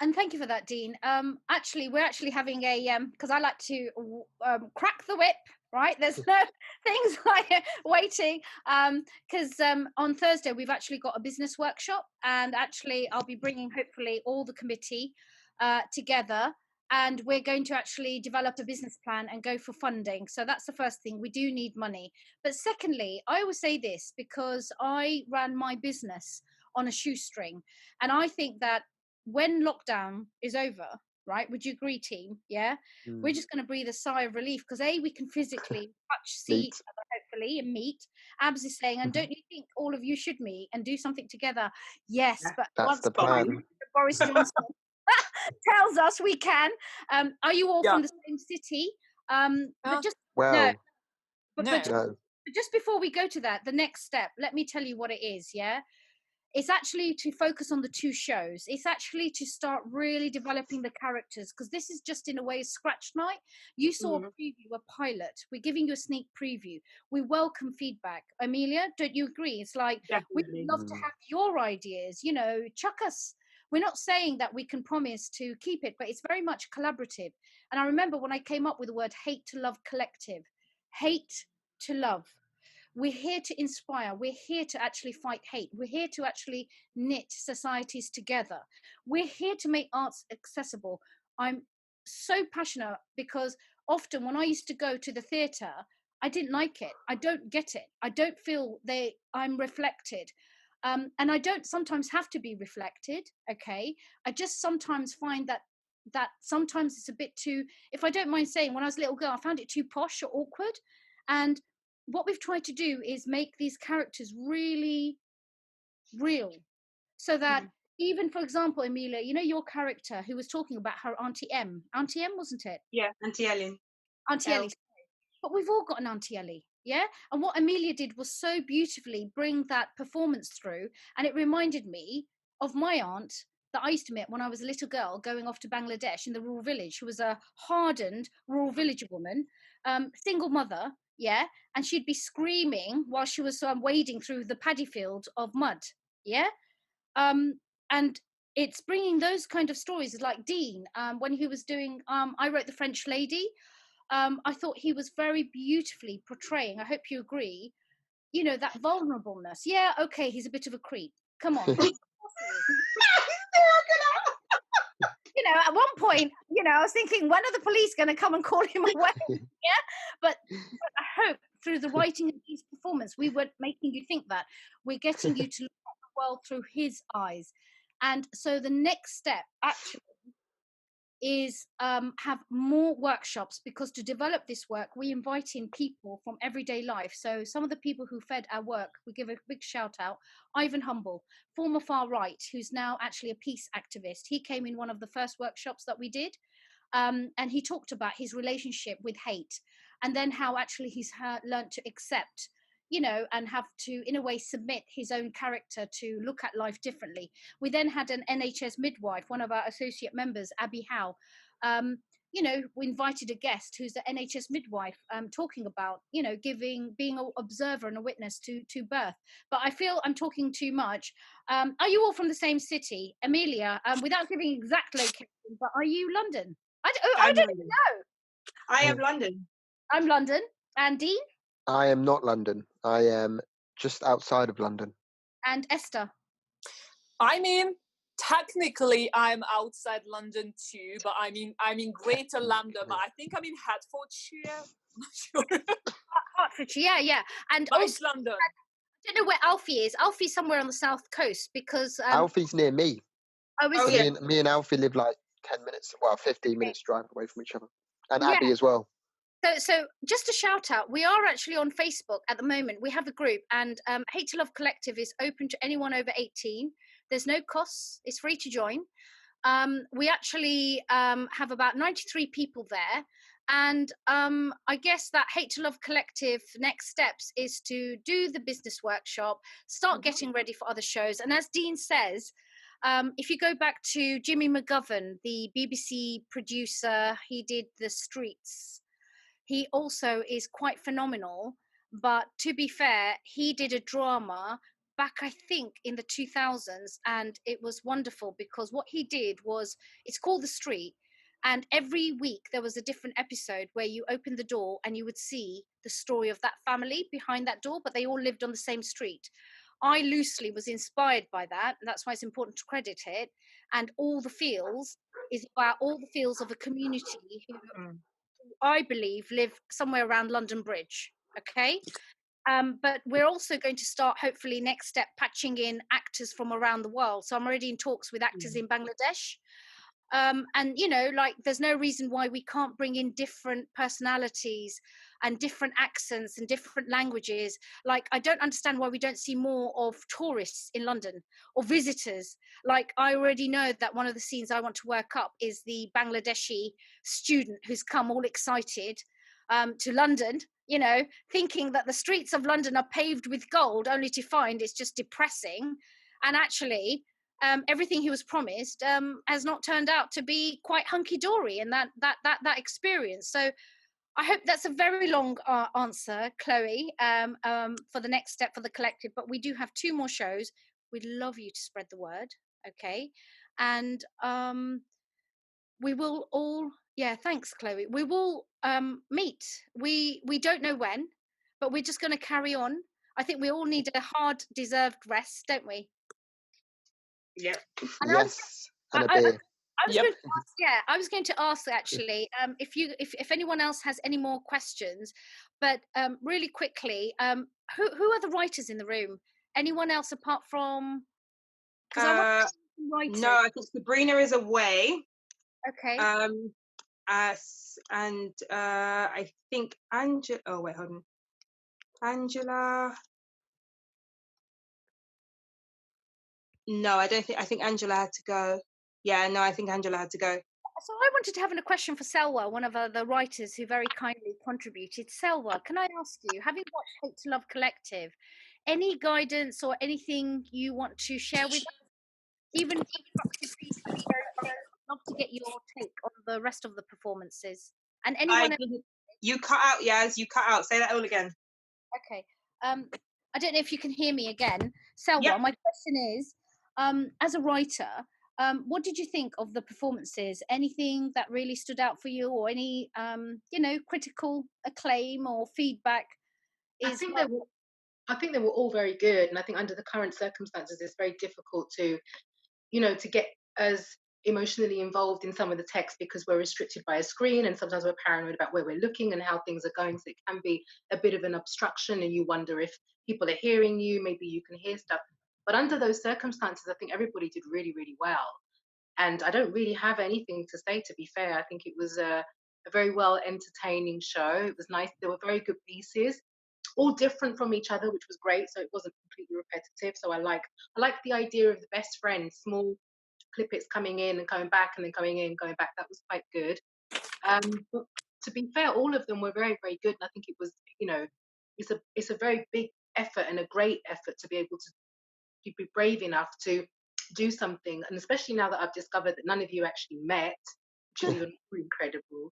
And thank you for that, Dean. Actually, we're actually having a because I like to crack the whip, right? There's no things like waiting. Because on Thursday we've actually got a business workshop, and actually I'll be bringing hopefully all the committee together, and we're going to actually develop a business plan and go for funding. So that's the first thing. We do need money. But secondly, I always say this because I ran my business on a shoestring, and I think that when lockdown is over, right, would you agree, team? Yeah, we're just going to breathe a sigh of relief because we can physically touch, see each other hopefully, and meet. Abs is saying, and don't you think all of you should meet and do something together? Yes, but That's once the plan. Boris Johnson tells us we can. Are you all from the same city? But just no. But just before we go to that, the next step, let me tell you what it is. Yeah. It's actually to focus on the two shows. It's actually to start really developing the characters, because this is just in a way scratch night. You saw a preview, a pilot. We're giving you a sneak preview. We welcome feedback. Amelia, don't you agree? It's like, we'd love to have your ideas, you know, chuck us. We're not saying that we can promise to keep it, but it's very much collaborative. And I remember when I came up with the word Hate2Love Collective, hate to love. We're here to inspire. We're here to actually fight hate. We're here to actually knit societies together. We're here to make arts accessible. I'm so passionate because often when I used to go to the theatre, I didn't like it. I don't get it. I don't feel I'm reflected. And I don't sometimes have to be reflected, okay? I just sometimes find that sometimes it's a bit too, if I don't mind saying, when I was a little girl, I found it too posh or awkward. And what we've tried to do is make these characters really real, so that even, for example, Amelia, you know, your character who was talking about her Auntie M, wasn't it? Yeah, Auntie Ellie. Auntie Ellie. But we've all got an Auntie Ellie, yeah? And what Amelia did was so beautifully bring that performance through, and it reminded me of my aunt that I used to meet when I was a little girl going off to Bangladesh in the rural village, who was a hardened rural village woman, single mother, yeah? And she'd be screaming while she was wading through the paddy field of mud, yeah? And it's bringing those kind of stories, like Dean, when he was doing, I Wrote the French Lady, I thought he was very beautifully portraying, I hope you agree, you know, that vulnerableness. Yeah, okay, he's a bit of a creep. Come on. You know, at one point, you know, I was thinking, when are the police going to come and call him away? Yeah, but I hope through the writing of his performance, we were making you think that. We're getting you to look at the world through his eyes. And so the next step, actually, is have more workshops, because to develop this work, we invite in people from everyday life. So some of the people who fed our work, we give a big shout out. Ivan Humble, former far right, who's now actually a peace activist. He came in one of the first workshops that we did, and he talked about his relationship with hate, and then how actually he's learned to accept, you know, and have to, in a way, submit his own character to look at life differently. We then had an NHS midwife, one of our associate members, Abby Howe. You know, we invited a guest who's an NHS midwife, talking about, you know, being an observer and a witness to birth. But I feel I'm talking too much. Are you all from the same city? Amelia, without giving exact location, but are you London? I don't even know. I am London. I'm London. And Dean? I am not London. I am just outside of London. And Esther? I mean, technically I'm outside London too, but I'm in Greater London, but I think I'm in Hertfordshire. I'm not sure. Hertfordshire, yeah. And but also, it's London. I don't know where Alfie is. Alfie's somewhere on the south coast, because Alfie's near me. Oh, is Oh, it? yeah. Me and Alfie live like 10 minutes, well, 15 minutes drive away from each other. And Yeah. Abby as well. So just a shout out, we are actually on Facebook at the moment. We have a group, and Hate to Love Collective is open to anyone over 18. There's no costs, it's free to join. We actually have about 93 people there. And I guess that Hate to Love Collective next steps is to do the business workshop, start getting ready for other shows. And as Dean says, if you go back to Jimmy McGovern, the BBC producer, he did The Streets. He also is quite phenomenal. But to be fair, he did a drama back, I think, in the 2000s, and it was wonderful because what he did was, it's called The Street, and every week there was a different episode where you opened the door and you would see the story of that family behind that door, but they all lived on the same street. I loosely was inspired by that, and that's why it's important to credit it. And All the Feels is about all the feels of a community who I believe live somewhere around London Bridge. Okay. But we're also going to start, hopefully, next step, patching in actors from around the world. So I'm already in talks with actors in Bangladesh. And, you know, like, there's no reason why we can't bring in different personalities and different accents and different languages. Like, I don't understand why we don't see more of tourists in London or visitors. Like, I already know that one of the scenes I want to work up is the Bangladeshi student who's come all excited to London, you know, thinking that the streets of London are paved with gold, only to find it's just depressing. And actually, everything he was promised has not turned out to be quite hunky-dory, and that experience. So I hope that's a very long answer, Chloe, for the next step for the collective. But we do have 2 more shows. We'd love you to spread the word, okay? And we will all, yeah, thanks, Chloe. We will meet. We don't know when, but we're just going to carry on. I think we all need a hard-deserved rest, don't we? Yeah. And Yes, and a I beer. was going to ask, I was going to ask actually, if anyone else has any more questions, but really quickly, who are the writers in the room? Anyone else apart from? Because I want some writers. No, I think Sabrina is away. Okay. And I think Angela. Oh wait, hold on. Angela. No, I don't think. I think Angela had to go. Yeah, no, I think Angela had to go. So I wanted to have a question for Selwa, one of the writers who very kindly contributed. Selwa, can I ask you, having watched Hate to Love Collective, any guidance or anything you want to share with us? Even constructive feedback. I'd love to get your take on the rest of the performances. And anyone else. You cut out, Yaz. You cut out. Say that all again. Okay. I don't know if you can hear me again. Selwa, Yep. my question is, as a writer, what did you think of the performances? Anything that really stood out for you, or any, critical acclaim or feedback? I think they were all very good, and I think under the current circumstances, it's very difficult to get as emotionally involved in some of the text because we're restricted by a screen, and sometimes we're paranoid about where we're looking and how things are going. So it can be a bit of an obstruction, and you wonder if people are hearing you. Maybe you can hear stuff. But under those circumstances, I think everybody did really, really well. And I don't really have anything to say, to be fair. I think it was a very well entertaining show. It was nice. There were very good pieces, all different from each other, which was great. So it wasn't completely repetitive. So I like the idea of the best friends, small clippets coming in and coming back and then coming in and going back. That was quite good. But to be fair, all of them were very, very good. And I think it was, it's a very big effort and a great effort to be able to be brave enough to do something. And especially now that I've discovered that none of you actually met, which is even more incredible.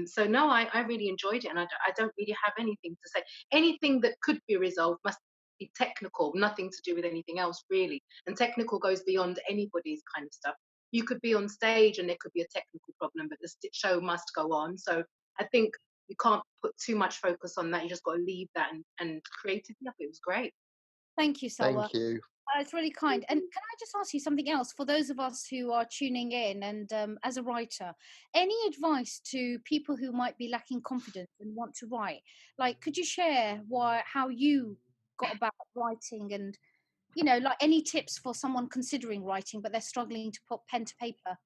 So no, I really enjoyed it, and I don't really have anything to say. Anything that could be resolved must be technical, nothing to do with anything else really. And technical goes beyond anybody's kind of stuff. You could be on stage and there could be a technical problem, but the show must go on. So I think you can't put too much focus on that. You just got to leave that and creatively. It was great. Thank you, Selwa. Thank you. It's really kind. And can I just ask you something else for those of us who are tuning in, and as a writer, any advice to people who might be lacking confidence and want to write? Like, could you share how you got about writing and you know, like any tips for someone considering writing, but they're struggling to put pen to paper?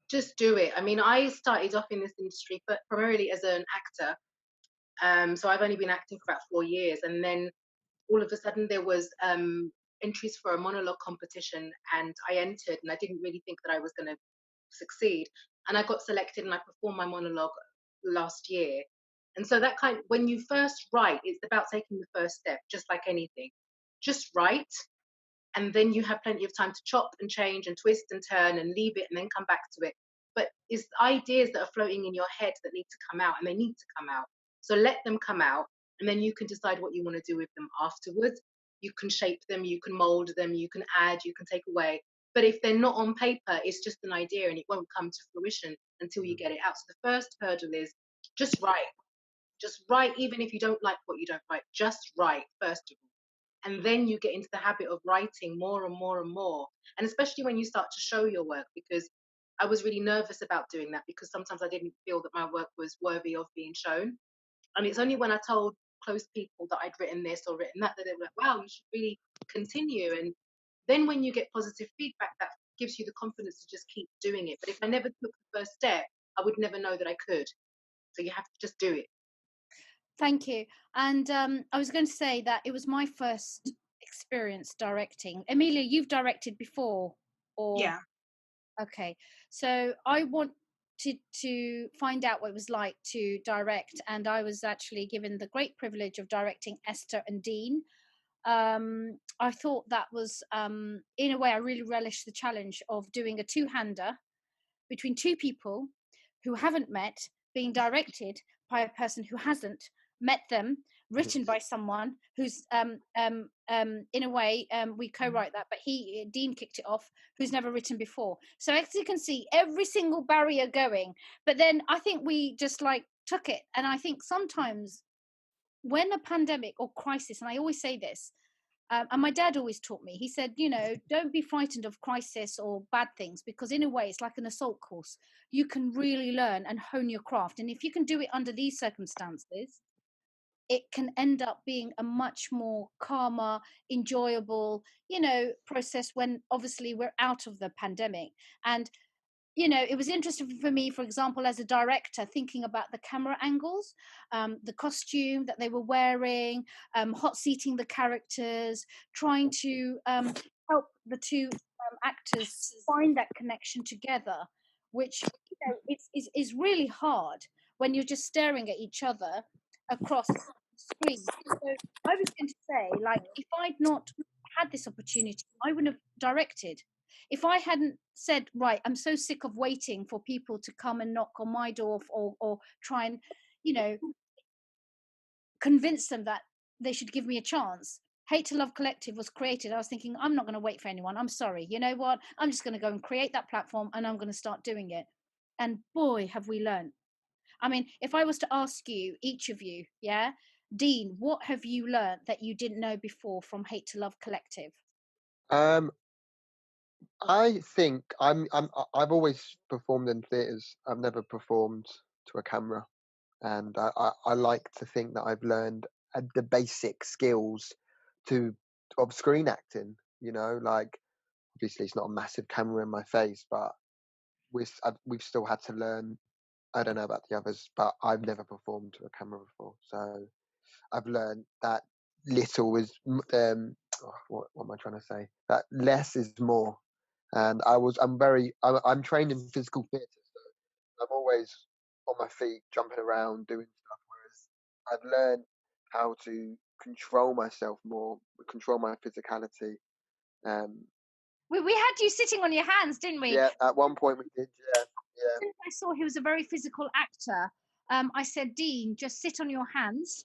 Just do it. I mean, I started off in this industry, but primarily as an actor. So I've only been acting for about 4 years, and then all of a sudden there was entries for a monologue competition, and I entered, and I didn't really think that I was going to succeed, and I got selected, and I performed my monologue last year. And so that when you first write, it's about taking the first step, just like anything. Just write, and then you have plenty of time to chop and change and twist and turn and leave it and then come back to it. But it's ideas that are floating in your head that need to come out, and they need to come out. So let them come out, and then you can decide what you want to do with them afterwards. You can shape them, you can mold them, you can add, you can take away. But if they're not on paper, it's just an idea and it won't come to fruition until you get it out. So the first hurdle is just write. Just write, even if you don't like what you don't write, just write first of all. And then you get into the habit of writing more and more and more. And especially when you start to show your work, because I was really nervous about doing that, because sometimes I didn't feel that my work was worthy of being shown. And it's only when I told close people that I'd written this or written that they were like, wow, you should really continue. And then when you get positive feedback, that gives you the confidence to just keep doing it. But if I never took the first step, I would never know that I could. So you have to just do it. Thank you. And I was going to say that it was my first experience directing. Amelia, you've directed before, or? Yeah. Okay, so I wanted to find out what it was like to direct, and I was actually given the great privilege of directing Ezster and Dean. I thought that was, in a way, I really relished the challenge of doing a two-hander between two people who haven't met, being directed by a person who hasn't met them, written by someone who's in a way we co-write that, but Dean kicked it off, who's never written before. So as you can see, every single barrier going, but then I think we just like took it. And I think sometimes when a pandemic or crisis, and I always say this, and my dad always taught me, he said, you know, don't be frightened of crisis or bad things, because in a way it's like an assault course. You can really learn and hone your craft, and if you can do it under these circumstances, it can end up being a much more calmer, enjoyable, you know, process when obviously we're out of the pandemic. And you know, it was interesting for me, for example, as a director, thinking about the camera angles, the costume that they were wearing, hot seating the characters, trying to help the two actors find that connection together, which, you know, is really hard when you're just staring at each other across the screen. So I was going to say, like, if I'd not had this opportunity, I wouldn't have directed. If I hadn't said, right, I'm so sick of waiting for people to come and knock on my door, or try and, you know, convince them that they should give me a chance. Hate2Love Collective was created. I was thinking, I'm not going to wait for anyone. I'm sorry. You know what? I'm just going to go and create that platform, and I'm going to start doing it. And boy, have we learned. I mean, if I was to ask you, each of you, yeah, Dean, what have you learned that you didn't know before from Hate2Love Collective? I think I've always performed in theatres. I've never performed to a camera, and I like to think that I've learned the basic skills of screen acting. You know, like obviously it's not a massive camera in my face, but we've still had to learn. I don't know about the others, but I've never performed to a camera before, so I've learned that little is what am I trying to say? That less is more. And I'm trained in physical theatre, so I'm always on my feet, jumping around, doing stuff. Whereas I've learned how to control myself more, control my physicality. We had you sitting on your hands, didn't we? Yeah, at one point we did. Yeah. Since I saw he was a very physical actor, I said, Dean, just sit on your hands.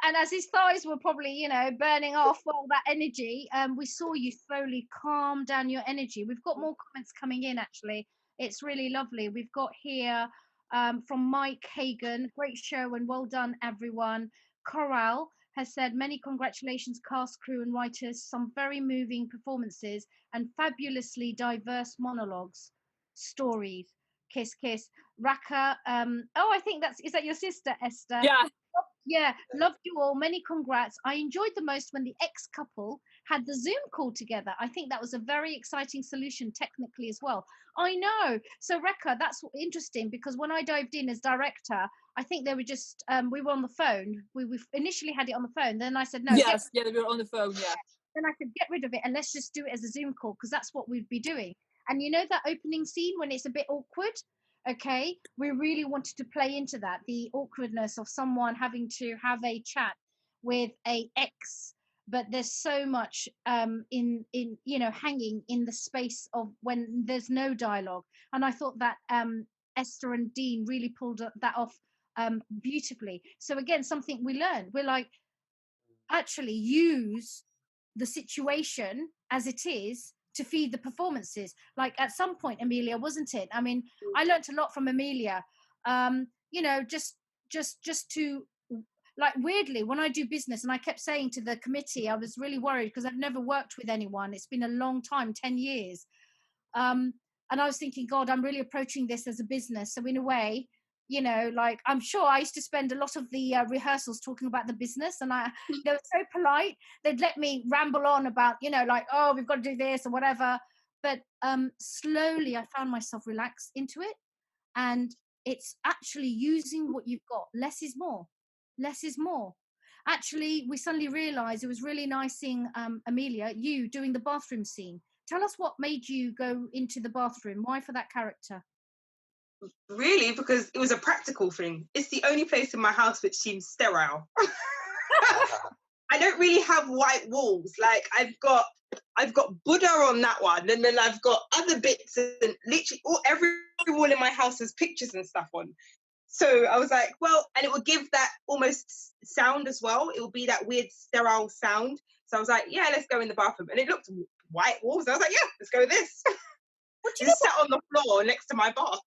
And as his thighs were probably, you know, burning off all that energy, we saw you slowly calm down your energy. We've got more comments coming in, actually. It's really lovely. We've got here from Mike Hagan, great show and well done, everyone. Coral has said, many congratulations, cast, crew and writers, some very moving performances and fabulously diverse monologues, stories. Kiss, kiss. Raka, oh, I think is that your sister, Ezster? Yeah. Yeah, loved you all. Many congrats. I enjoyed the most when the ex-couple had the Zoom call together. I think that was a very exciting solution technically as well. I know. So Rekha, that's interesting because when I dived in as director, I think they were just we were on the phone. We initially had it on the phone. Then I said no. Yes, yeah, we were on the phone, yeah. Then I said get rid of it and let's just do it as a Zoom call because that's what we'd be doing. And you know that opening scene when it's a bit awkward? Okay, we really wanted to play into that, the awkwardness of someone having to have a chat with a ex, but there's so much in hanging in the space of when there's no dialogue. And I thought that Esther and Dean really pulled that off beautifully. So again, something we learned, we're like, actually use the situation as it is to feed the performances. Like at some point, Amelia, wasn't it? I mean, I learnt a lot from Amelia. Just to, like, weirdly, when I do business, and I kept saying to the committee, I was really worried because I've never worked with anyone. It's been a long time, 10 years. And I was thinking, God, I'm really approaching this as a business. So in a way, like I'm sure I used to spend a lot of the rehearsals talking about the business, and they were so polite. They'd let me ramble on about, like, oh, we've got to do this or whatever. But slowly, I found myself relaxed into it, and it's actually using what you've got. Less is more. Less is more. Actually, we suddenly realised it was really nice seeing Amelia, you doing the bathroom scene. Tell us what made you go into the bathroom. Why for that character? Really, because it was a practical thing. It's the only place in my house which seems sterile. I don't really have white walls. Like I've got Buddha on that one, and then I've got other bits, and literally every wall in my house has pictures and stuff on. So I was like, well, and it would give that almost sound as well. It would be that weird sterile sound. So I was like, yeah, let's go in the bathroom. And it looked white walls. I was like, yeah, let's go with this. Just sat on the floor next to my bath.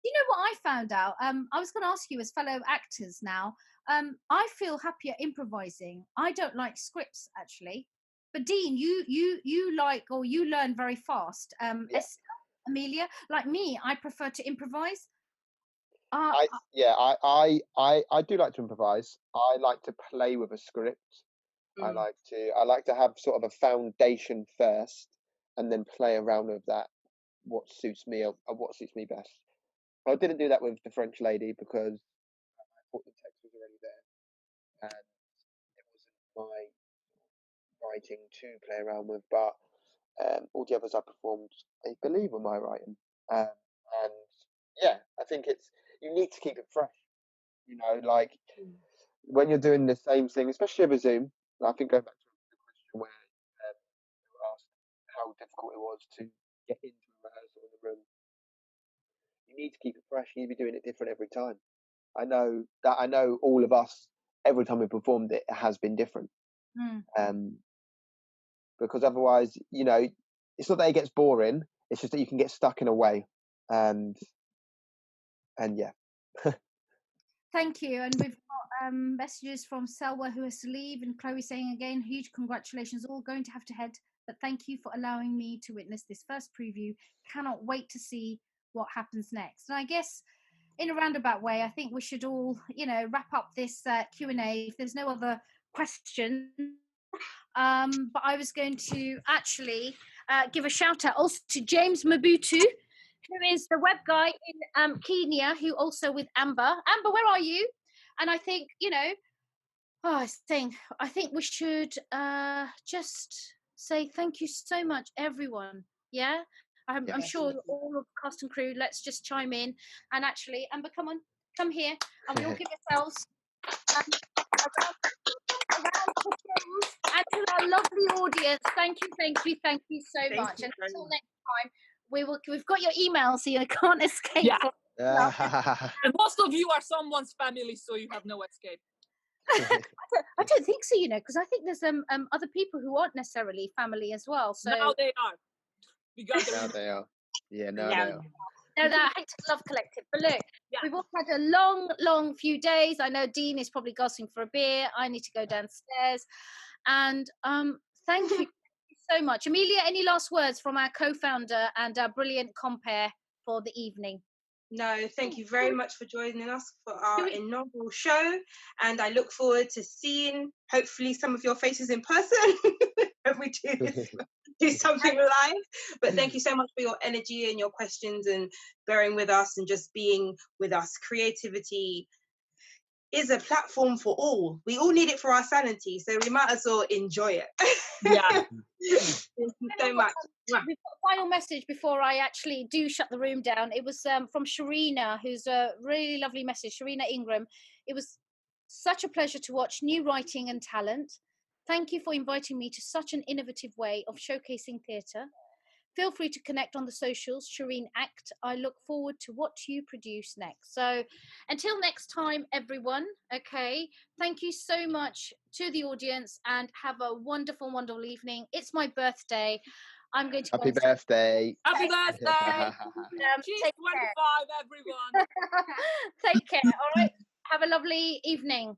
You know what I found out? I was going to ask you as fellow actors now. I feel happier improvising. I don't like scripts actually. But Dean, you like, or you learn very fast. Esther, Amelia, like me, I prefer to improvise. I do like to improvise. I like to play with a script. I like to have sort of a foundation first, and then play around with that. What suits me or what suits me best. I didn't do that with the French lady because I thought the text was already there, and it wasn't my writing to play around with. But all the others I performed, I believe, were my writing. And yeah, I think you need to keep it fresh. Like when you're doing the same thing, especially over Zoom. I think going back to the question where you were asked how difficult it was to get into a rehearsal in the room. You need to keep it fresh. You need to be doing it different every time. I know all of us, every time we performed it has been different. Because otherwise, it's not that it gets boring. It's just that you can get stuck in a way. And yeah. Thank you. And we've got messages from Selwa who has to leave, and Chloe saying again, huge congratulations, all going to have to head. But thank you for allowing me to witness this first preview. Cannot wait to see what happens next. And I guess in a roundabout way, I think we should all, wrap up this Q&A if there's no other questions. But I was going to actually give a shout out also to James Mabutu, who is the web guy in Kenya, who also with Amber. Amber, where are you? And I think, I think we should just say thank you so much, everyone. Yeah? I'm sure all of the cast and crew, let's just chime in. And actually, Amber, come here. And we all give ourselves a round of applause. And to our lovely audience, thank you so much. And until next time, we've got your email, so you can't escape. Yeah. And most of you are someone's family, so you have no escape. I don't think so, because I think there's other people who aren't necessarily family as well. So now they are. Now they are. Yeah, now they are. They're that Hate2Love Collective. But look, we've all had a long few days. I know Dean is probably gasping for a beer. I need to go downstairs. And thank you so much. Amelia, any last words from our co-founder and our brilliant compere for the evening? No, thank you very much for joining us for our inaugural show, and I look forward to seeing hopefully some of your faces in person when we do something live. But thank you so much for your energy and your questions and bearing with us and just being with us. Creativity is a platform for all. We all need it for our sanity, so we might as well enjoy it. Yeah. Thank you so much. We've got a final message before I actually do shut the room down. It was from Sharina, who's a really lovely message. Sharina Ingram. It was such a pleasure to watch new writing and talent. Thank you for inviting me to such an innovative way of showcasing theatre. Feel free to connect on the socials, Shireen Act. I look forward to what you produce next. So until next time, everyone, okay, thank you so much to the audience and have a wonderful, wonderful evening. It's my birthday. I'm going to Happy birthday. Happy birthday! She's take 25, everyone. Take care, all right? Have a lovely evening.